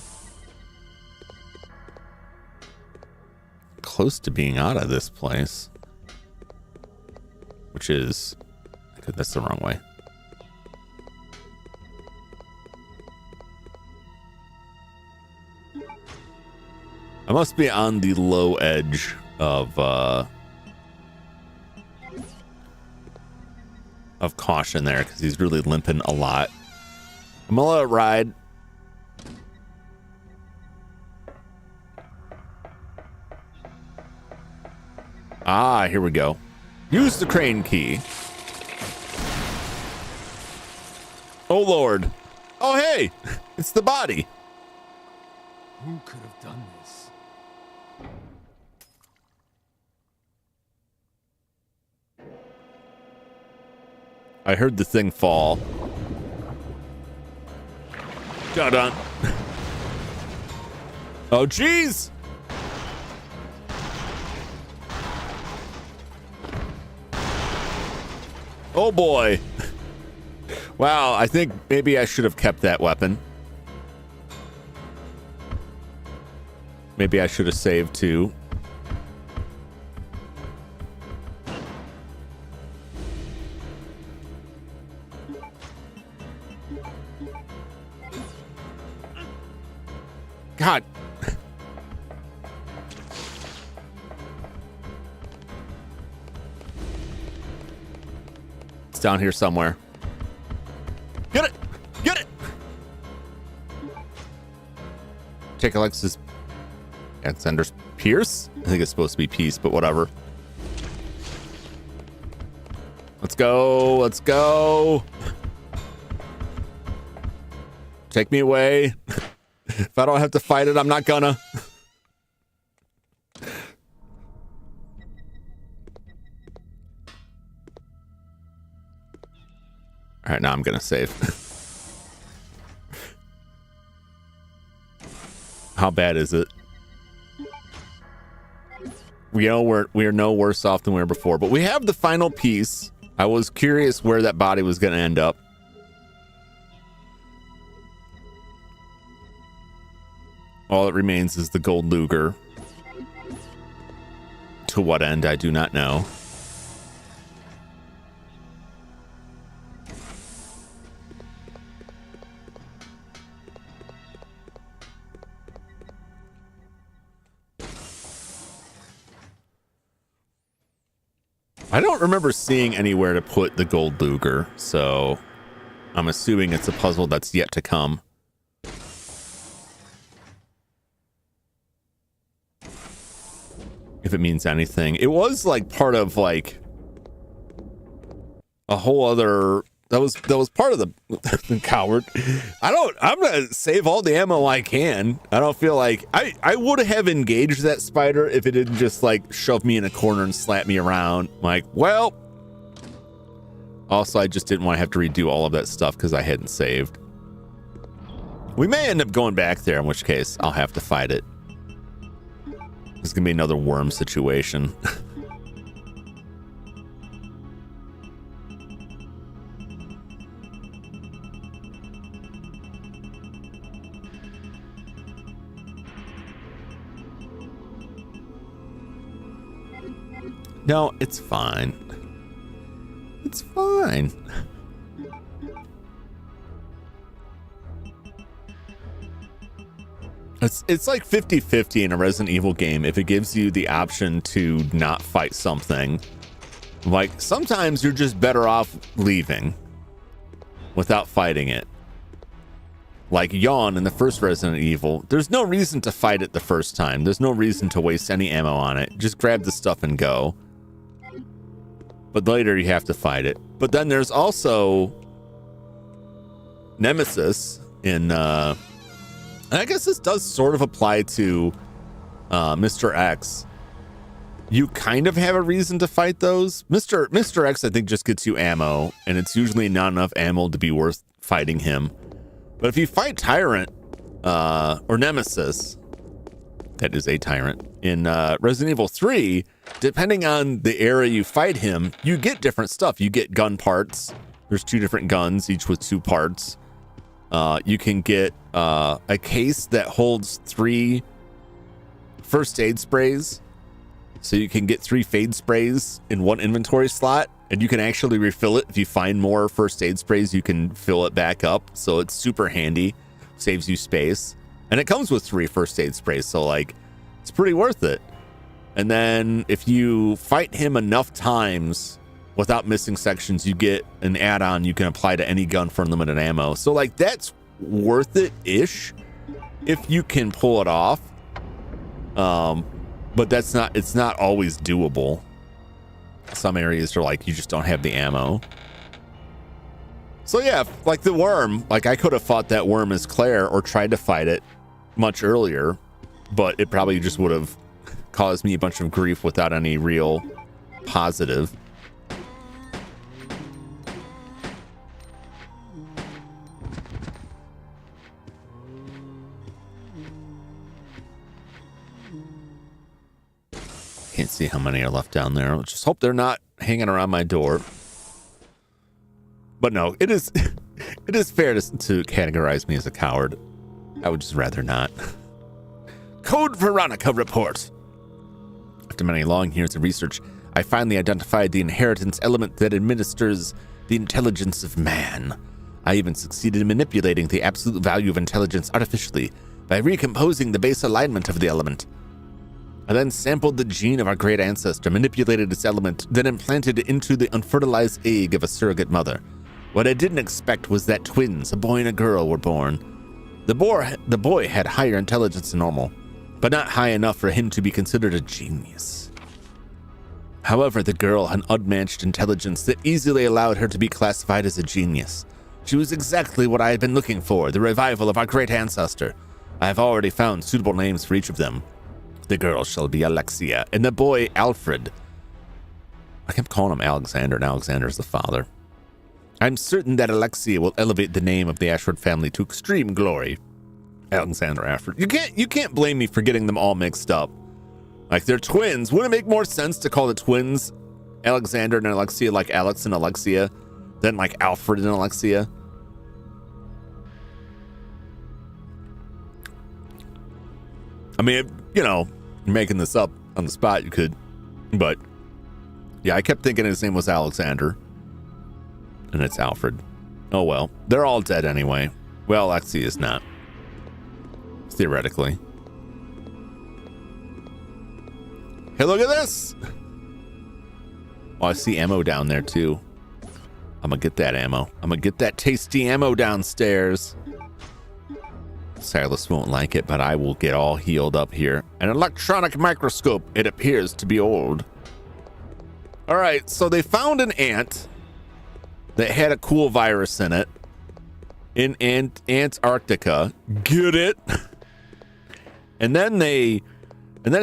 close to being out of this place. Which is... that's the wrong way. I must be on the low edge of caution there because he's really limping a lot. I'm gonna let it ride. Ah, here we go. Use the crane key. Oh, Lord. Oh, hey, it's the body. Who could have done this? I heard the thing fall. Dun-dun. Oh, jeez. Oh, boy. Wow, I think maybe I should have kept that weapon. Maybe I should have saved too. God. It's down here somewhere. Get it! Get it! Take Alexis. Alexander's Pierce? I think it's supposed to be Peace, but whatever. Let's go. Let's go. Take me away. If I don't have to fight it, I'm not gonna. All right, now I'm gonna save. How bad is it? We know we're no worse off than we were before, but we have the final piece. I was curious where that body was gonna end up. All that remains is the gold Luger. To what end, I do not know. I don't remember seeing anywhere to put the gold Luger, so I'm assuming it's a puzzle that's yet to come. If it means anything. It was like part of like a whole other that was part of the coward. I'm gonna save all the ammo I can. I don't feel like I would have engaged that spider if it didn't just like shove me in a corner and slap me around. Like, well, also I just didn't want to have to redo all of that stuff because I hadn't saved. We may end up going back there, in which case I'll have to fight it. It's gonna be another worm situation. No, it's fine. It's fine. It's like 50-50 in a Resident Evil game if it gives you the option to not fight something. Like, sometimes you're just better off leaving without fighting it. Like Yawn in the first Resident Evil, there's no reason to fight it the first time. There's no reason to waste any ammo on it. Just grab the stuff and go. But later you have to fight it. But then there's also Nemesis in... And I guess this does sort of apply to Mr. X. you kind of have a reason to fight those. Mr. X, I think, just gets you ammo, and it's usually not enough ammo to be worth fighting him. But if you fight Tyrant or Nemesis, that is a Tyrant, in Resident Evil 3, depending on the area you fight him, you get different stuff. You get gun parts. There's 2 different guns, each with 2 parts. You can get a case that holds 3 first aid sprays. So you can get 3 fade sprays in 1 inventory slot, and you can actually refill it. If you find more first aid sprays, you can fill it back up. So it's super handy, saves you space. And it comes with 3 first aid sprays, so like it's pretty worth it. And then if you fight him enough times without missing sections, you get an add-on you can apply to any gun for unlimited ammo. So like that's worth it-ish if you can pull it off. But it's not always doable. Some areas are like you just don't have the ammo. So yeah, like the worm, like I could have fought that worm as Claire or tried to fight it much earlier, but it probably just would have caused me a bunch of grief without any real positive. Can't see how many are left down there. Let's just hope they're not hanging around my door. But no, it is fair to categorize me as a coward. I would just rather not. Code Veronica report. After many long years of research, I finally identified the inheritance element that administers the intelligence of man. I even succeeded in manipulating the absolute value of intelligence artificially by recomposing the base alignment of the element. I then sampled the gene of our great ancestor, manipulated its element, then implanted it into the unfertilized egg of a surrogate mother. What I didn't expect was that twins, a boy and a girl, were born. The boy had higher intelligence than normal, but not high enough for him to be considered a genius. However, the girl had unmatched intelligence that easily allowed her to be classified as a genius. She was exactly what I had been looking for, the revival of our great ancestor. I have already found suitable names for each of them. The girl shall be Alexia, and the boy Alfred. I kept calling him Alexander, and Alexander's the father. I'm certain that Alexia will elevate the name of the Ashford family to extreme glory. Alexander Ashford. You can't blame me for getting them all mixed up. Like, they're twins. Wouldn't it make more sense to call the twins Alexander and Alexia like Alex and Alexia than like Alfred and Alexia? I mean, you know, making this up on the spot, you could, but yeah, I kept thinking his name was Alexander, and it's Alfred. Oh well, they're all dead anyway. Well, Alexia is not, theoretically. Hey, look at this! Oh, I see ammo down there too. I'm gonna get that ammo. I'm gonna get that tasty ammo downstairs. Silas won't like it, but I will get all healed up here. An electronic microscope. It appears to be old. All right, so they found an ant that had a cool virus in it in Antarctica. Get it? And then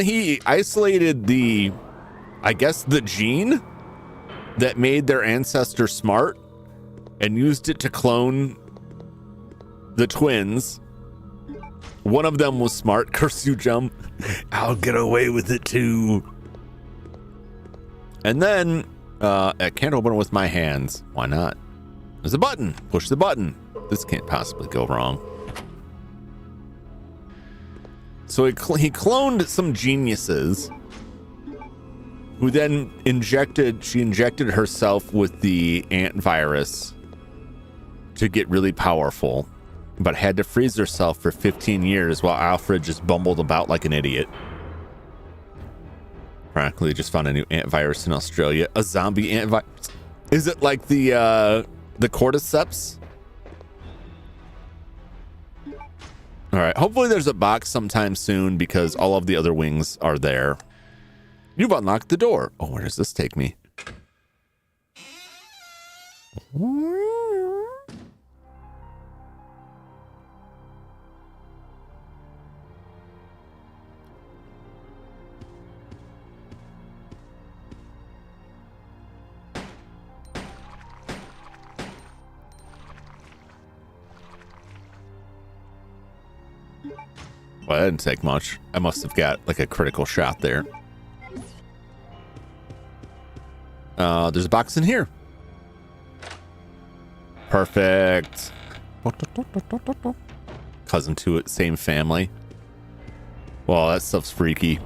he isolated the, I guess, the gene that made their ancestor smart and used it to clone the twins. One of them was smart. Curse you, Jum. I'll get away with it too. And then I can't open it with my hands. Why not? There's a button. Push the button. This can't possibly go wrong. So he cloned some geniuses who then she injected herself with the ant virus to get really powerful, but had to freeze herself for 15 years while Alfred just bumbled about like an idiot. Frankly, just found a new ant virus in Australia. A zombie ant virus. Is it like the cordyceps? All right, hopefully there's a box sometime soon because all of the other wings are there. You've unlocked the door. Oh, where does this take me? Well, that didn't take much. I must have got like a critical shot there. There's a box in here. Perfect. Cousin to it, same family. Well, that stuff's freaky.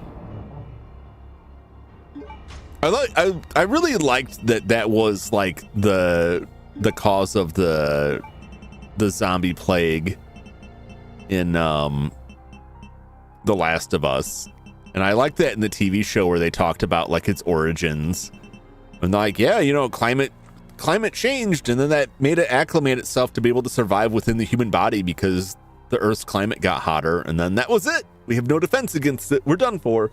I really liked that was like the cause of the zombie plague in The Last of Us. And I like that in the TV show where they talked about like its origins. And like, yeah, you know, climate changed, and then that made it acclimate itself to be able to survive within the human body because the Earth's climate got hotter, and then that was it. We have no defense against it. We're done for.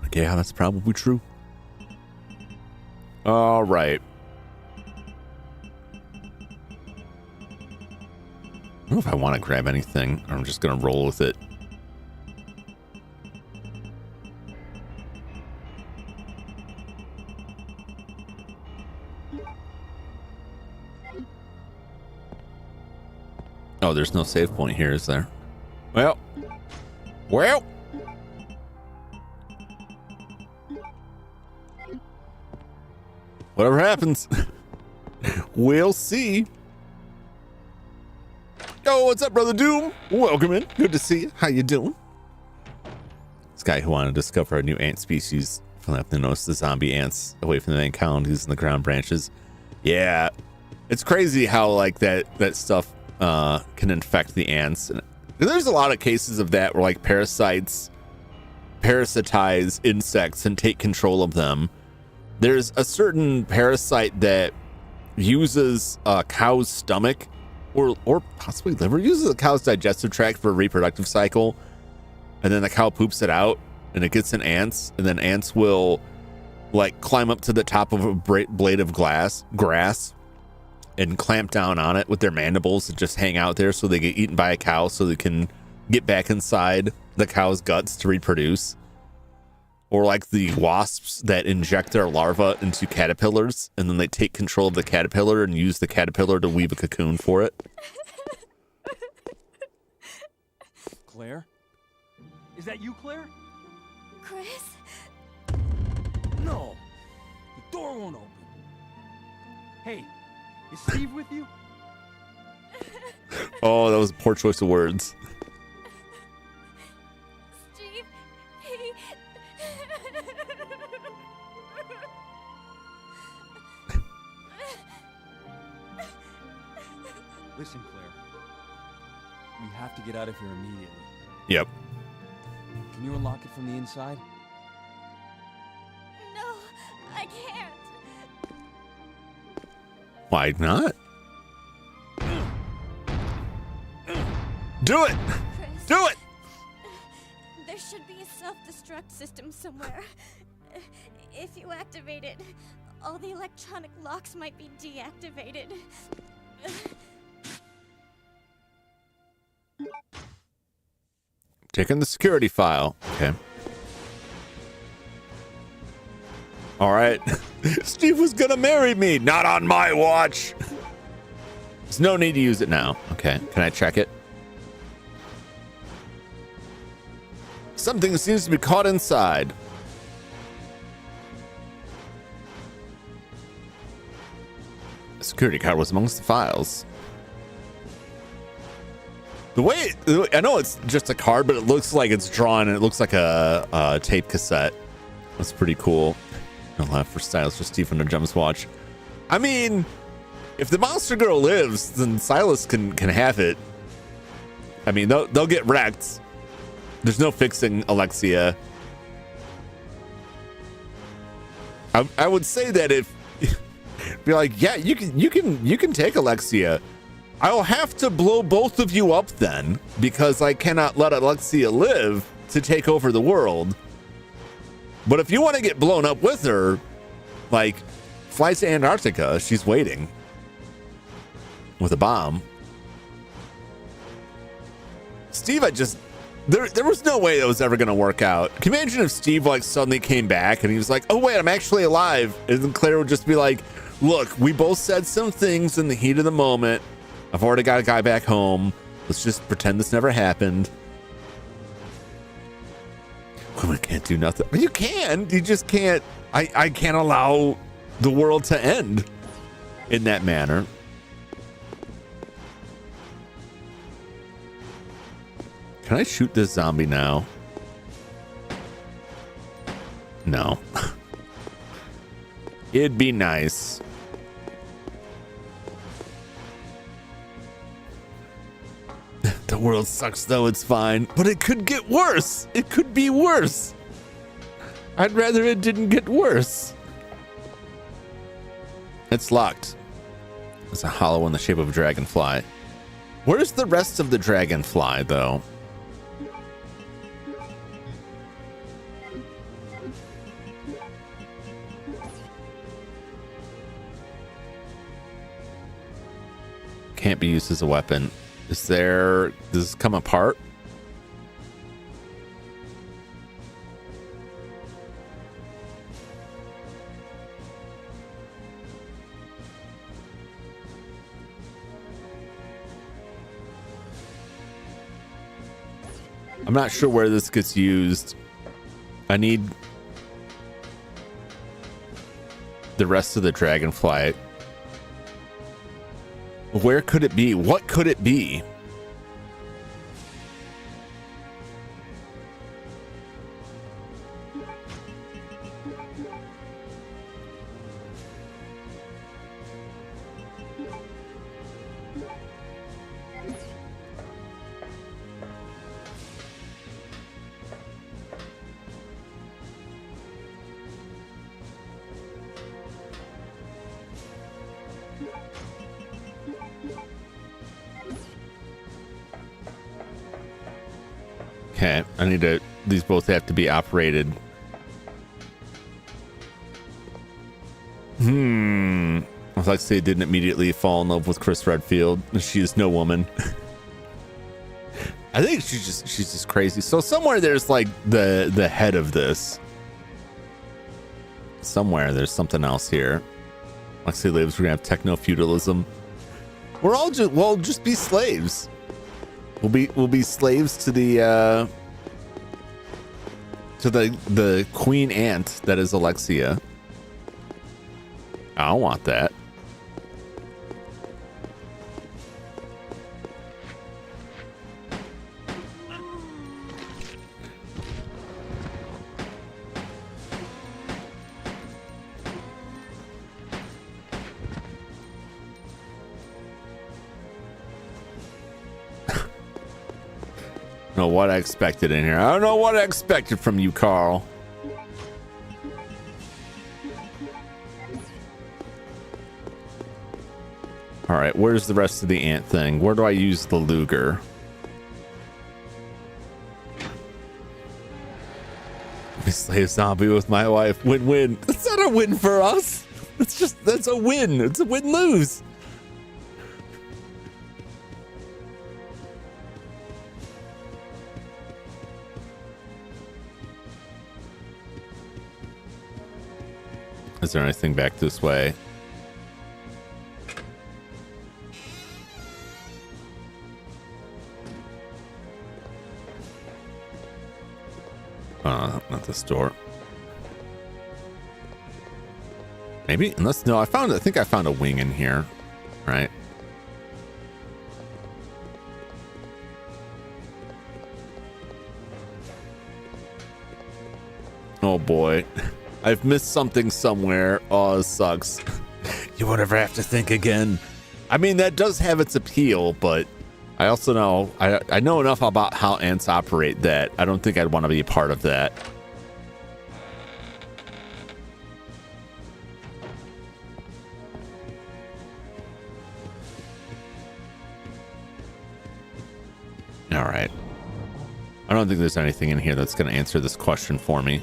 Like, yeah, that's probably true. All right. I don't know if I want to grab anything. I'm just going to roll with it. Oh, there's no save point here, is there? Well. Whatever happens, we'll see. Yo, what's up, Brother Doom? Welcome in. Good to see you. How you doing? This guy who wanted to discover a new ant species finally have to notice the zombie ants away from the main colonies in the ground branches. Yeah, it's crazy how like that stuff can infect the ants. And there's a lot of cases of that where like parasites parasitize insects and take control of them. There's a certain parasite that uses a cow's stomach or possibly liver, uses a cow's digestive tract for a reproductive cycle, and then the cow poops it out and it gets in ants, and then ants will like climb up to the top of a blade of grass and clamp down on it with their mandibles and just hang out there so they get eaten by a cow so they can get back inside the cow's guts to reproduce. Or like the wasps that inject their larvae into caterpillars, and then they take control of the caterpillar and use the caterpillar to weave a cocoon for it. Claire? Is that you, Claire? Chris? No! The door won't open. Hey, is Steve with you? Oh, that was a poor choice of words. Steve, Listen, Claire. We have to get out of here immediately. Yep. Can you unlock it from the inside? No, I can't. Why not? Do it! Chris, Do it! there should be a self-destruct system somewhere. If you activate it, all the electronic locks might be deactivated. Taking the security file. Okay. All right. Steve was gonna marry me. Not on my watch. There's no need to use it now. Okay. Can I check it? Something seems to be caught inside. A security card was amongst the files. The way I know it's just a card, but it looks like it's drawn and it looks like a tape cassette. That's pretty cool. No laugh for Silas for Stephen or Jum's watch. I mean, if the monster girl lives, then Silas can have it. I mean, they'll get wrecked. There's no fixing Alexia. I would say that if be like, yeah, you can take Alexia. I'll have to blow both of you up then, because I cannot let Alexia live to take over the world. But if you want to get blown up with her, like, fly to Antarctica. She's waiting with a bomb. Steve, there was no way that was ever going to work out. Can you imagine if Steve like suddenly came back and he was like, oh wait, I'm actually alive. And then Claire would just be like, look, we both said some things in the heat of the moment. I've already got a guy back home. Let's just pretend this never happened. Women can't do nothing. You can. You just can't. I can't allow the world to end in that manner. Can I shoot this zombie now? No. It'd be nice. The world sucks though, it's fine. But it could get worse. It could be worse. I'd rather it didn't get worse. It's locked. It's a hollow in the shape of a dragonfly. Where's the rest of the dragonfly though? Can't be used as a weapon. Is there, does this come apart? I'm not sure where this gets used. I need the rest of the dragonfly. Where could it be? What could it be? Okay, I need to, these both have to be operated. Alexia didn't immediately fall in love with Chris Redfield. She is no woman. I think she's just crazy. So somewhere there's like the head of this. Somewhere there's something else here. Alexia lives, we're gonna have techno feudalism. We'll just be slaves. We'll be slaves to the queen ant that is Alexia. I don't want that. Know what I expected in here. I don't know what I expected from you, Carl. All right, where's the rest of the ant thing? Where do I use the Luger? I slay a zombie with my wife. Win-win. That's not a win for us. That's a win. It's a win-lose. Is there anything back this way? Not this door. Maybe? Unless, no, I think I found a wing in here. Right? Oh boy. I've missed something somewhere. Oh, this sucks. You won't ever have to think again. I mean, that does have its appeal, but I also know, I know enough about how ants operate that I don't think I'd want to be a part of that. All right. I don't think there's anything in here that's going to answer this question for me.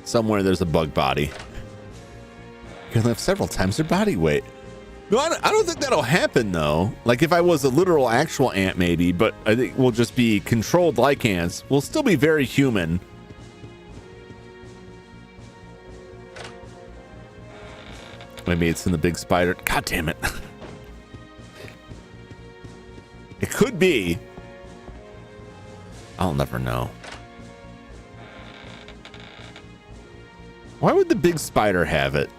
Somewhere there's a bug body. You can lift several times their body weight. No, I don't think that'll happen though. Like if I was a literal actual ant maybe, but I think we'll just be controlled like ants. We'll still be very human. Maybe it's in the big spider. God damn it. It could be. I'll never know. Why would the big spider have it?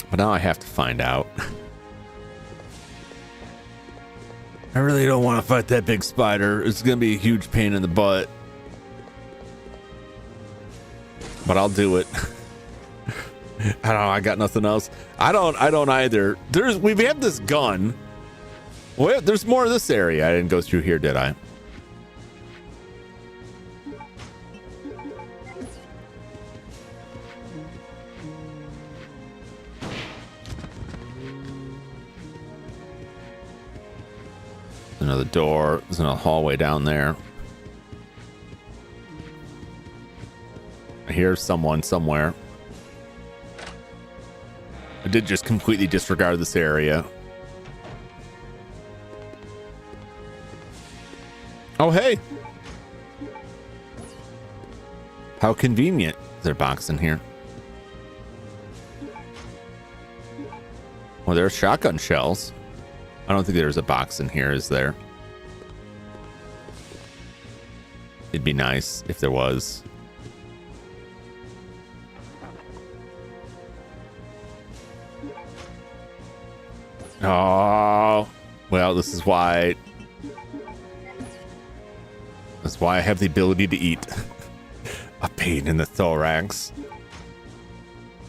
But now I have to find out. I really don't want to fight that big spider. It's going to be a huge pain in the butt. But I'll do it. I don't know. I got nothing else. I don't either. We have this gun. Well, there's more of this area. I didn't go through here, did I? Another door. There's another hallway down there. I hear someone somewhere. I did just completely disregard this area. Oh, hey. How convenient. Is there a box in here? Well, there's shotgun shells. I don't think there's a box in here, is there? It'd be nice if there was. Oh, well, this is why I have the ability to eat. A pain in the thorax.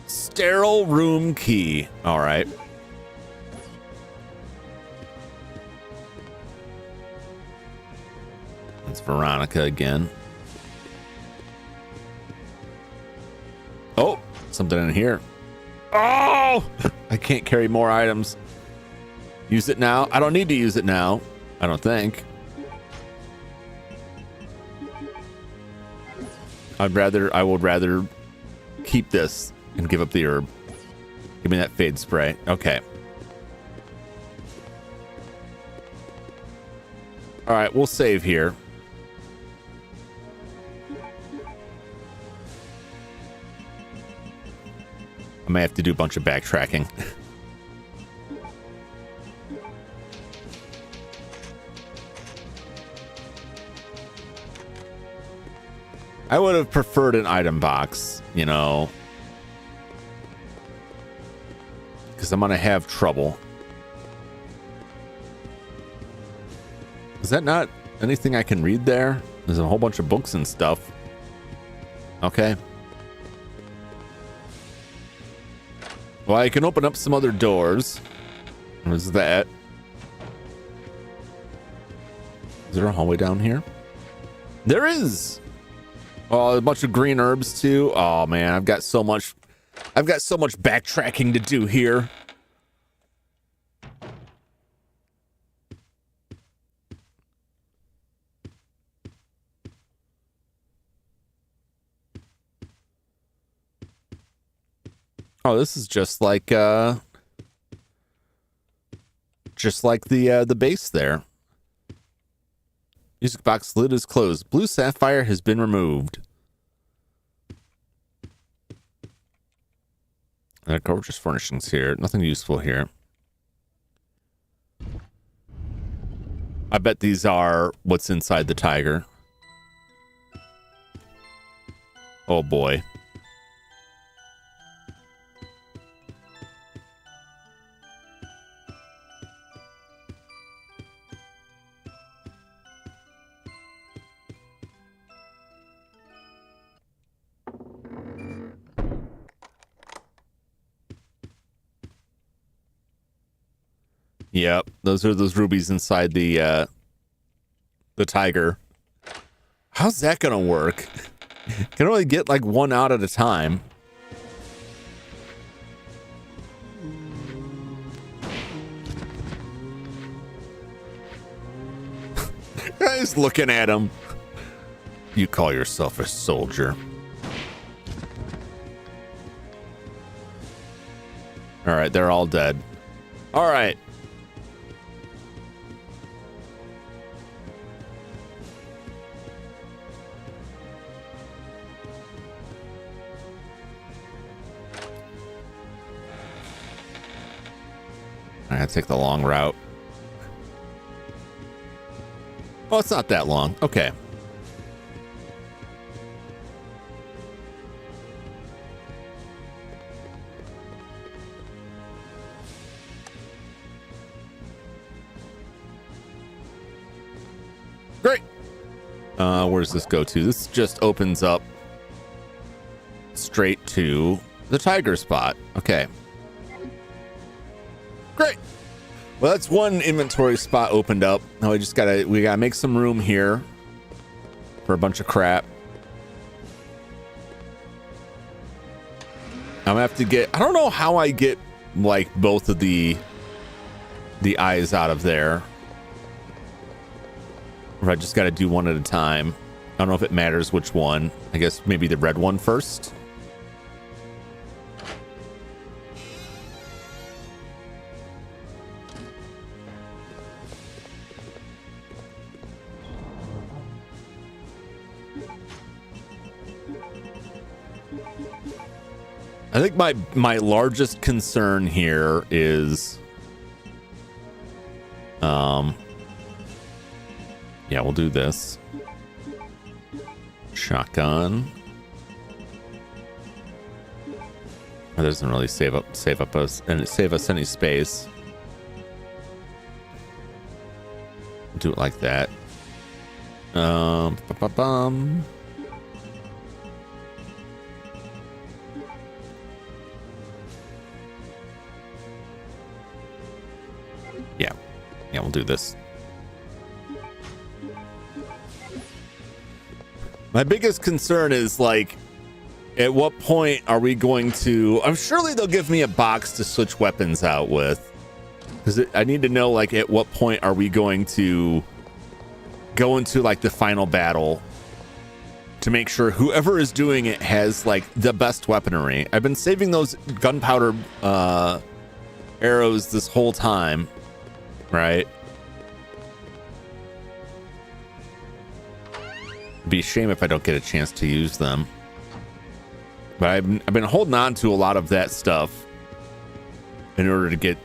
Sterile room key. All right. It's Veronica again. Oh, something in here. Oh, I can't carry more items. Use it now. I don't need to use it now. I don't think. I would rather keep this and give up the herb. Give me that fade spray. Okay. All right, we'll save here. I may have to do a bunch of backtracking. I would have preferred an item box, you know, because I'm going to have trouble. Is that not anything I can read there? There's a whole bunch of books and stuff. Okay. Well, I can open up some other doors. What is that? Is there a hallway down here? There is. Oh, a bunch of green herbs too. Oh man, I've got so much backtracking to do here. Oh, this is just like the base there. Music box lid is closed. Blue sapphire has been removed. There are gorgeous furnishings here. Nothing useful here. I bet these are what's inside the tiger. Oh boy. Yep, those are those rubies inside the tiger. How's that gonna work? Can only get like one out at a time. Guys looking at him. You call yourself a soldier. All right, they're all dead. All right. I gotta take the long route. Oh, it's not that long. Okay. Great. Where does this go to? This just opens up straight to the tiger spot. Okay. Great. Well, that's one inventory spot opened up. Now we gotta make some room here for a bunch of crap. I'm gonna have to get, I don't know how I get like both of the eyes out of there. Or I just gotta do one at a time. I don't know if it matters which one. I guess maybe the red one first. I think my largest concern here is, yeah, we'll do this. Shotgun. That doesn't really save us any space. Do it like that. Yeah, we'll do this. My biggest concern is like, at what point are we going to, surely they'll give me a box to switch weapons out with, because I need to know like at what point are we going to go into like the final battle to make sure whoever is doing it has like the best weaponry. I've been saving those gunpowder arrows this whole time, right? It'd be a shame if I don't get a chance to use them. But I've been holding on to a lot of that stuff in order to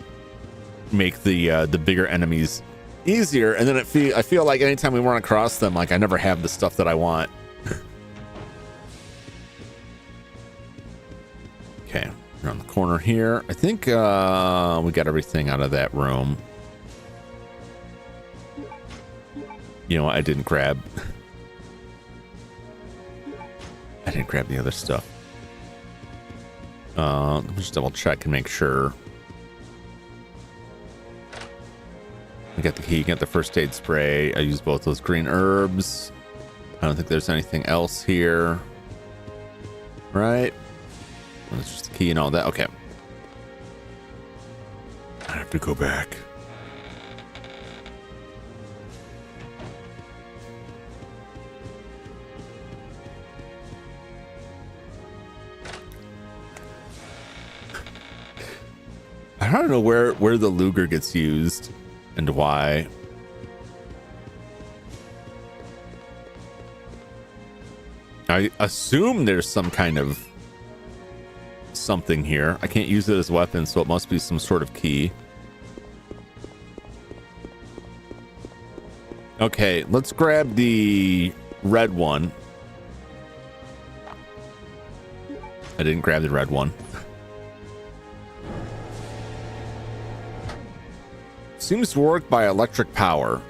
make the bigger enemies easier. And then I feel like anytime we run across them, like I never have the stuff that I want. Okay, around the corner here. I think we got everything out of that room. You know what? I didn't grab the other stuff. Let me just double check and make sure. I got the key, got the first aid spray. I used both those green herbs. I don't think there's anything else here. Right? That's just the key and all that. Okay. I have to go back. I don't know where the Luger gets used and why. I assume there's some kind of something here. I can't use it as a weapon, so it must be some sort of key. Okay, let's grab the red one. I didn't grab the red one. Seems to work by electric power.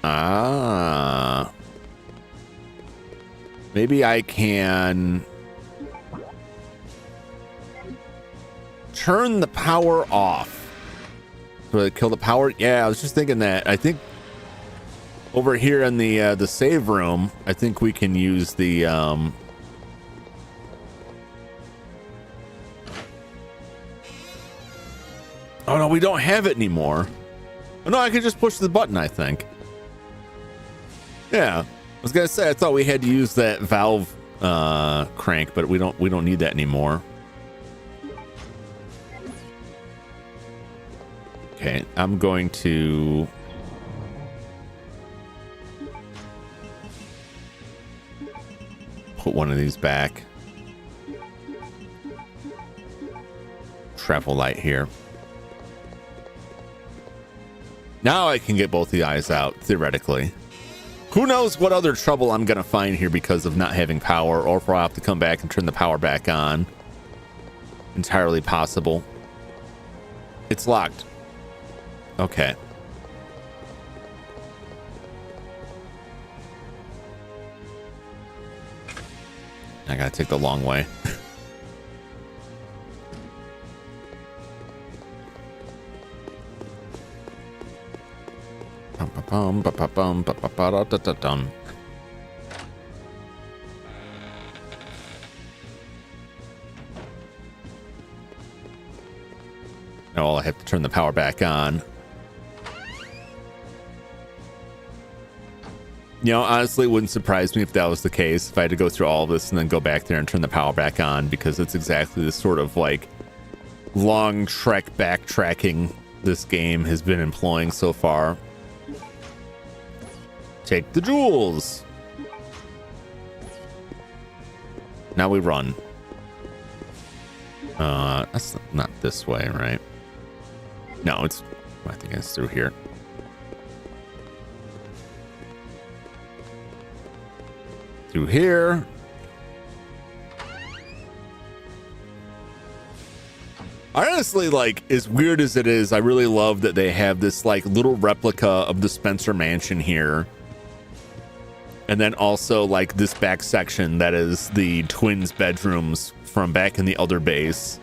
Ah. Maybe I can turn the power off. So I kill the power? Yeah, I was just thinking that. I think over here in the save room, I think we can use the oh no, we don't have it anymore. Oh, no, I could just push the button, I think. Yeah. I was gonna say I thought we had to use that valve crank, but we don't need that anymore. Okay, I'm going to put one of these back. Travel light here. Now I can get both the eyes out, theoretically. Who knows what other trouble I'm going to find here because of not having power, or if I'll have to come back and turn the power back on. Entirely possible. It's locked. Okay. I gotta take the long way. Oh, I have to turn the power back on. You know, honestly, it wouldn't surprise me if that was the case, if I had to go through all of this and then go back there and turn the power back on, because it's exactly the sort of like long trek backtracking this game has been employing so far. Take the jewels. Now we run. That's not this way, right? No, it's, I think it's through here. Through here. Honestly, like, as weird as it is, I really love that they have this like little replica of the Spencer Mansion here. And then also like this back section that is the twins' bedrooms from back in the other base.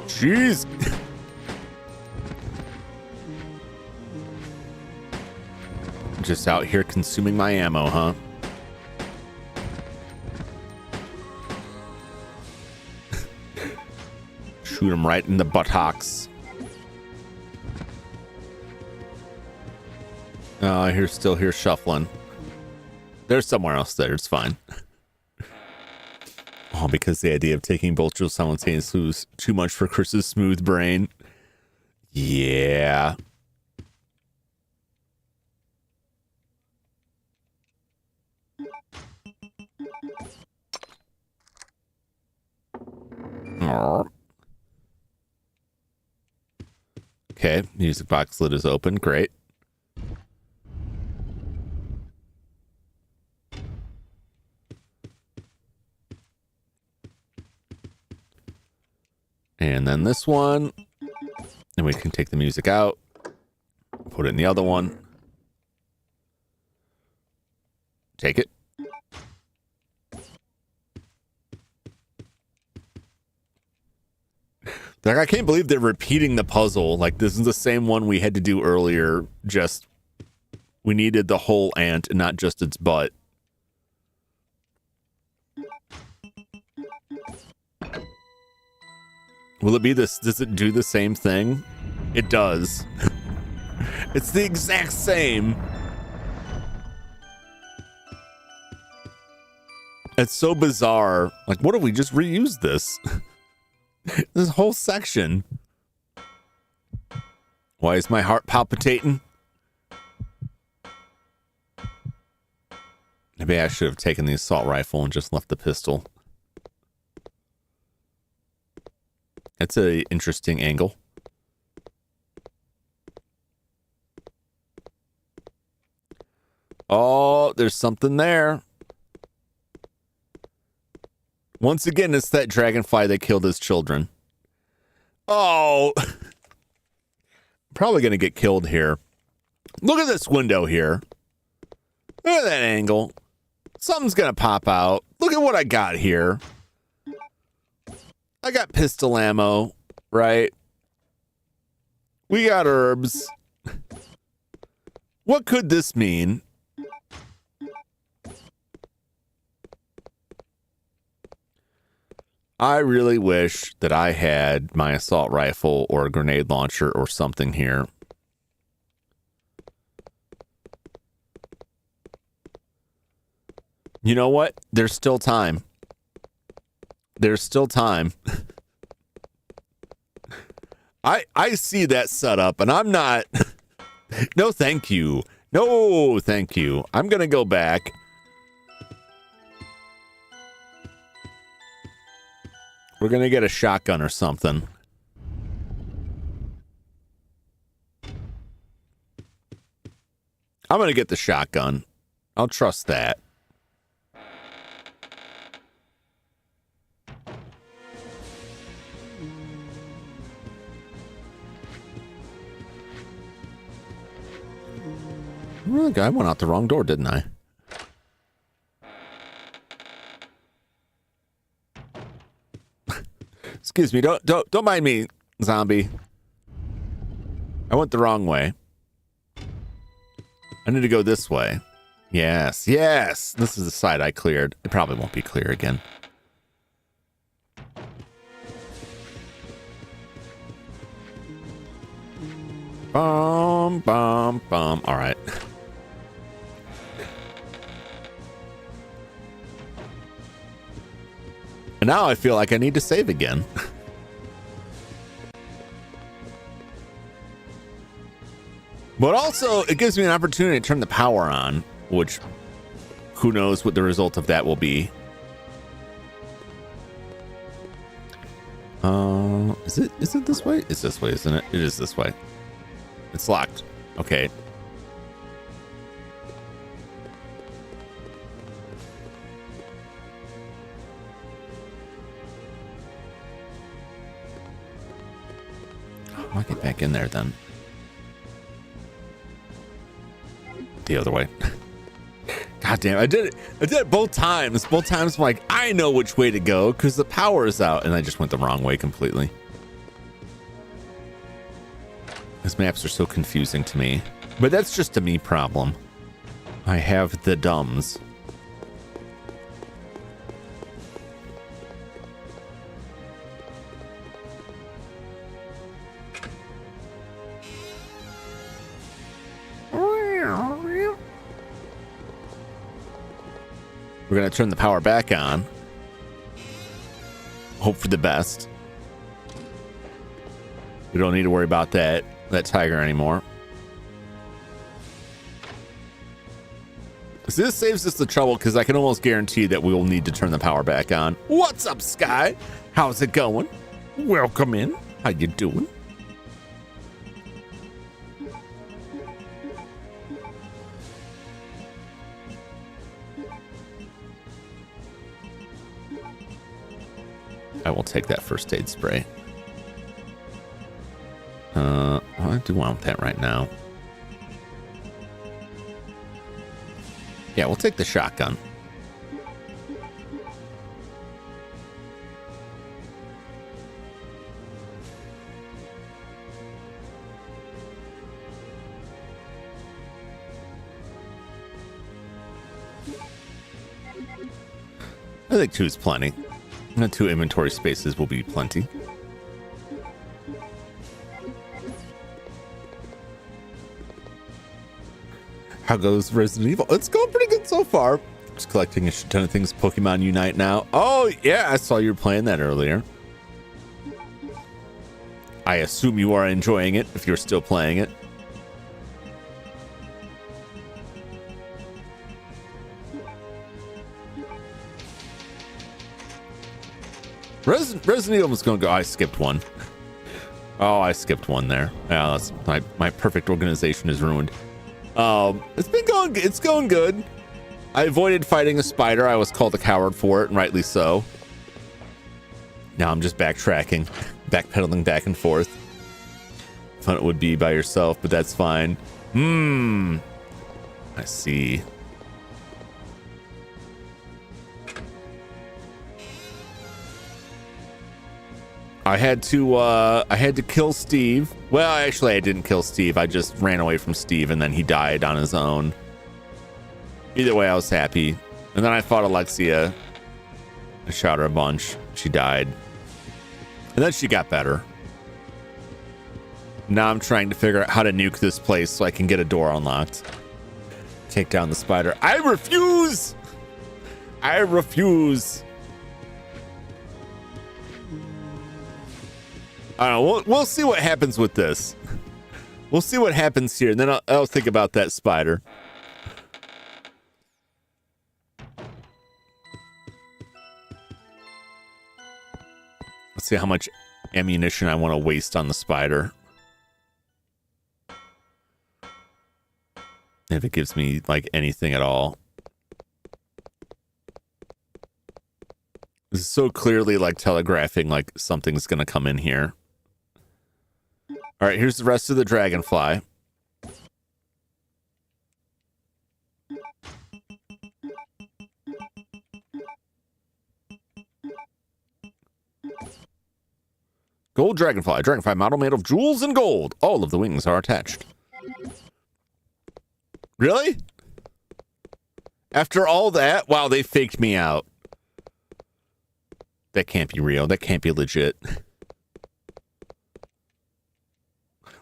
Jeez. Just out here consuming my ammo, huh? Shoot him right in the buttocks. I still hear shuffling. There's somewhere else there. It's fine. Oh, because the idea of taking both jewels simultaneously was too much for Chris's smooth brain. Yeah. Okay, music box lid is open. Great. And then this one. And we can take the music out. Put it in the other one. Take it. Like, I can't believe they're repeating the puzzle. Like, this is the same one we had to do earlier. Just, we needed the whole ant and not just its butt. Will it be this? Does it do the same thing? It does. It's the exact same. It's so bizarre. Like, what if we just reused this? This whole section. Why is my heart palpitating? Maybe I should have taken the assault rifle and just left the pistol. That's an interesting angle. Oh, there's something there. Once again, it's that dragonfly that killed his children. Oh. Probably going to get killed here. Look at this window here. Look at that angle. Something's going to pop out. Look at what I got here. I got pistol ammo, right? We got herbs. What could this mean? I really wish that I had my assault rifle or a grenade launcher or something here. You know what? There's still time. There's still time. I see that setup and I'm not... No, thank you. No, thank you. I'm going to go back. We're going to get a shotgun or something. I'm going to get the shotgun. I'll trust that. Well, I went out the wrong door, didn't I? Excuse me, don't mind me, zombie. I went the wrong way. I need to go this way. Yes, yes. This is the side I cleared. It probably won't be clear again. Bum, bum, bum. All right. And now I feel like I need to save again. But also, it gives me an opportunity to turn the power on, which who knows what the result of that will be. Is it this way? It's this way, isn't it? It is this way. It's locked. Okay. I'll get back in there then. The other way. God damn, I did it both times. Both times I'm like, I know which way to go because the power is out, and I just went the wrong way completely. These maps are so confusing to me. But that's just a me problem. I have the dumbs. We're going to turn the power back on. Hope for the best. We don't need to worry about that tiger anymore. So this saves us the trouble because I can almost guarantee that we will need to turn the power back on. What's up, Sky? How's it going? Welcome in. How you doing? I will take that first aid spray. I do want that right now. Yeah, we'll take the shotgun. I think 2 is plenty. 2 inventory spaces will be plenty. How goes Resident Evil? It's going pretty good so far. Just collecting a shit ton of things. Pokemon Unite now. Oh, yeah, I saw you were playing that earlier. I assume you are enjoying it if you're still playing it. Resident Evil was going to go. I skipped one. Oh, I skipped one there. Yeah, that's my perfect organization is ruined. It's been going. It's going good. I avoided fighting a spider. I was called a coward for it, and rightly so. Now I'm just backtracking, backpedaling back and forth. Fun it would be by yourself, but that's fine. I see. I had to kill Steve. Well, actually, I didn't kill Steve. I just ran away from Steve, and then he died on his own. Either way, I was happy. And then I fought Alexia. I shot her a bunch. She died. And then she got better. Now I'm trying to figure out how to nuke this place so I can get a door unlocked. Take down the spider. I refuse! I refuse. I don't know. We'll see what happens with this. We'll see what happens here, and then I'll think about that spider. Let's see how much ammunition I want to waste on the spider. If it gives me, like, anything at all. This is so clearly, like, telegraphing, like, something's going to come in here. All right, here's the rest of the dragonfly. Gold dragonfly. Dragonfly model made of jewels and gold. All of the wings are attached. Really? After all that? Wow, they faked me out. That can't be real. That can't be legit.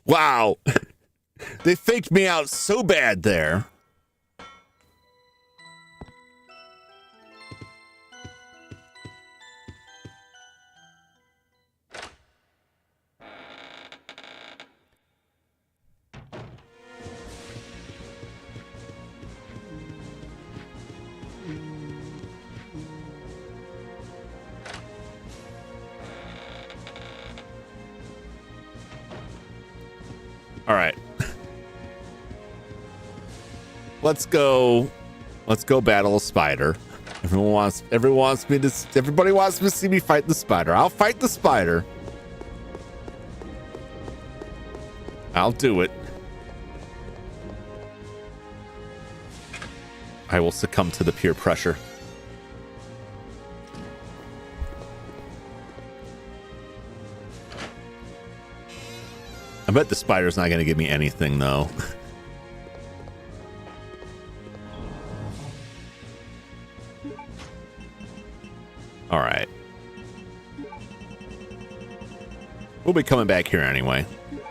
Wow. They faked me out so bad there. All right. Let's go battle a spider. Everybody wants me to see me fight the spider. I'll fight the spider. I'll do it. I will succumb to the peer pressure. I bet the spider's not going to give me anything, though. All right. We'll be coming back here anyway.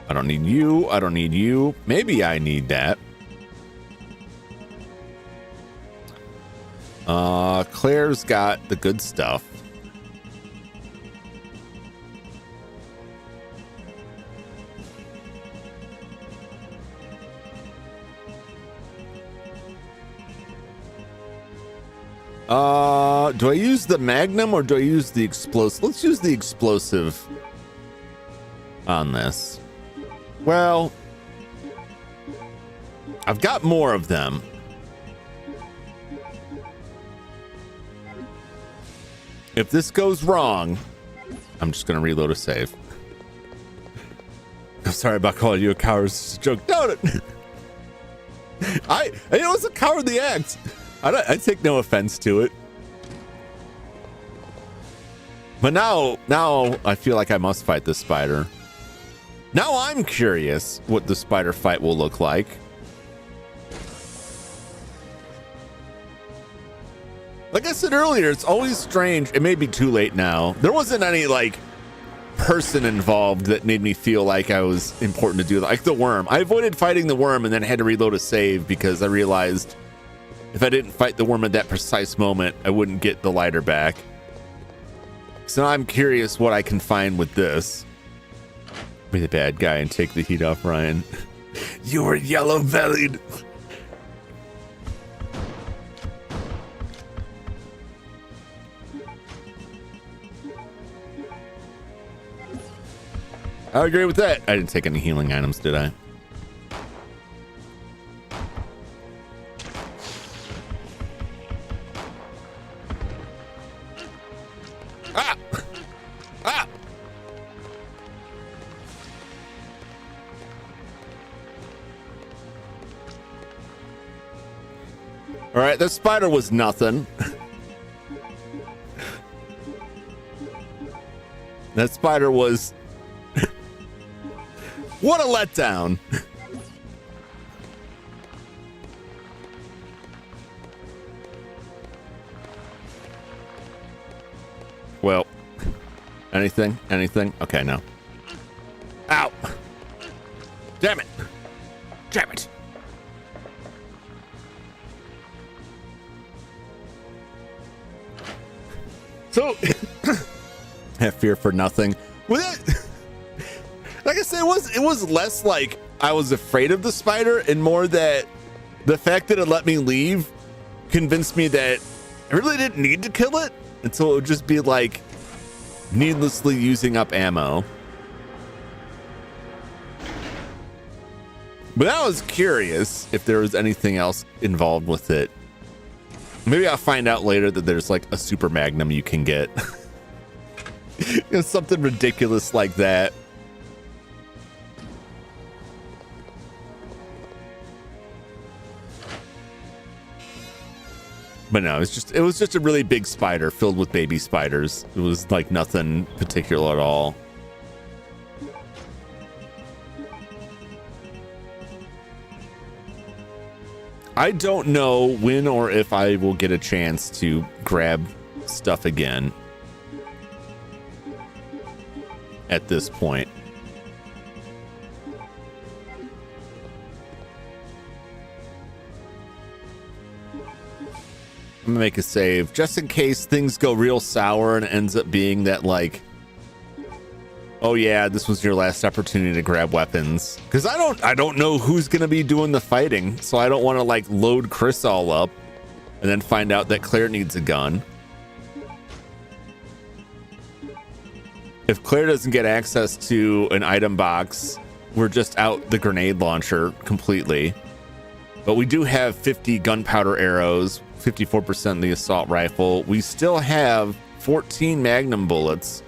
I don't need you. I don't need you. Maybe I need that. Claire's got the good stuff. Do I use the magnum or do I use the explosive? Let's use the explosive on this. Well, I've got more of them. If this goes wrong, I'm just going to reload a save. I'm sorry about calling you a coward. It's just a joke. No, I it was a cowardly act. I take no offense to it. But now I feel like I must fight this spider. Now I'm curious what the spider fight will look like. Like I said earlier, it's always strange. It may be too late now. There wasn't any like person involved that made me feel like I was important to do that. Like the worm. I avoided fighting the worm and then had to reload a save because I realized if I didn't fight the worm at that precise moment, I wouldn't get the lighter back. So now I'm curious what I can find with this. Be the bad guy and take the heat off Ryan. You were yellow-bellied. I agree with that. I didn't take any healing items, did I? Ah! Ah! All right, that spider was nothing. That spider was... What a letdown. Well, anything? Okay, no. Ow. Damn it. Damn it. So, have fear for nothing. With it, like I said, it was less like I was afraid of the spider and more that the fact that it let me leave convinced me that I really didn't need to kill it. And so it would just be like needlessly using up ammo. But I was curious if there was anything else involved with it. Maybe I'll find out later that there's like a super magnum you can get. You know, something ridiculous like that. But no, it was just a really big spider filled with baby spiders. It was like nothing particular at all. I don't know when or if I will get a chance to grab stuff again at this point. I'm gonna make a save just in case things go real sour and it ends up being that like, oh yeah, this was your last opportunity to grab weapons. Because I don't know who's gonna be doing the fighting, so I don't want to like load Chris all up and then find out that Claire needs a gun. If Claire doesn't get access to an item box, we're just out the grenade launcher completely. But we do have 50 gunpowder arrows, 54% the assault rifle. We still have 14 magnum bullets.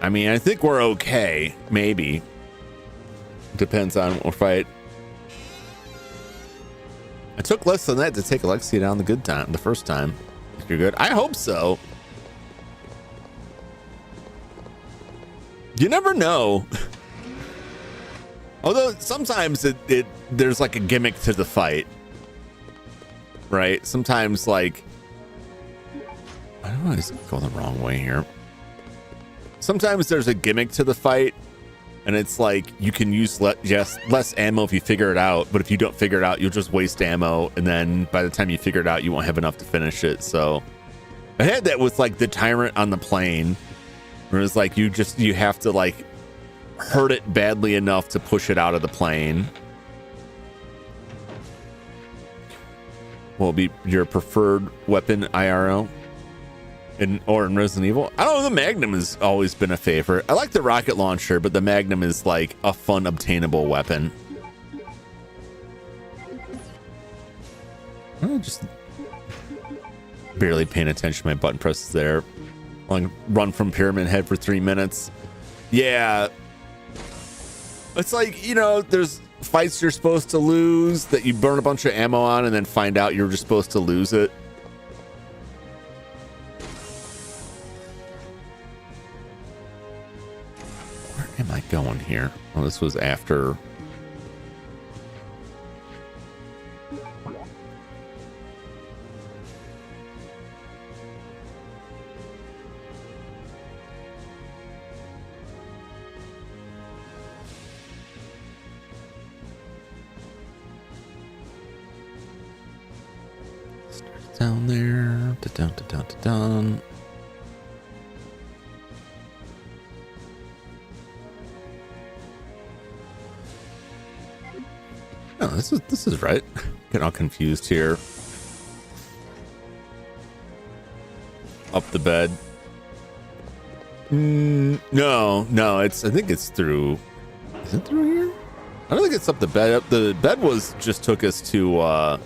I mean, I think we're okay. Maybe. Depends on what fight. I took less than that to take Alexia down the first time. You're good. I hope so. You never know. Although sometimes there's like a gimmick to the fight. Right? Sometimes like, I don't want to go the wrong way here. Sometimes there's a gimmick to the fight and it's like you can use less ammo if you figure it out, but if you don't figure it out, you'll just waste ammo, and then by the time you figure it out, you won't have enough to finish it. So I had that with like the tyrant on the plane, where it's like you have to like hurt it badly enough to push it out of the plane. What will be your preferred weapon IRL? In Resident Evil? I don't know, the Magnum has always been a favorite. I like the rocket launcher, but the Magnum is like a fun obtainable weapon. I'm just barely paying attention to my button presses there. Like run from Pyramid Head for 3 minutes. Yeah. It's like, you know, there's fights you're supposed to lose that you burn a bunch of ammo on and then find out you're just supposed to lose it. Am I going here? Well, this was after. Start down there. Da-dun. Oh, this is right. Getting all confused here. Up the bed. No, I think it's through. Is it through here? I don't think it's up the bed. The bed just took us to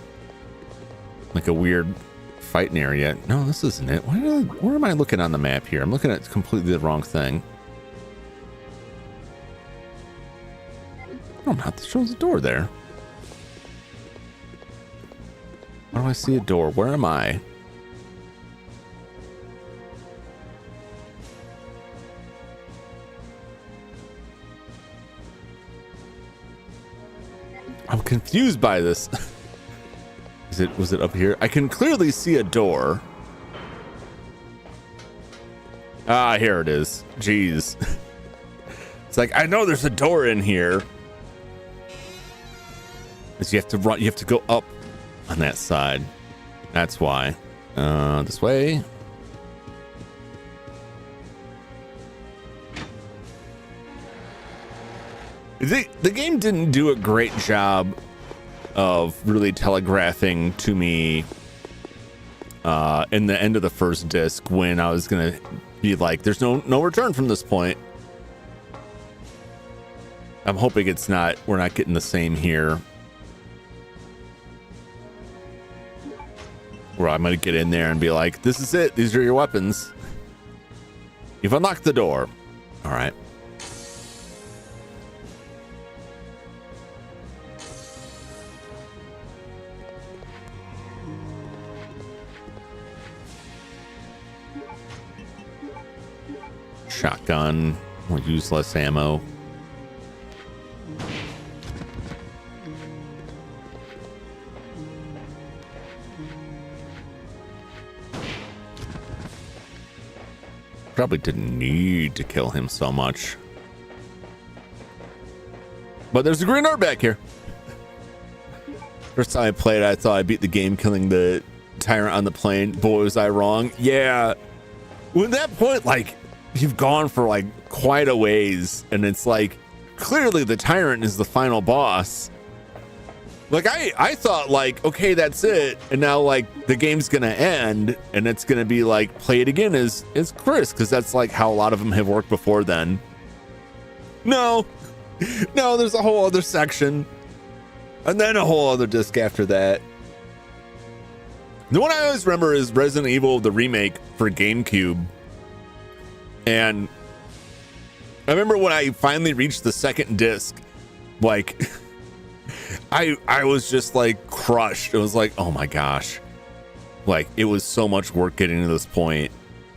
like a weird fighting area. No, this isn't it. Where am I looking on the map here? I'm looking at completely the wrong thing. Oh, not. It shows a door there. Why do I see a door? Where am I? I'm confused by this. Was it up here? I can clearly see a door. Ah, here it is. Jeez. It's like, I know there's a door in here. Because you have to run, you have to go up on that side. That's why. This way. The game didn't do a great job of really telegraphing to me in the end of the first disc when I was gonna be like, there's no return from this point. I'm hoping we're not getting the same here, where I'm gonna get in there and be like, this is it, these are your weapons, you've unlocked the door. All right. Shotgun, we'll use less ammo. Probably didn't need to kill him so much. But there's a green orb back here. First time I played, I thought I beat the game killing the tyrant on the plane. Boy, was I wrong. Yeah. Well, at that point, like, you've gone for like quite a ways, and it's like clearly the tyrant is the final boss. Like I thought like, okay, that's it, and now like the game's gonna end and it's gonna be like play it again as Chris, because that's like how a lot of them have worked before then. No, there's a whole other section and then a whole other disc after that. The one I always remember is Resident Evil, the remake for GameCube. And I remember when I finally reached the second disc, like I was just like crushed. It was like, oh my gosh, like it was so much work getting to this point.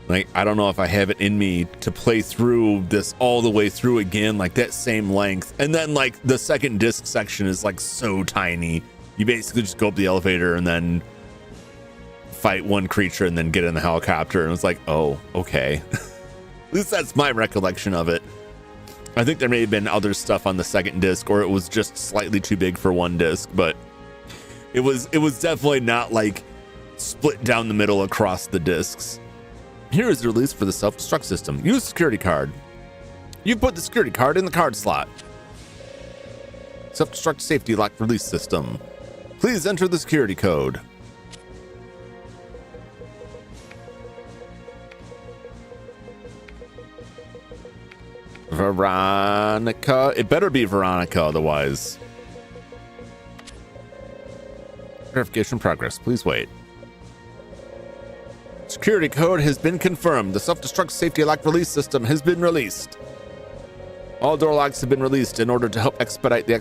Like, I don't know if I have it in me to play through this all the way through again, like that same length. And then like the second disc section is like so tiny. You basically just go up the elevator and then fight one creature and then get in the helicopter. And it's like, oh, okay. At least that's my recollection of it. I think there may have been other stuff on the second disc, or it was just slightly too big for one disc, but it was definitely not like split down the middle across the discs. Here is the release for the self-destruct system. Use security card. You put the security card in the card slot. Self-destruct safety lock release system. Please enter the security code. Veronica. It better be Veronica, otherwise. Verification progress. Please wait. Security code has been confirmed. The self-destruct safety lock release system has been released. All door locks have been released in order to help expedite the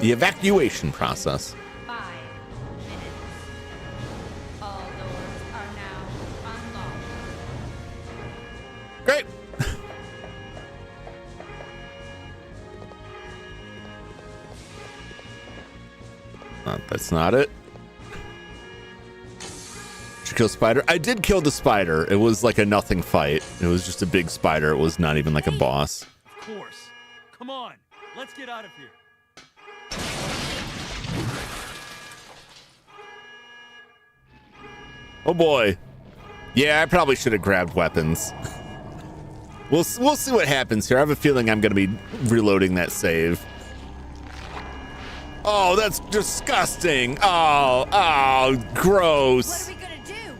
evacuation process. 5 minutes. All doors are now unlocked. Great. That's not it. Did you kill spider? I did kill the spider. It was like a nothing fight. It was just a big spider. It was not even like a boss. Of course. Come on, let's get out of here. Oh boy. Yeah, I probably should have grabbed weapons. We'll see what happens here. I have a feeling I'm going to be reloading that save. Oh, that's disgusting. Oh, gross. What are we gonna do?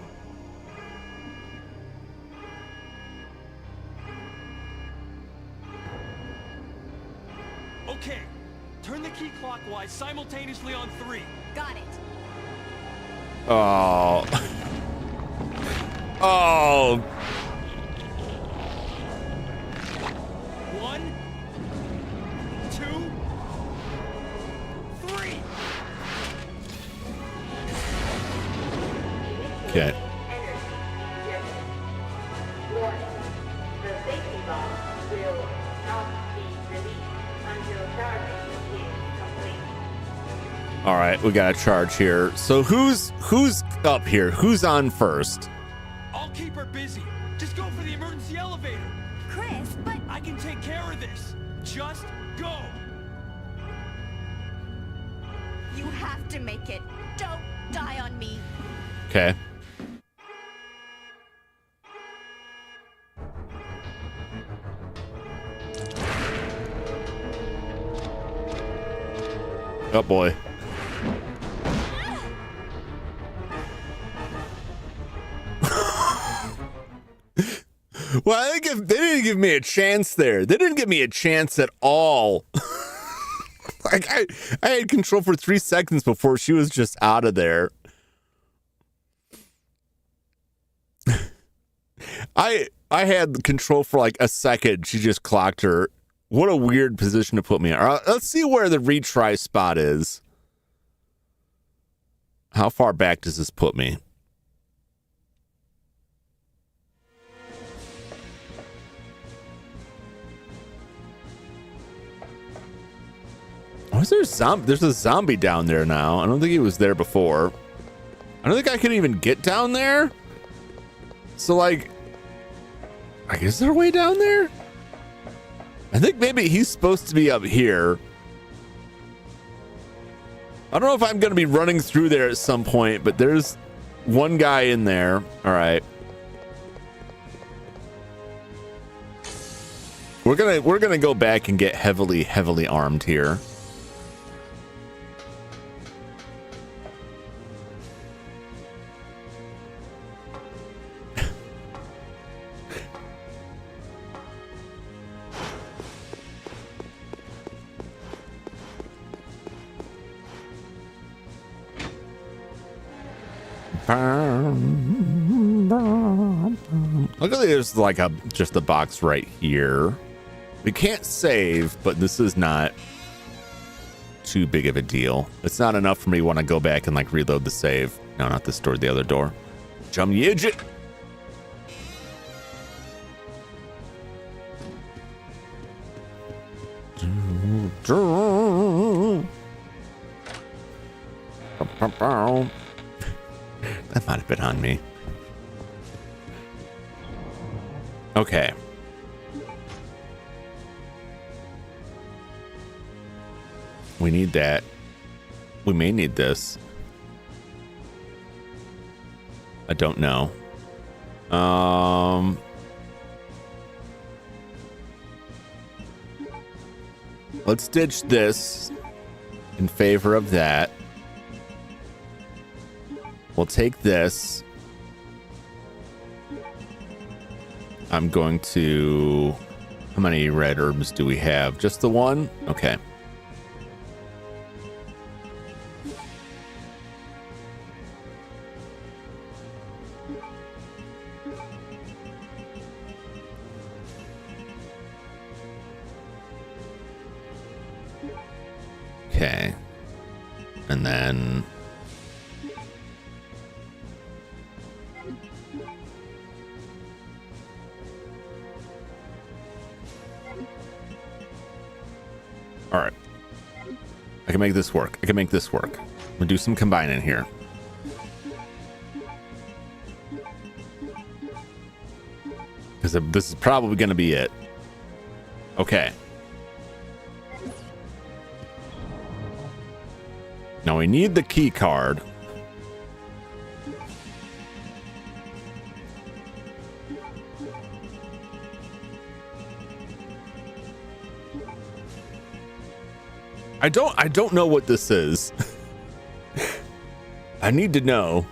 Okay, turn the key clockwise simultaneously on 3. Got it. Oh. Oh. 1, 2, 3. Okay. All right, we got a charge here. So who's up here? Who's on first? I'll keep her busy. Just go for the emergency elevator. Chris, but I can take care of this. Just go. you have to make it. Don't die on me. Okay. Oh boy. Well, they didn't give me a chance there. They didn't give me a chance at all. Like I had control for 3 seconds before she was just out of there. I had control for like a second. She just clocked her. What a weird position to put me in. All right, let's see where the retry spot is. How far back does this put me? Oh, is there a zombie? There's a zombie down there now. I don't think he was there before. I don't think I can even get down there. So, like, I guess there a way down there? I think maybe he's supposed to be up here. I don't know if I'm going to be running through there at some point, but there's one guy in there. All right. We're gonna go back and get heavily armed here. Luckily, there's like just a box right here. We can't save, but this is not too big of a deal. It's not enough for me to want to go back and like reload the save. No, not this door, the other door. Jum Jumington. That might have been on me. Okay. We need that. We may need this. I don't know. Let's ditch this in favor of that. We'll take this. I'm going to... How many red herbs do we have? Just the one? Okay. Okay. And then... All right. I can make this work. I'm gonna do some combining here. Because this is probably gonna be it. Okay. Now we need the key card. I don't know what this is. I need to know.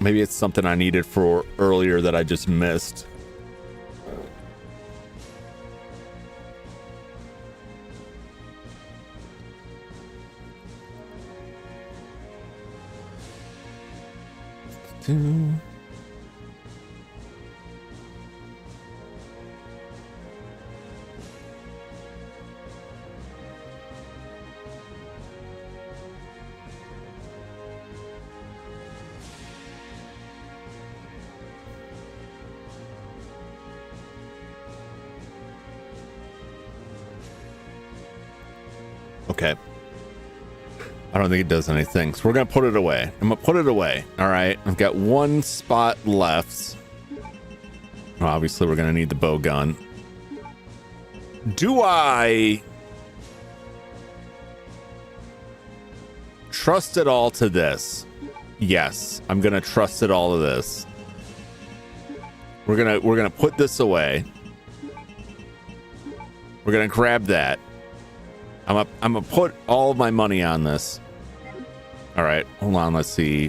Maybe it's something I needed for earlier that I just missed. Okay. I don't think it does anything. So we're going to put it away. I'm going to put it away. All right. I've got one spot left. Well, obviously, we're going to need the bow gun. Do I trust it all to this? Yes, I'm going to trust it all to this. We're going to put this away. We're going to grab that. I'm going to put all of my money on this. All right, hold on. Let's see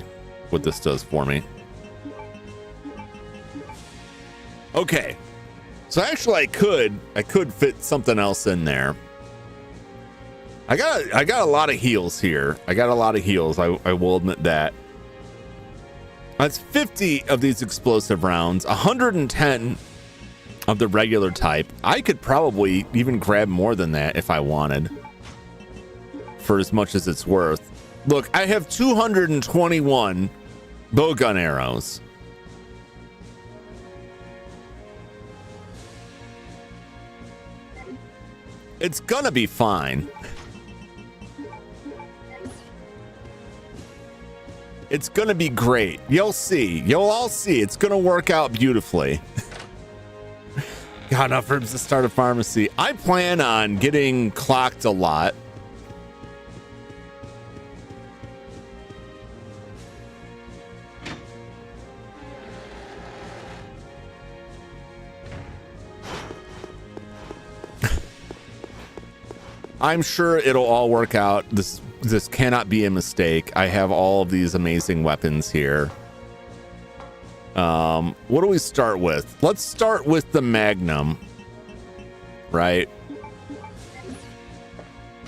what this does for me. Okay. So actually I could fit something else in there. I got a lot of heals here. I got a lot of heals. I will admit that. That's 50 of these explosive rounds, 110 of the regular type. I could probably even grab more than that if I wanted, for as much as it's worth. Look, I have 221 bowgun arrows. It's gonna be fine. It's gonna be great. You'll see. You'll all see. It's gonna work out beautifully. Got enough herbs to start a pharmacy. I plan on getting clocked a lot. I'm sure it'll all work out. This cannot be a mistake. I have all of these amazing weapons here. What do we start with? Let's start with the Magnum, right?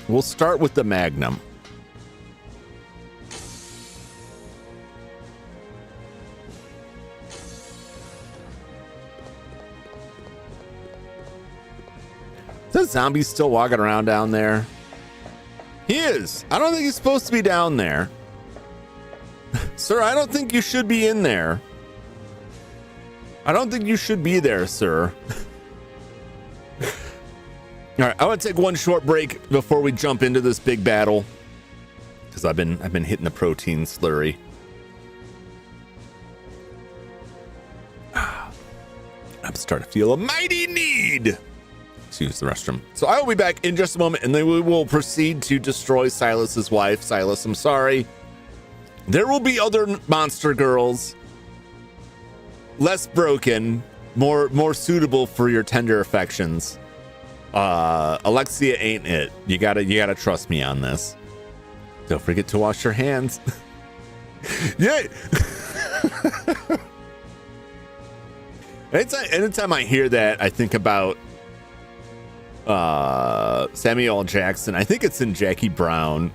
We'll start with the Magnum. Is that zombie still walking around down there? He is. I don't think he's supposed to be down there. Sir, I don't think you should be in there. I don't think you should be there, sir. All right, I want to take one short break before we jump into this big battle, because I've been hitting the protein slurry. I'm starting to feel a mighty need to use the restroom. So I will be back in just a moment, and then we will proceed to destroy Silas's wife. Silas, I'm sorry. There will be other monster girls, less broken, more suitable for your tender affections. Alexia ain't it. You gotta trust me on this. Don't forget to wash your hands. Yay! Anytime I hear that, I think about Samuel L. Jackson. I think it's in Jackie Brown.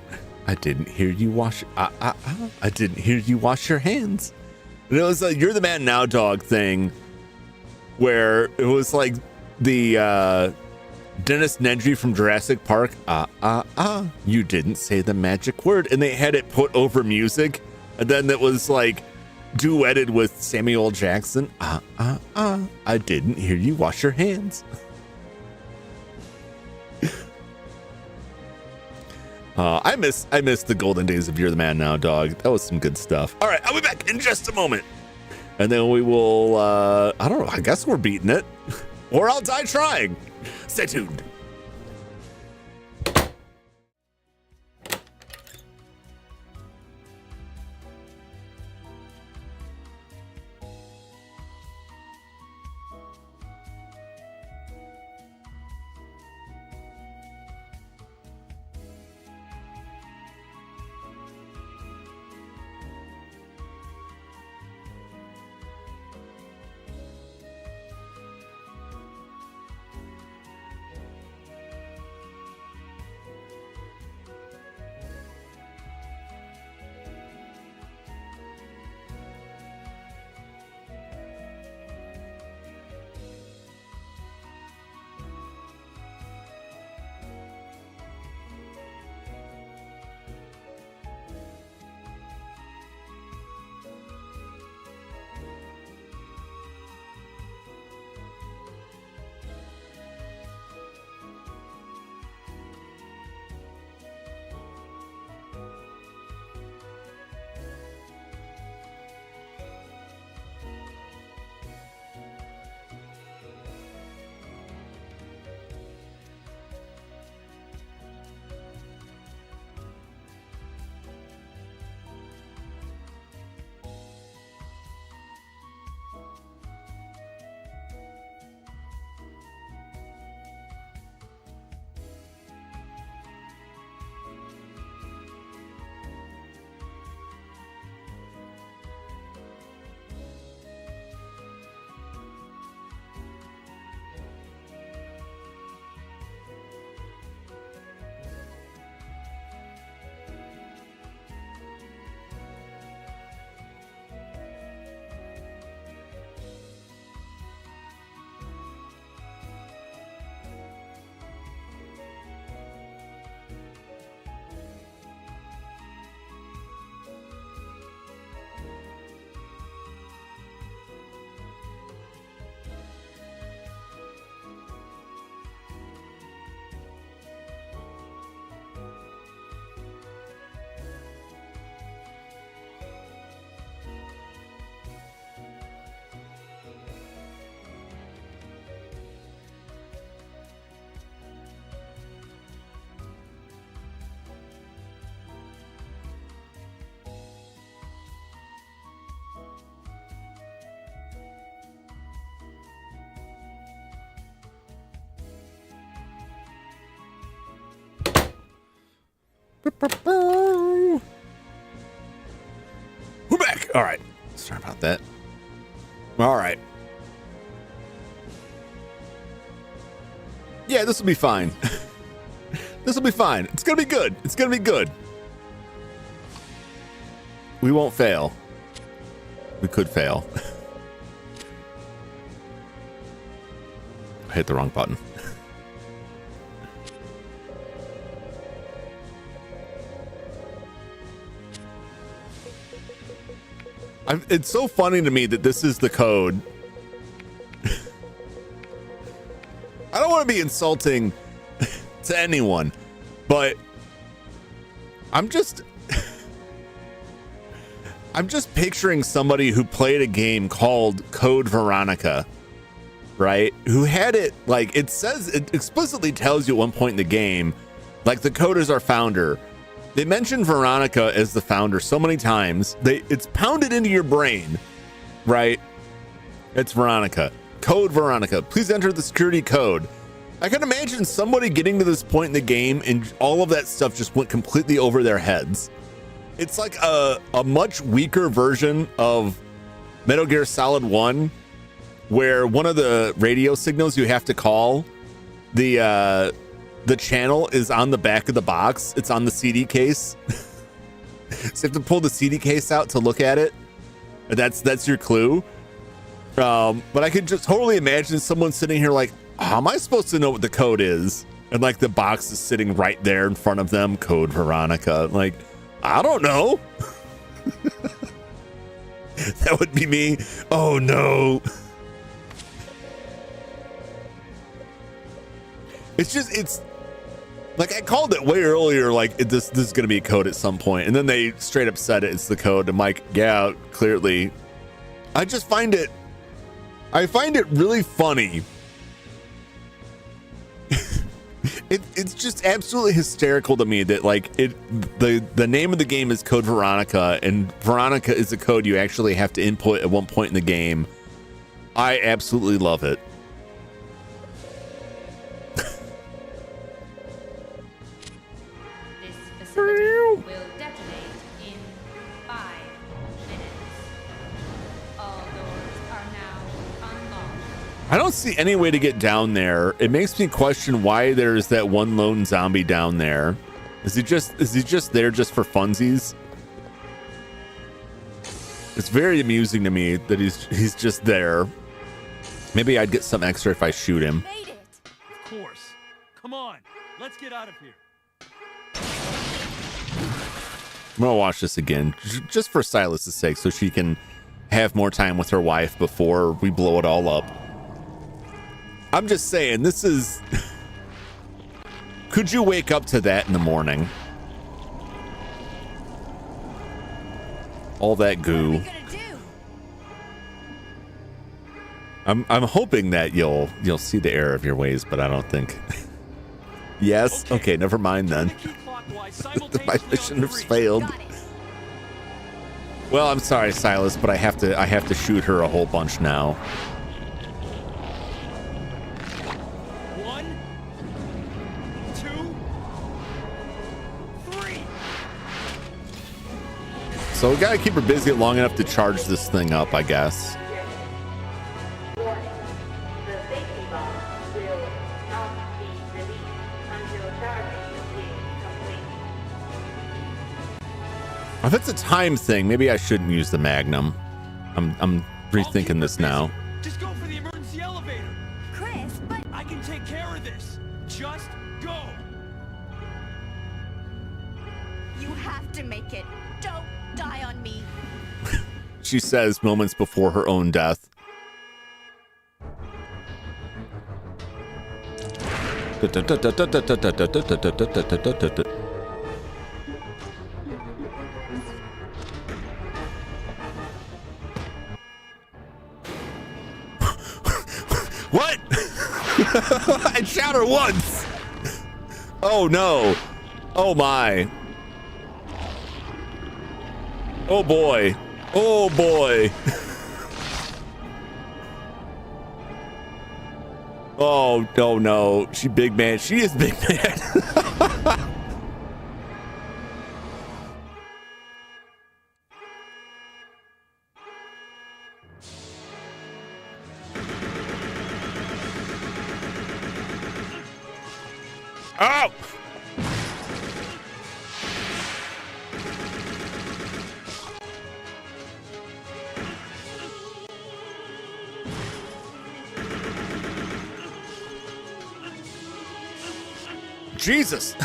I didn't hear you wash. I didn't hear you wash your hands. And it was like You're the Man Now Dog thing, where it was like the Dennis Nedry from Jurassic Park. You didn't say the magic word, and they had it put over music, and then it was like duetted with Samuel L. Jackson. I didn't hear you wash your hands. I miss the golden days of You're the Man Now Dog. That was some good stuff. All right, I'll be back in just a moment. And then we will, I don't know, I guess we're beating it. Or I'll die trying. Stay tuned. We're back. All right. Sorry about that. All right. Yeah, this will be fine. This will be fine. It's going to be good. It's going to be good. We won't fail. We could fail. I hit the wrong button. It's so funny to me that this is the code. I don't want to be insulting to anyone, but I'm just picturing somebody who played a game called Code Veronica, right? Who had it, like, it says, it explicitly tells you at one point in the game, like, the code is our founder. They mention Veronica as the founder so many times. It's pounded into your brain, right? It's Veronica. Code Veronica. Please enter the security code. I can imagine somebody getting to this point in the game and all of that stuff just went completely over their heads. It's like a much weaker version of Metal Gear Solid 1, where one of the radio signals you have to call, the channel is on the back of the box. It's on the CD case. So you have to pull the CD case out to look at it. That's your clue. But I could just totally imagine someone sitting here like, how am I supposed to know what the code is? And like the box is sitting right there in front of them. Code Veronica. Like, I don't know. That would be me. Oh no. It's like I called it way earlier, like this is going to be a code at some point, and then they straight up said it's the code. I'm like, yeah, clearly. I find it really funny. It's just absolutely hysterical to me that like the name of the game is Code Veronica, and Veronica is a code you actually have to input at one point in the game. I absolutely love it. Will detonate in 5 minutes. All doors are now unlocked. I don't see any way to get down there. It makes me question why there's that one lone zombie down there. Is he just there just for funsies? It's very amusing to me that he's just there. Maybe I'd get some extra if I shoot him. Made it. Of course. Come on. Let's get out of here. I'm gonna watch this again just for Silas's sake, so she can have more time with her wife before we blow it all up. I'm just saying, this is... Could you wake up to that in the morning? All that goo. I'm hoping that you'll see the error of your ways, but I don't think. Yes. Okay. Never mind then. My mission has failed. Well, I'm sorry, Silas, but I have to shoot her a whole bunch now. 1, 2, 3. So we gotta keep her busy long enough to charge this thing up, I guess. If it's a time thing, maybe I shouldn't use the Magnum. I'm rethinking this now. Just go for the emergency elevator. Chris, but I can take care of this. Just go. you have to make it. Don't die on me. She says moments before her own death. What? I shot her once. Oh no. Oh my. Oh boy. Oh boy. Oh no. She big man. She is big man. Oh! Jesus!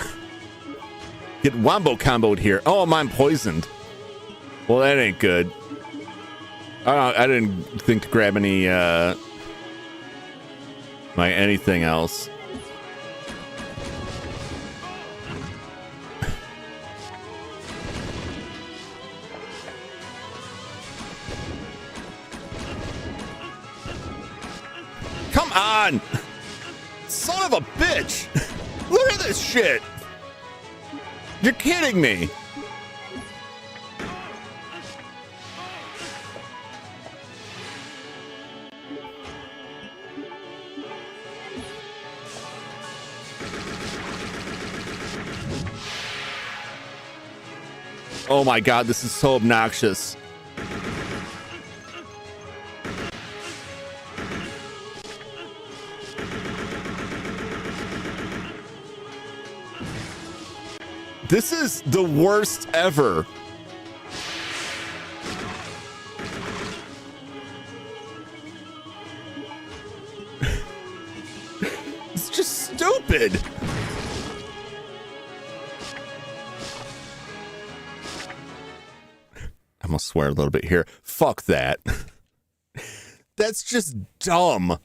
Get wombo comboed here. Oh, I'm poisoned. Well, that ain't good. I didn't think to grab any, my anything else. Come on! Son of a bitch! Look at this shit! You're kidding me! Oh my god, this is so obnoxious. This is the worst ever. It's just stupid. I'm gonna swear a little bit here. Fuck that. That's just dumb.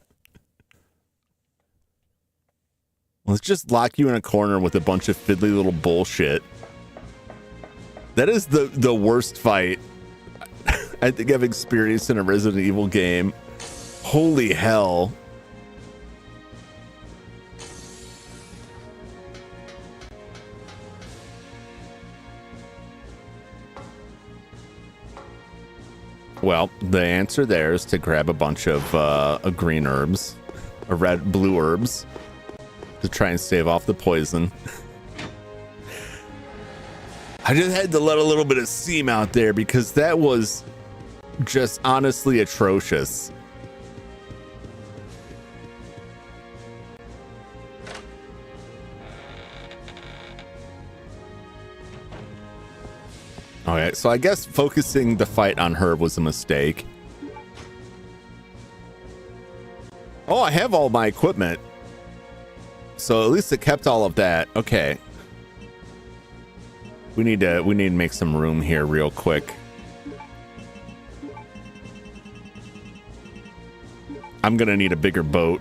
Let's just lock you in a corner with a bunch of fiddly little bullshit. That is the worst fight I think I've experienced in a Resident Evil game. Holy hell. Well, the answer there is to grab a bunch of green herbs, or blue herbs, to try and stave off the poison. I just had to let a little bit of steam out there because that was just honestly atrocious. Okay, so I guess focusing the fight on her was a mistake. Oh, I have all my equipment. So at least it kept all of that. Okay. We need to make some room here real quick. I'm gonna need a bigger boat.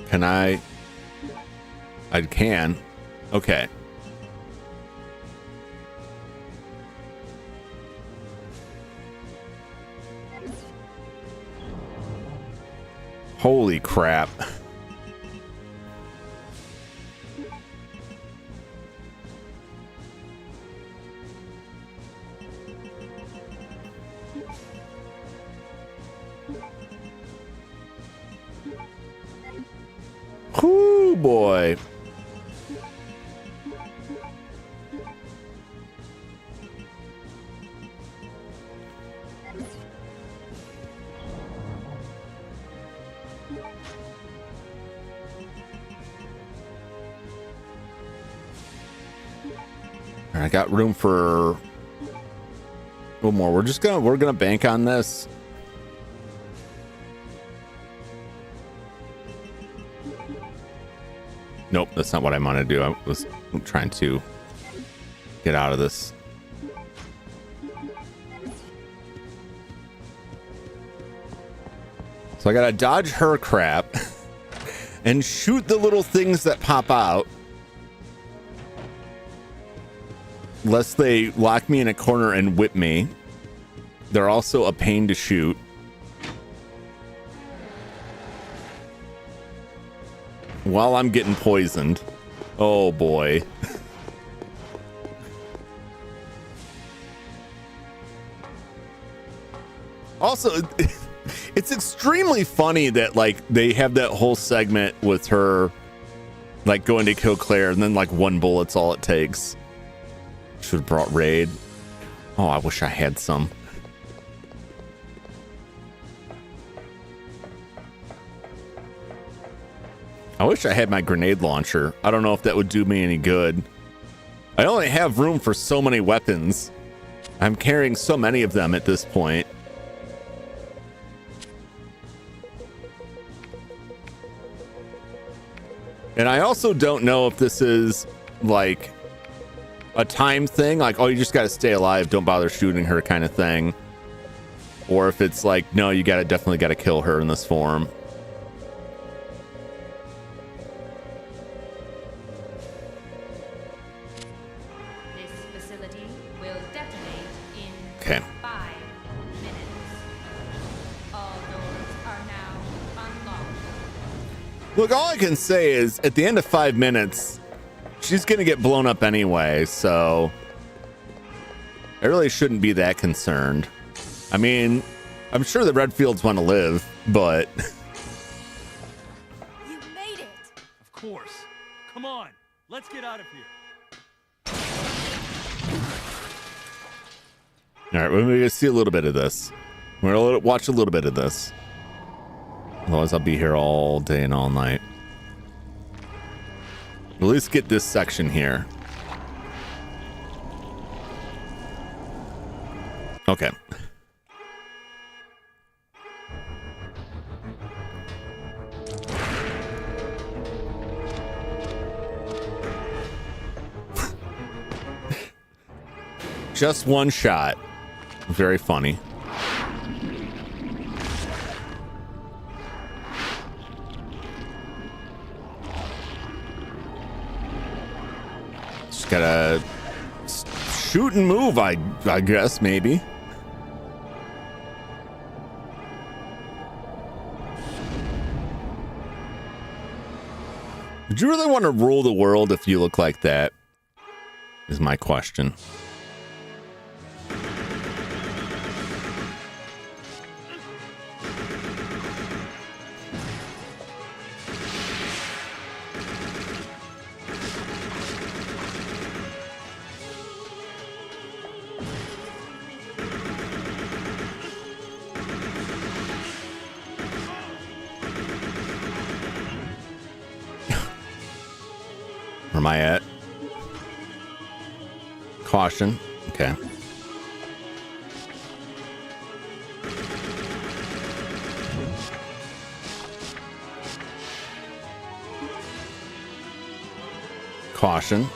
Can I can. Okay. Holy crap. Whoo, boy. I got room for a little more. We're gonna bank on this. Nope, that's not what I want to do. I was trying to get out of this. So I gotta dodge her crap and shoot the little things that pop out, lest they lock me in a corner and whip me. They're also a pain to shoot. While I'm getting poisoned. Oh boy. Also, it's extremely funny that like they have that whole segment with her like going to kill Claire and then like one bullet's all it takes. Should have brought Raid. Oh, I wish I had some. I wish I had my grenade launcher. I don't know if that would do me any good. I only have room for so many weapons. I'm carrying so many of them at this point. And I also don't know if this is like a time thing, like, oh, you just got to stay alive, don't bother shooting her kind of thing. Or if it's like, no, you definitely got to kill her in this form. This facility will detonate in Okay. 5 minutes. All doors are now unlocked. Look, all I can say is at the end of 5 minutes, she's going to get blown up anyway, so I really shouldn't be that concerned. I mean, I'm sure the Redfields want to live, but... You made it! Of course. Come on, let's get out of here. All right, we're going to see a little bit of this. We're going to watch a little bit of this. Otherwise, I'll be here all day and all night. At least get this section here. Okay. Just one shot. Very funny. Just gotta shoot and move, I guess, maybe. Would you really want to rule the world if you look like that? Is my question. Where am I at? Caution. Okay. Caution.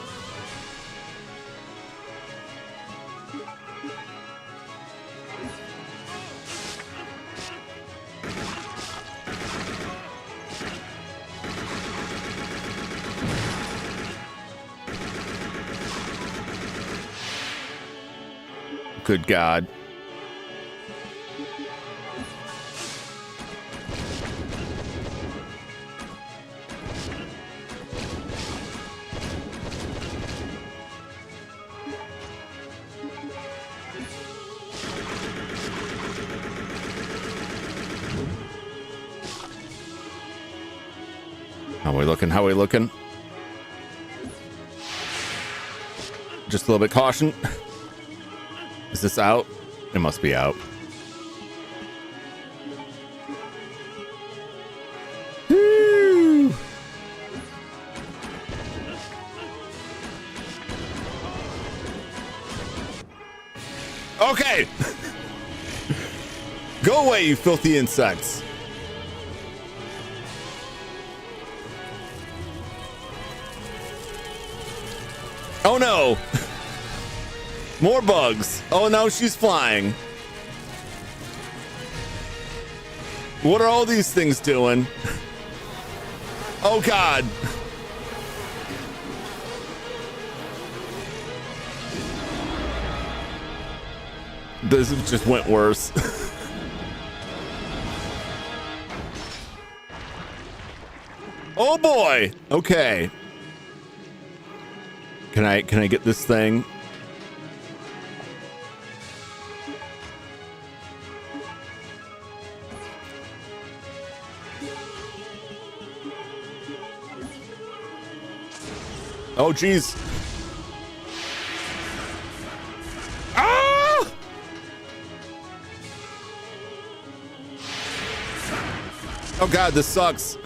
Good God. How we looking? How we looking? Just a little bit caution. Is this out? It must be out. Woo! Okay. Go away, you filthy insects. Oh no. More bugs. Oh, no, she's flying. What are all these things doing? Oh, God. This just went worse. Oh, boy. Okay. Can I get this thing? Oh, geez. Ah! Oh, God, this sucks.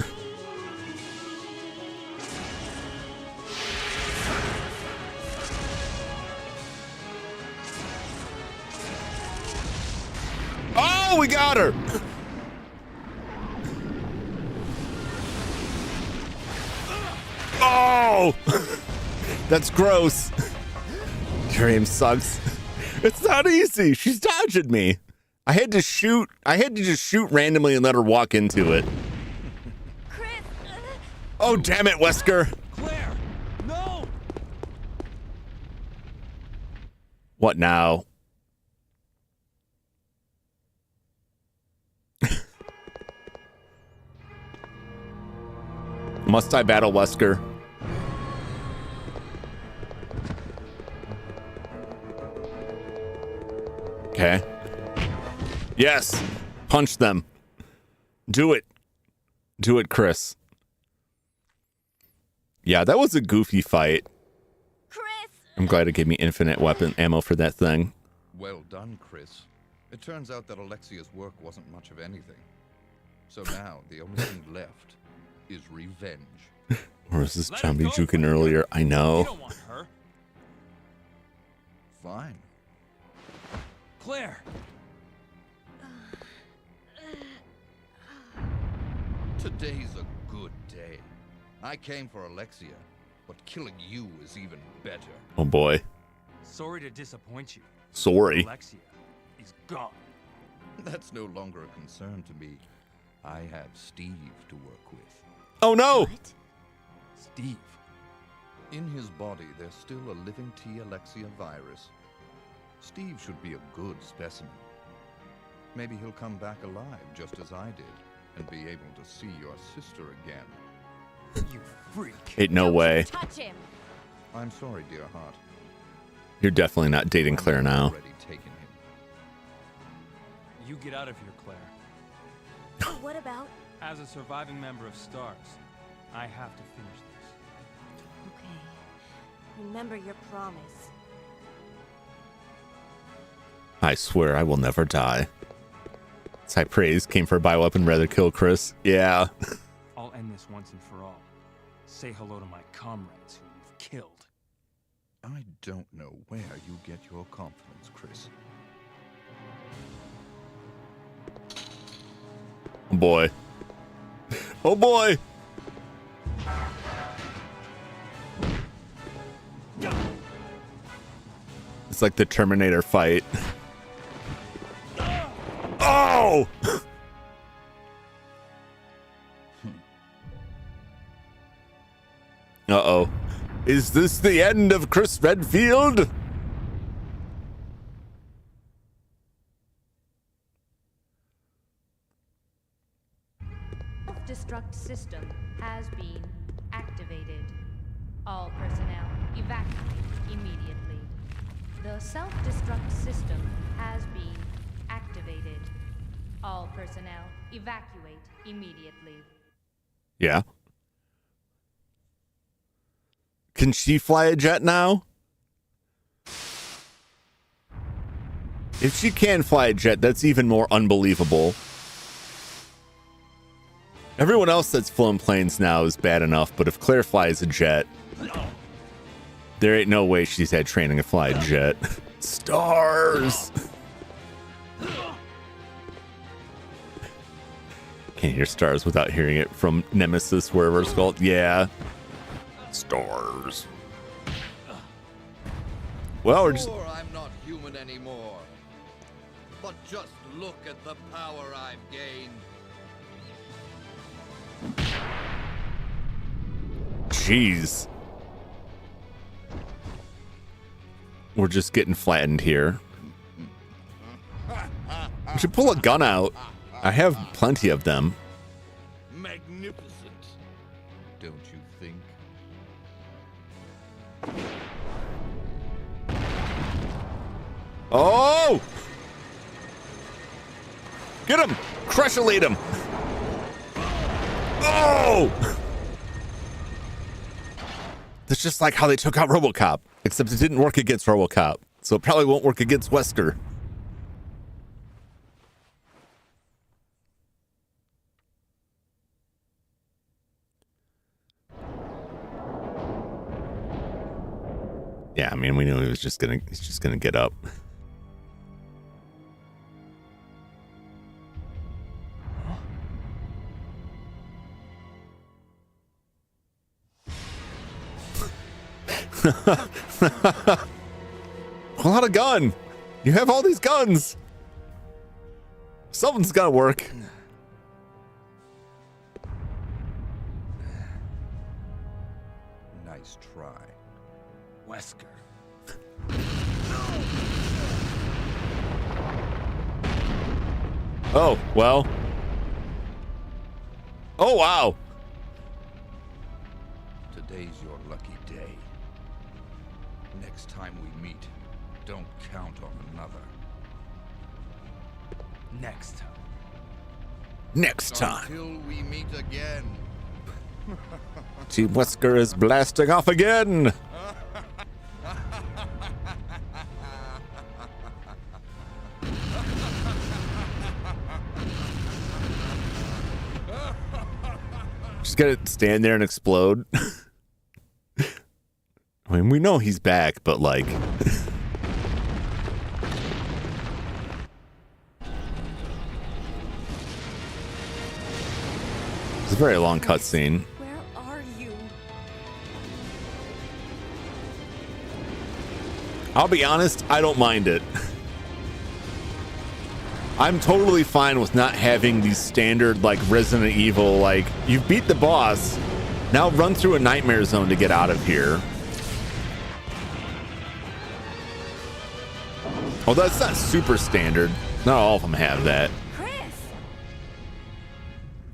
Oh, we got her. Oh, that's gross. Your aim sucks. It's not easy. She's dodging me. I had to just shoot randomly and let her walk into it. Chris! Oh, damn it, Wesker. Claire! No! What now? Must I battle Wesker? Okay. Yes. Punch them. Do it. Do it, Chris. Yeah, that was a goofy fight. Chris! I'm glad it gave me infinite weapon ammo for that thing. Well done, Chris. It turns out that Alexia's work wasn't much of anything. So now the only thing left is revenge. Or was this zombie juking earlier? I know. You don't want her. Fine. Claire! Today's a good day. I came for Alexia, but killing you is even better. Oh boy. Sorry to disappoint you. Sorry. Alexia is gone. That's no longer a concern to me. I have Steve to work with. Oh no! What? Steve. In his body, there's still a living T. Alexia virus. Steve should be a good specimen. Maybe he'll come back alive just as I did, and be able to see your sister again. You freak. Ain't no way. Touch him! I'm sorry, dear heart. You're definitely not dating Claire now. Already taken him. You get out of here, Claire. But what about... As a surviving member of STARS, I have to finish this. Okay. Remember your promise. I swear I will never die. This high praise came for a bioweapon rather kill Chris. Yeah. I'll end this once and for all. Say hello to my comrades who you've killed. I don't know where you get your confidence, Chris. Oh boy. Oh boy. It's like the Terminator fight. Oh! Uh-oh. Is this the end of Chris Redfield? Self-destruct system has been activated. All personnel evacuate immediately. The self-destruct system has been activated. All personnel evacuate immediately. Yeah. Can she fly a jet now? If she can fly a jet, that's even more unbelievable. Everyone else that's flown planes now is bad enough, but if Claire flies a jet, there ain't no way she's had training to fly a jet. Stars! Can't hear stars without hearing it from Nemesis, wherever it's called. Yeah. Stars. Well, we're just... Sure, I'm not human anymore. But just look at the power I've gained. Jeez. We're just getting flattened here. We should pull a gun out. I have plenty of them. Magnificent, don't you think? Oh! Get him! Crush-elate him! Oh! That's just like how they took out RoboCop, except it didn't work against RoboCop, so it probably won't work against Wesker. Yeah, I mean, we knew he's just gonna get up. Pull out a gun. You have all these guns. Something's gotta work. Nice try. Wesker. Oh, well. Oh, wow. Today's your lucky day. Next time we meet, don't count on another. Next time. Next time. Until we meet again. Team Wesker is blasting off again. Just gonna stand there and explode. I mean, we know he's back, but like... It's a very long cutscene. Where are you? I'll be honest, I don't mind it. I'm totally fine with not having these standard, like, Resident Evil, like, you beat the boss, now run through a nightmare zone to get out of here. Oh, that's not super standard. Not all of them have that, Chris!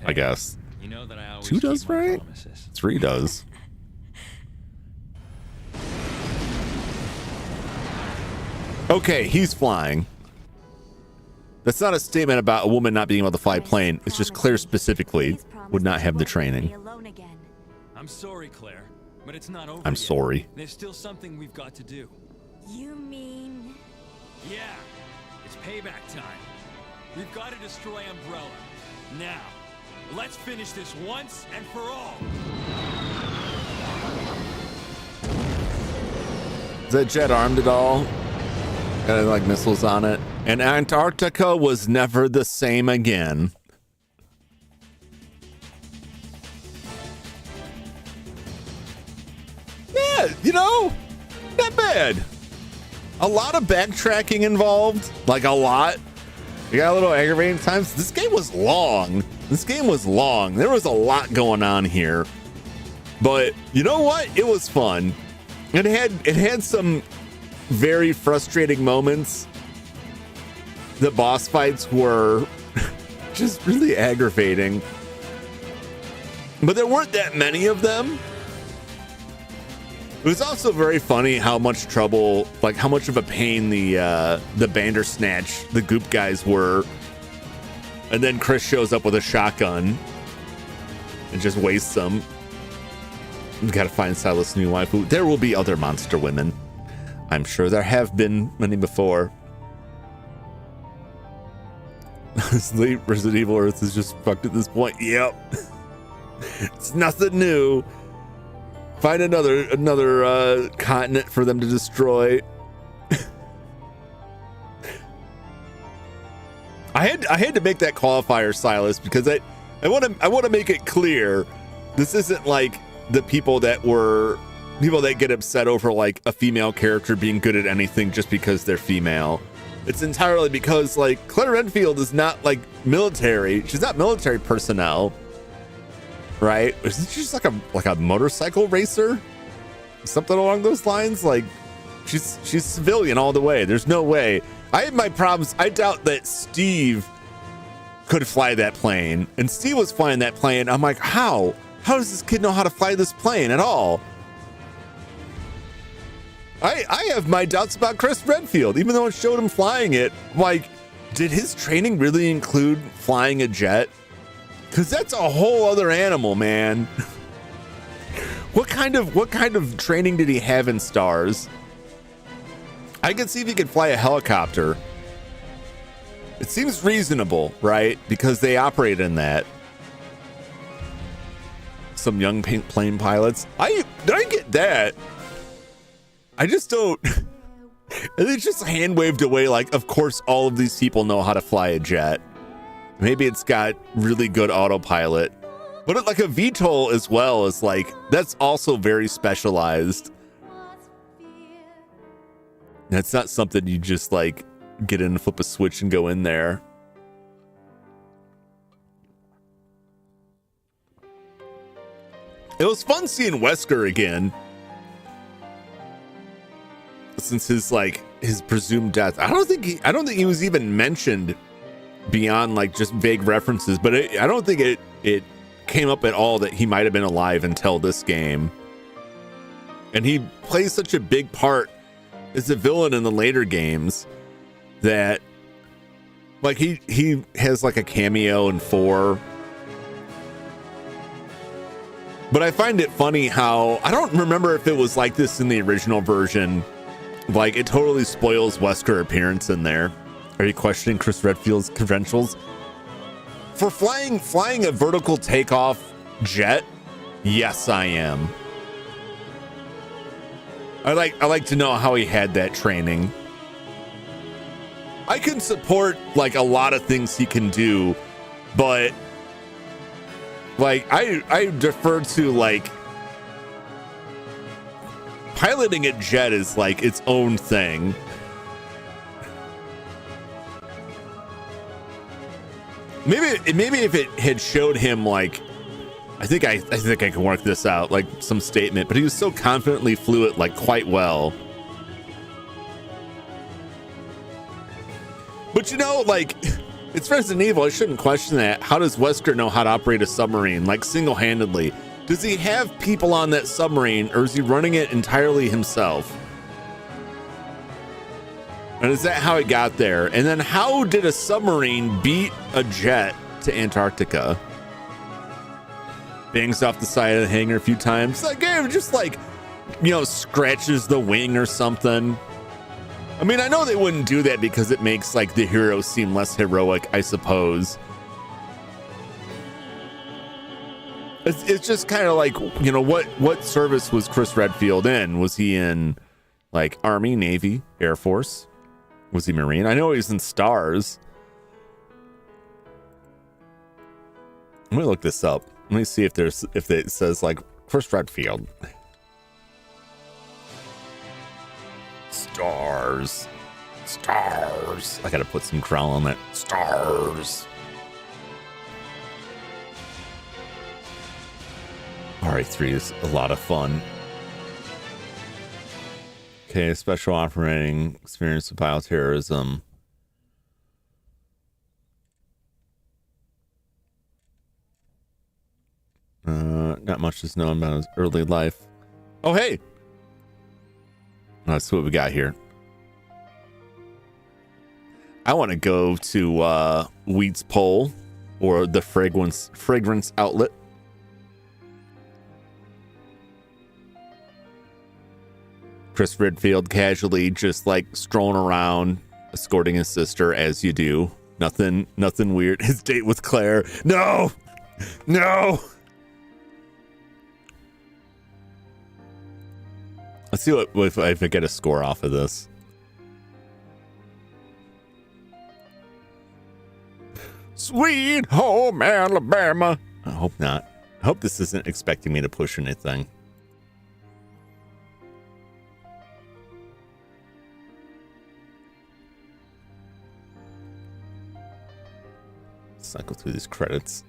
I guess. You know that I always 2 does, keep my right? promises. 3 does. Okay, he's flying. That's not a statement about a woman not being able to fly a plane. It's just Claire specifically would not have the training. I'm sorry, Claire, but it's not over I'm yet. sorry. There's still something we've got to do. You mean... Yeah, it's payback time. We've got to destroy Umbrella. Now, let's finish this once and for all. Is that jet armed at all? Got like missiles on it. And Antarctica was never the same again. Yeah, you know, not bad. A lot of backtracking involved, like a lot. We got a little aggravating times. This game was long. There was a lot going on here. But you know what? It was fun. It had some very frustrating moments. The boss fights were just really aggravating. But there weren't that many of them. It was also very funny how much trouble, like how much of a pain the Bandersnatch, the goop guys were. And then Chris shows up with a shotgun and just wastes them. We've got to find Silas' new waifu. There will be other monster women. I'm sure there have been many before. This late Resident Evil Earth is just fucked at this point. Yep. It's nothing new. Find another continent for them to destroy. I had to make that qualifier, Silas, because I want to make it clear. This isn't like the people that get upset over like a female character being good at anything just because they're female. It's entirely because like Claire Redfield is not like military. She's not military personnel, right? Isn't she just like a motorcycle racer, something along those lines? Like she's civilian all the way. There's no way. I had my problems. I doubt that Steve could fly that plane, and Steve was flying that plane. I'm like, how does this kid know how to fly this plane at all? I have my doubts about Chris Redfield, even though it showed him flying it. Like, did his training really include flying a jet? Because that's a whole other animal, man. What kind of training did he have in Stars? I could see if he could fly a helicopter. It seems reasonable, right? Because they operate in that. Some young plane pilots. I get that. I just don't. And it's just hand waved away like, of course, all of these people know how to fly a jet. Maybe it's got really good autopilot. But like a VTOL as well is like, that's also very specialized. That's not something you just like get in, flip a switch, and go in there. It was fun seeing Wesker again, since his presumed death. I don't think he was even mentioned beyond like just vague references, but I don't think it came up at all that he might have been alive until this game. And he plays such a big part as a villain in the later games that like he has like a cameo in 4. But I find it funny how I don't remember if it was like this in the original version. Like it totally spoils Wesker's appearance in there. Are you questioning Chris Redfield's credentials for flying a vertical takeoff jet? Yes, I am. I like to know how he had that training. I can support like a lot of things he can do, but like I defer to like piloting a jet is like its own thing. Maybe if it had showed him like, I think I can work this out, like some statement, but he was so confidently flew it like quite well. But you know, like it's Resident Evil. I shouldn't question that. How does Wesker know how to operate a submarine like single-handedly? Does he have people on that submarine, or is he running it entirely himself? And is that how it got there? And then how did a submarine beat a jet to Antarctica? Bangs off the side of the hangar a few times. Like, just like, you know, scratches the wing or something. I mean, I know they wouldn't do that because it makes like the hero seem less heroic, I suppose. It's just kind of like, you know, what service was Chris Redfield in? Was he in like Army, Navy, Air Force? Was he Marine? I know he was in Stars. Let me look this up. Let me see if it says like Chris Redfield. Stars. I gotta put some growl on that. Stars. RE3 is a lot of fun. Okay, special operating experience with bioterrorism. Not much is known about his early life. Oh, hey! That's what we got here. I want to go to Wheat's Pole, or the fragrance outlet. Chris Redfield casually just like strolling around, escorting his sister as you do. Nothing weird. His date with Claire. No. Let's see if I get a score off of this. Sweet home Alabama. I hope not. I hope this isn't expecting me to push anything. Cycle through these credits.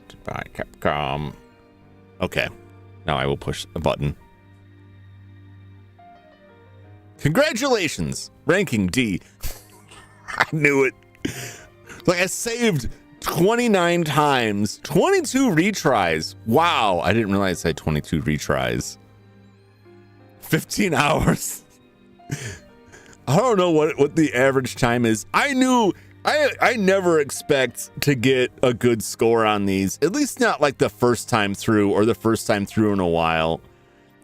Goodbye, Capcom. Okay. Now I will push a button. Congratulations! Ranking D. I knew it. Like I saved 29 times. 22 retries. Wow. I didn't realize I had 22 retries. 15 hours. I don't know what the average time is. I knew I never expect to get a good score on these. At least not like the first time through or the first time through in a while.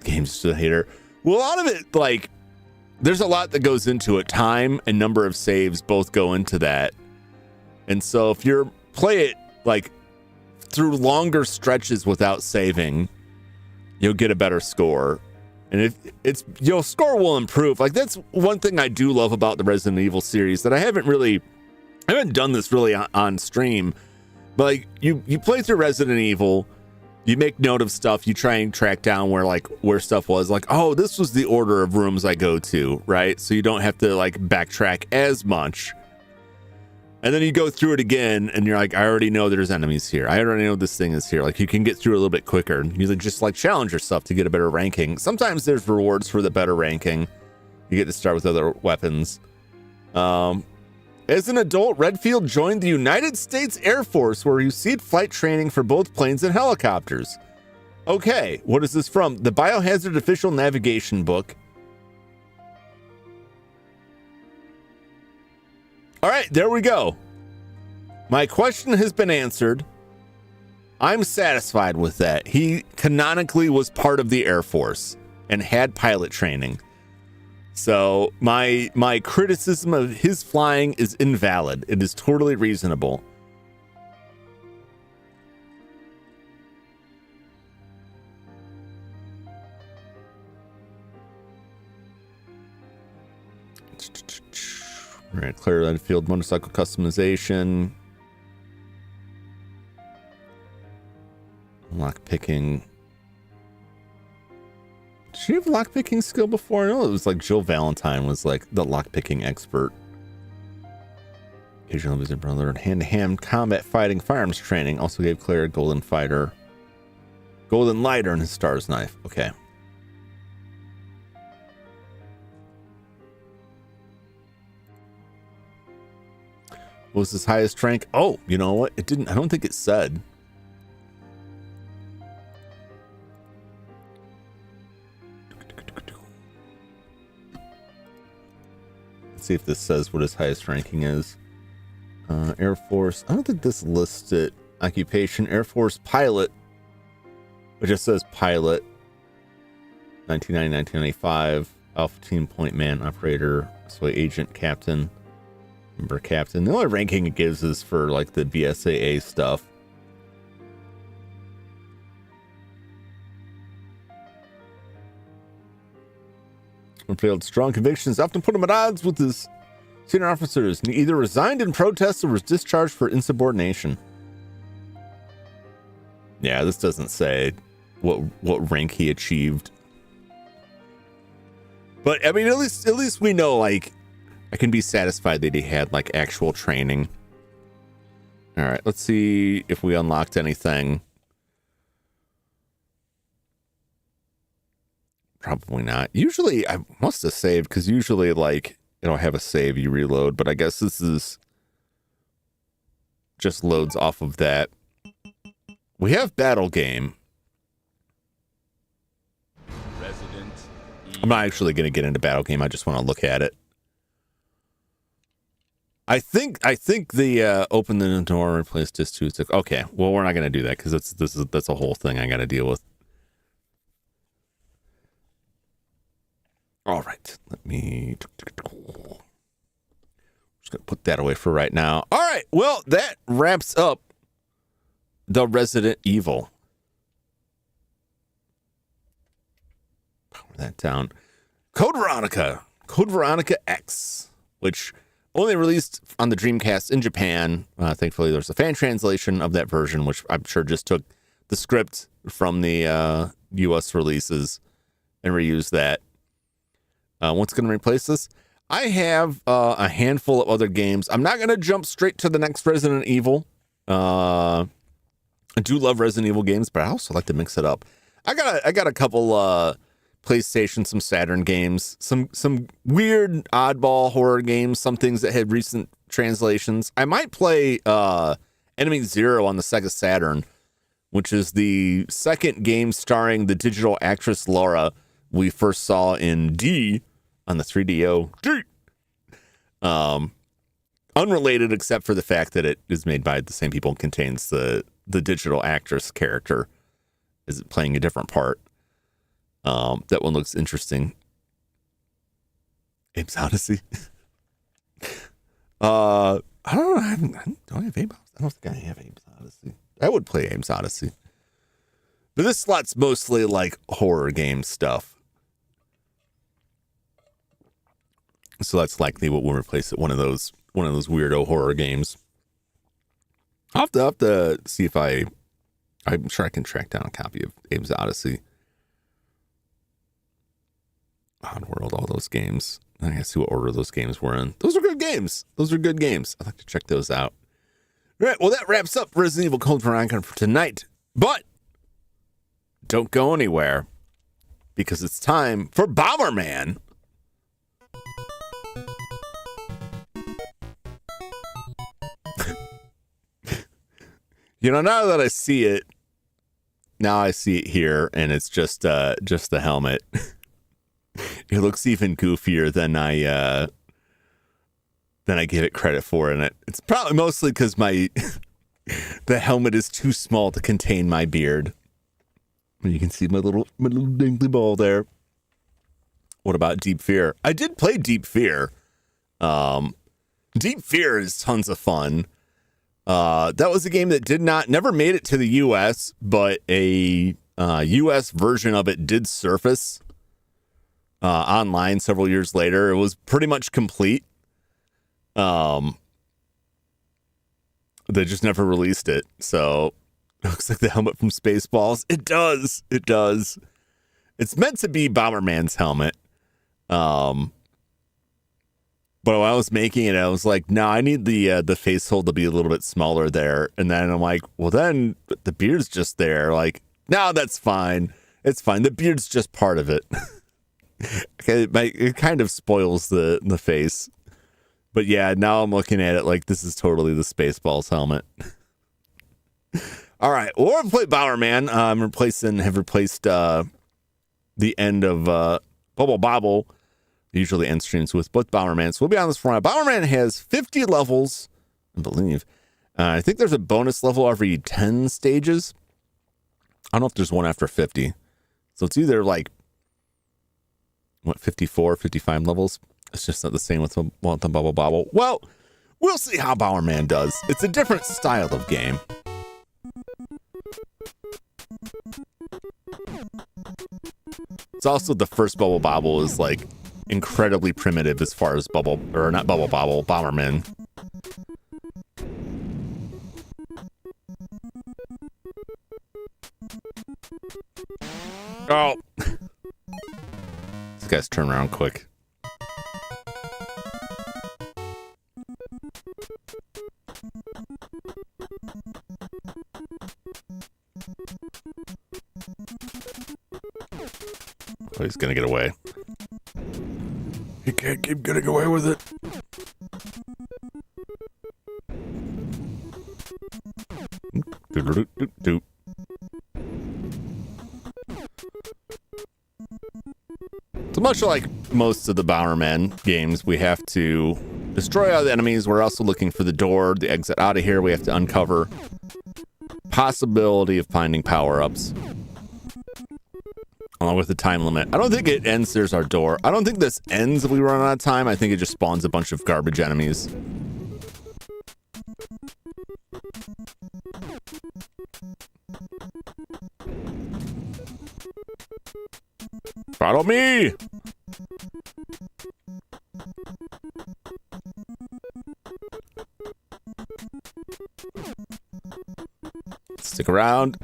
Game's just a hater. Well, a lot of it, like, there's a lot that goes into it. Time and number of saves both go into that. And so if you play it like through longer stretches without saving, you'll get a better score. And if it's, your score will improve. Like, that's one thing I do love about the Resident Evil series that I haven't done this really on stream, but like you play through Resident Evil You make note of stuff. You try and track down where stuff was. Like, oh, this was the order of rooms I go to, right? So you don't have to like backtrack as much. And then you go through it again, and you're like, I already know there's enemies here. I already know this thing is here. Like, you can get through it a little bit quicker. You just like challenge yourself to get a better ranking. Sometimes there's rewards for the better ranking. You get to start with other weapons. As an adult, Redfield joined the United States Air Force, where he received flight training for both planes and helicopters. Okay, what is this from? The Biohazard Official Navigation Book. All right, there we go. My question has been answered. I'm satisfied with that. He canonically was part of the Air Force and had pilot training. So my criticism of his flying is invalid. It is totally reasonable. All right, clear Redfield motorcycle customization. Lock picking. Did she have lock picking skill before? I know it was like Jill Valentine was like the lock picking expert. Occasional visit brother and hand-to-hand combat fighting firearms training. Also gave Claire a golden lighter and his star's knife. Okay. What was his highest rank? Oh, you know what? It didn't. I don't think it said. Let's see if this says what his highest ranking is. Air Force. I don't think this lists it. Occupation: Air Force pilot. It just says pilot. 1990, 1995. Alpha team point man operator. So agent captain. Member captain. The only ranking it gives is for like the BSAA stuff. Redfield's strong convictions often put him at odds with his senior officers. He either resigned in protest or was discharged for insubordination. Yeah, this doesn't say what rank he achieved. But I mean, at least we know, like, I can be satisfied that he had like actual training. All right, let's see if we unlocked anything. Probably not. Usually I must have saved, because usually like it'll have a save, you reload, but I guess this is just loads off of that. We have battle game. I'm not actually going to get into battle game. I just want to look at it. I think the open the door and replace disc 2. Okay, well, we're not going to do that because that's a whole thing I got to deal with. All right, let me just going to put that away for right now. All right, well, that wraps up the Resident Evil. Power that down. Code Veronica X, which only released on the Dreamcast in Japan. Thankfully, there's a fan translation of that version, which I'm sure just took the script from the US releases and reused that. What's going to replace this? I have a handful of other games. I'm not going to jump straight to the next Resident Evil. I do love Resident Evil games, but I also like to mix it up. I got a couple PlayStation, some Saturn games, some weird oddball horror games, some things that had recent translations. I might play Enemy Zero on the Sega Saturn, which is the second game starring the digital actress Laura we first saw in D on the 3DO. Unrelated except for the fact that it is made by the same people and contains the digital actress character is playing a different part. That one looks interesting. Abe's Odyssey. I don't know. Do I have Abe's? I don't think I have Abe's Odyssey. I would play Abe's Odyssey. But this slot's mostly like horror game stuff. So that's likely what we'll replace it. One of those weirdo horror games. I'll have to see if I I'm sure I can track down a copy of Abe's Odyssey. Oddworld, all those games. I gotta see what order those games were in. Those are good games. I'd like to check those out. All right, well, that wraps up Resident Evil Code Veronica for tonight. But don't go anywhere, because it's time for Bomberman. You know, now that I see it here, and it's just the helmet. It looks even goofier than I give it credit for, and it's probably mostly because the helmet is too small to contain my beard. You can see my little dingly ball there. What about Deep Fear? I did play Deep Fear. Deep Fear is tons of fun. That was a game that never made it to the U.S., but a U.S. version of it did surface online several years later. It was pretty much complete. They just never released it. So it looks like the helmet from Spaceballs. It does. It's meant to be Bomberman's helmet. But when I was making it, I was like, no, I need the face hole to be a little bit smaller there. And then I'm like, well, then the beard's just there. Like, no, that's fine. It's fine. The beard's just part of it. It kind of spoils the face. But yeah, now I'm looking at it like this is totally the Spaceballs helmet. All right, we'll play Bomberman. Have replaced the end of Bubble Bobble. Usually end streams with Bomberman. So we'll be on this for a while. Bomberman has 50 levels, I believe. I think there's a bonus level every 10 stages. I don't know if there's one after 50. So it's either like, 54, 55 levels? It's just not the same with the Bubble Bobble. Well, we'll see how Bomberman does. It's a different style of game. It's also the first Bubble Bobble is like incredibly primitive as far as Bomberman. Oh. These guys turn around quick. Oh, he's gonna get away. He can't keep getting away with it. So much like most of the Bomberman games, we have to destroy all the enemies. We're also looking for the door, the exit out of here. We have to uncover possibility of finding power-ups. Along with the time limit. I don't think it ends. There's our door. I don't think this ends if we run out of time. I think it just spawns a bunch of garbage enemies. Follow me! Stick around.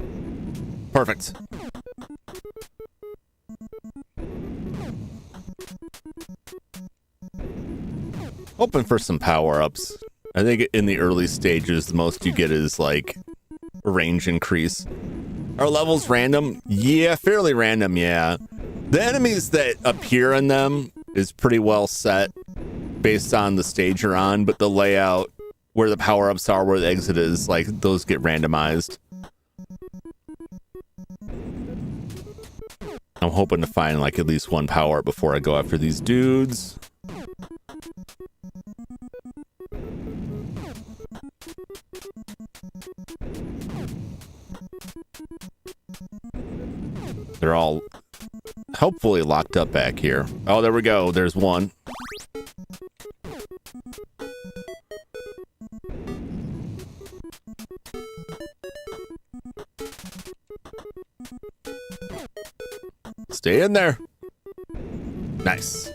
Perfect. Hoping for some power-ups. I think in the early stages, the most you get is like a range increase. Are levels random? Yeah, fairly random, yeah. The enemies that appear in them is pretty well set based on the stage you're on, but the layout, where the power-ups are, where the exit is, like, those get randomized. I'm hoping to find, like, at least one power-up before I go after these dudes. They're all hopefully locked up back here. Oh, there we go. There's one. Stay in there. Nice.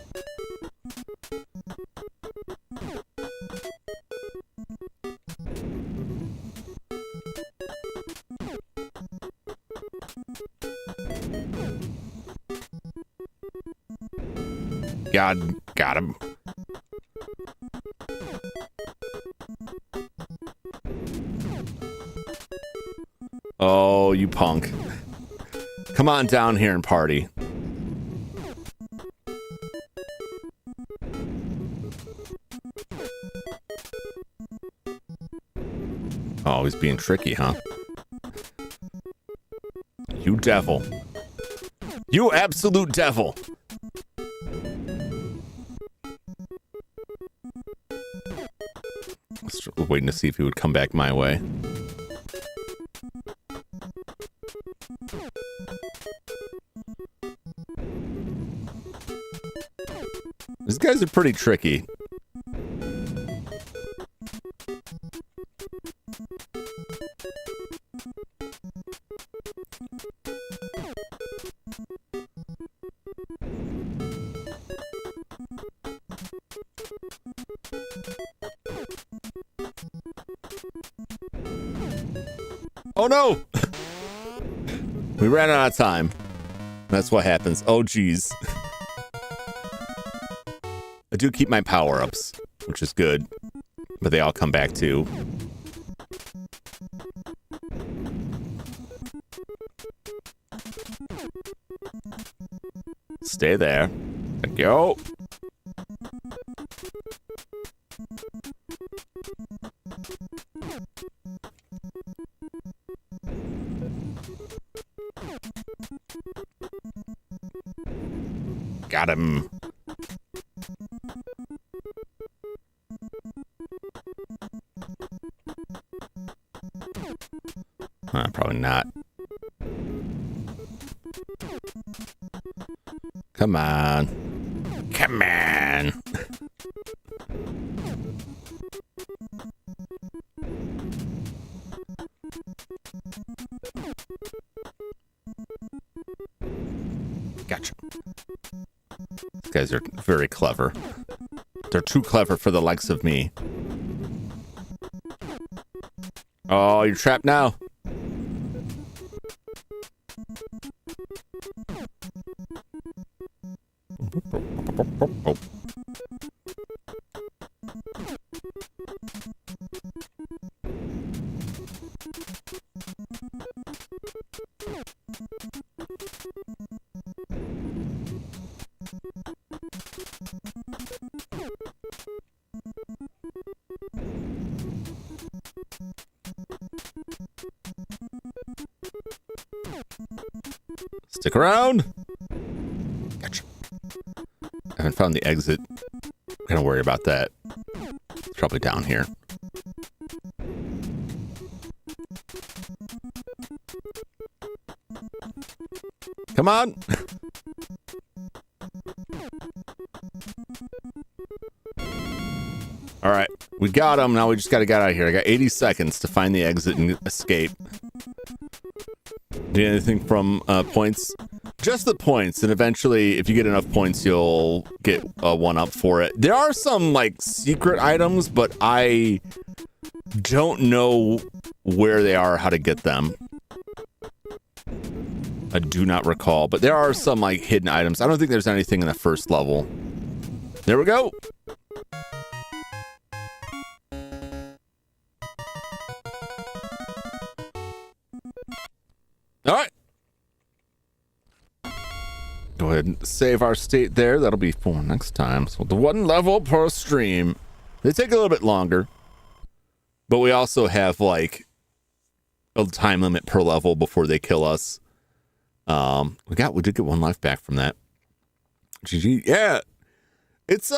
God, got him. Oh, you punk. Come on down here and party. Oh, he's being tricky, huh? You devil. You absolute devil. Waiting to see if he would come back my way. These guys are pretty tricky. Oh no! We ran out of time. That's what happens. Oh geez. I do keep my power-ups, which is good. But they all come back too. Stay there. Thank you. Got him. Probably not. Come on. Come on. Gotcha. These guys are very clever. They're too clever for the likes of me. Oh, you're trapped now. Stick around. Gotcha. I haven't found the exit. I'm gonna worry about that. It's probably down here. Come on. All right, we got him. Now we just got to get out of here. I got 80 seconds to find the exit and escape. Need anything from points? Just the points, and eventually, if you get enough points, you'll get a one-up for it. There are some, like, secret items, but I don't know where they are or how to get them. I do not recall, but there are some, like, hidden items. I don't think there's anything in the first level. There we go. All right. Go ahead and save our state there. That'll be for next time. So the one level per stream. They take a little bit longer. But we also have like a time limit per level before they kill us. We did get one life back from that. GG. Yeah. It's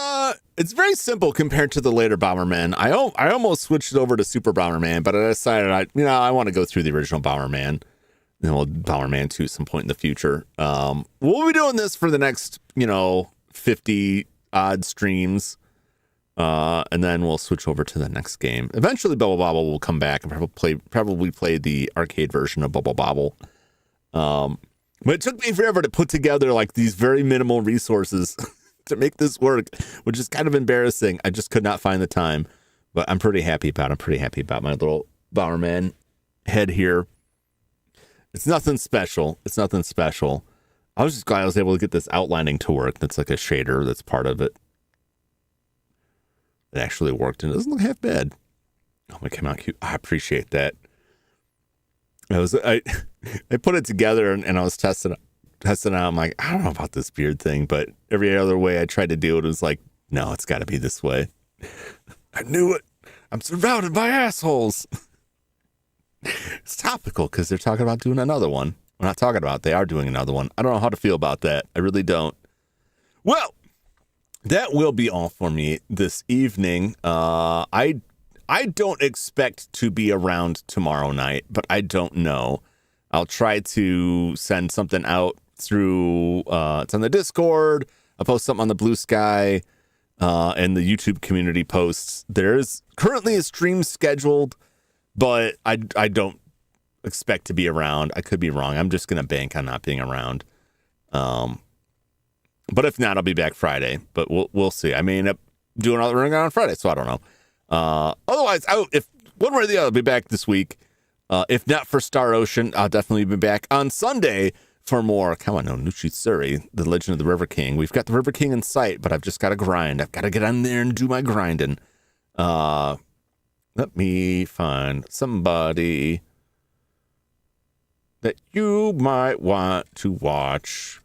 very simple compared to the later Bomberman. I almost switched it over to Super Bomberman, but I decided I want to go through the original Bomberman. Then we'll Bomberman 2 some point in the future. We'll be doing this for the next, 50 odd streams. And then we'll switch over to the next game. Eventually Bubble Bobble will come back and probably play the arcade version of Bubble Bobble. But it took me forever to put together like these very minimal resources to make this work, which is kind of embarrassing. I just could not find the time, but I'm pretty happy about it. I'm pretty happy about my little Bomberman head here. It's nothing special. I was just glad I was able to get this outlining to work. That's like a shader that's part of it. It actually worked, and it doesn't look half bad. Oh, it came out cute. I appreciate that. I put it together, and I was testing it out. I'm like, I don't know about this beard thing, but every other way I tried to do it was like, no, it's got to be this way. I knew it. I'm surrounded by assholes. It's topical because they're talking about doing another one. We're not talking about, they are doing another one. I don't know how to feel about that. I really don't. Well, that will be all for me this evening. I don't expect to be around tomorrow night, but I don't know. I'll try to send something out through, it's on the Discord. I'll post something on the Blue Sky and the YouTube community posts. There's currently a stream scheduled, but I don't expect to be around. I could be wrong. I'm just going to bank on not being around. But if not, I'll be back Friday. But we'll see. I may end up doing another ring on Friday, so I don't know. Otherwise, if one way or the other, I'll be back this week. If not for Star Ocean, I'll definitely be back on Sunday for more Kawano Nuchisuri, the Legend of the River King. We've got the River King in sight, but I've just got to grind. I've got to get on there and do my grinding. Let me find somebody that you might want to watch.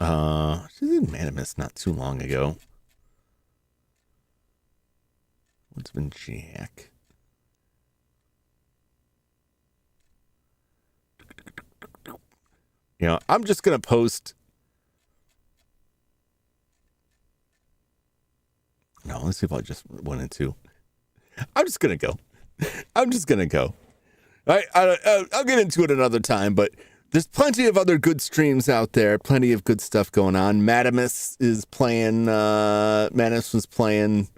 She did Manimus not too long ago. What's been Jack? You know, I'm just going to post. No, let's see if I just went into. I'm just going to go. I'm just going to go. I'll get into it another time, but there's plenty of other good streams out there. Plenty of good stuff going on. Madamus is playing. Madamus was playing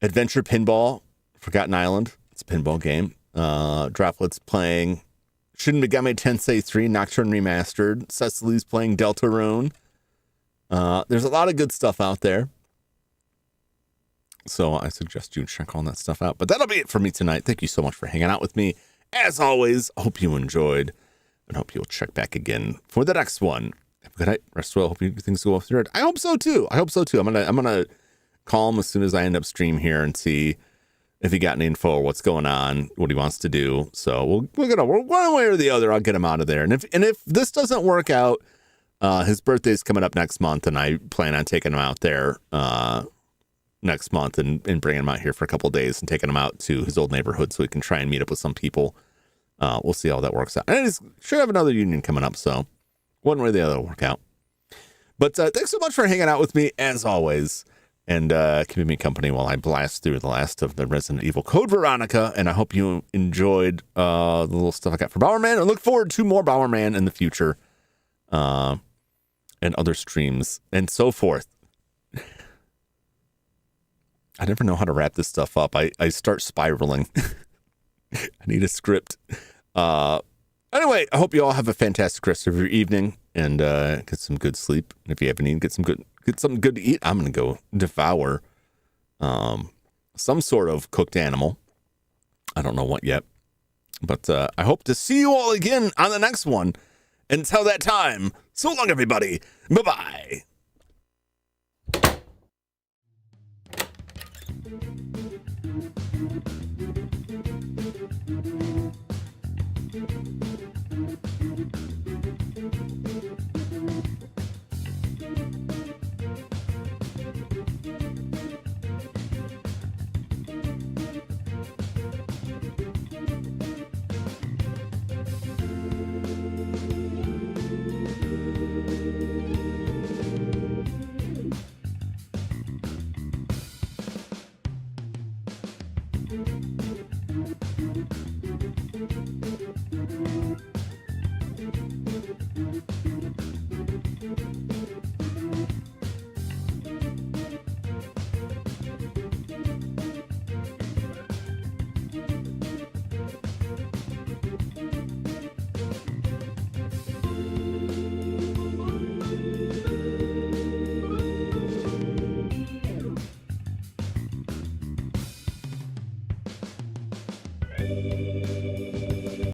Adventure Pinball, Forgotten Island. It's a pinball game. Droplet's playing Shin Megami Tensei 3 Nocturne Remastered. Cecily's playing Deltarune. There's a lot of good stuff out there. So I suggest you check all that stuff out. But that'll be it for me tonight. Thank you so much for hanging out with me. As always, I hope you enjoyed and hope you'll check back again for the next one. Have a good night. Rest well. Hope things go off your head. I hope so too. I'm gonna call him as soon as I end up stream here and see if he got any info or what's going on, what he wants to do. So we're gonna work one way or the other. I'll get him out of there. And if this doesn't work out, his birthday's coming up next month, and I plan on taking him out there next month and bringing him out here for a couple of days and taking him out to his old neighborhood so he can try and meet up with some people. We'll see how that works out. And he's should have another union coming up, so one way or the other will work out. But thanks so much for hanging out with me, as always, and keeping me company while I blast through the last of the Resident Evil Code Veronica. And I hope you enjoyed the little stuff I got for Bowerman. I look forward to more Bowerman in the future and other streams and so forth. I never know how to wrap this stuff up. I start spiraling. I need a script. Anyway, I hope you all have a fantastic rest of your evening and get some good sleep. And if you haven't eaten, get something good to eat. I'm gonna go devour some sort of cooked animal. I don't know what yet, but I hope to see you all again on the next one. Until that time, so long, everybody. Bye bye.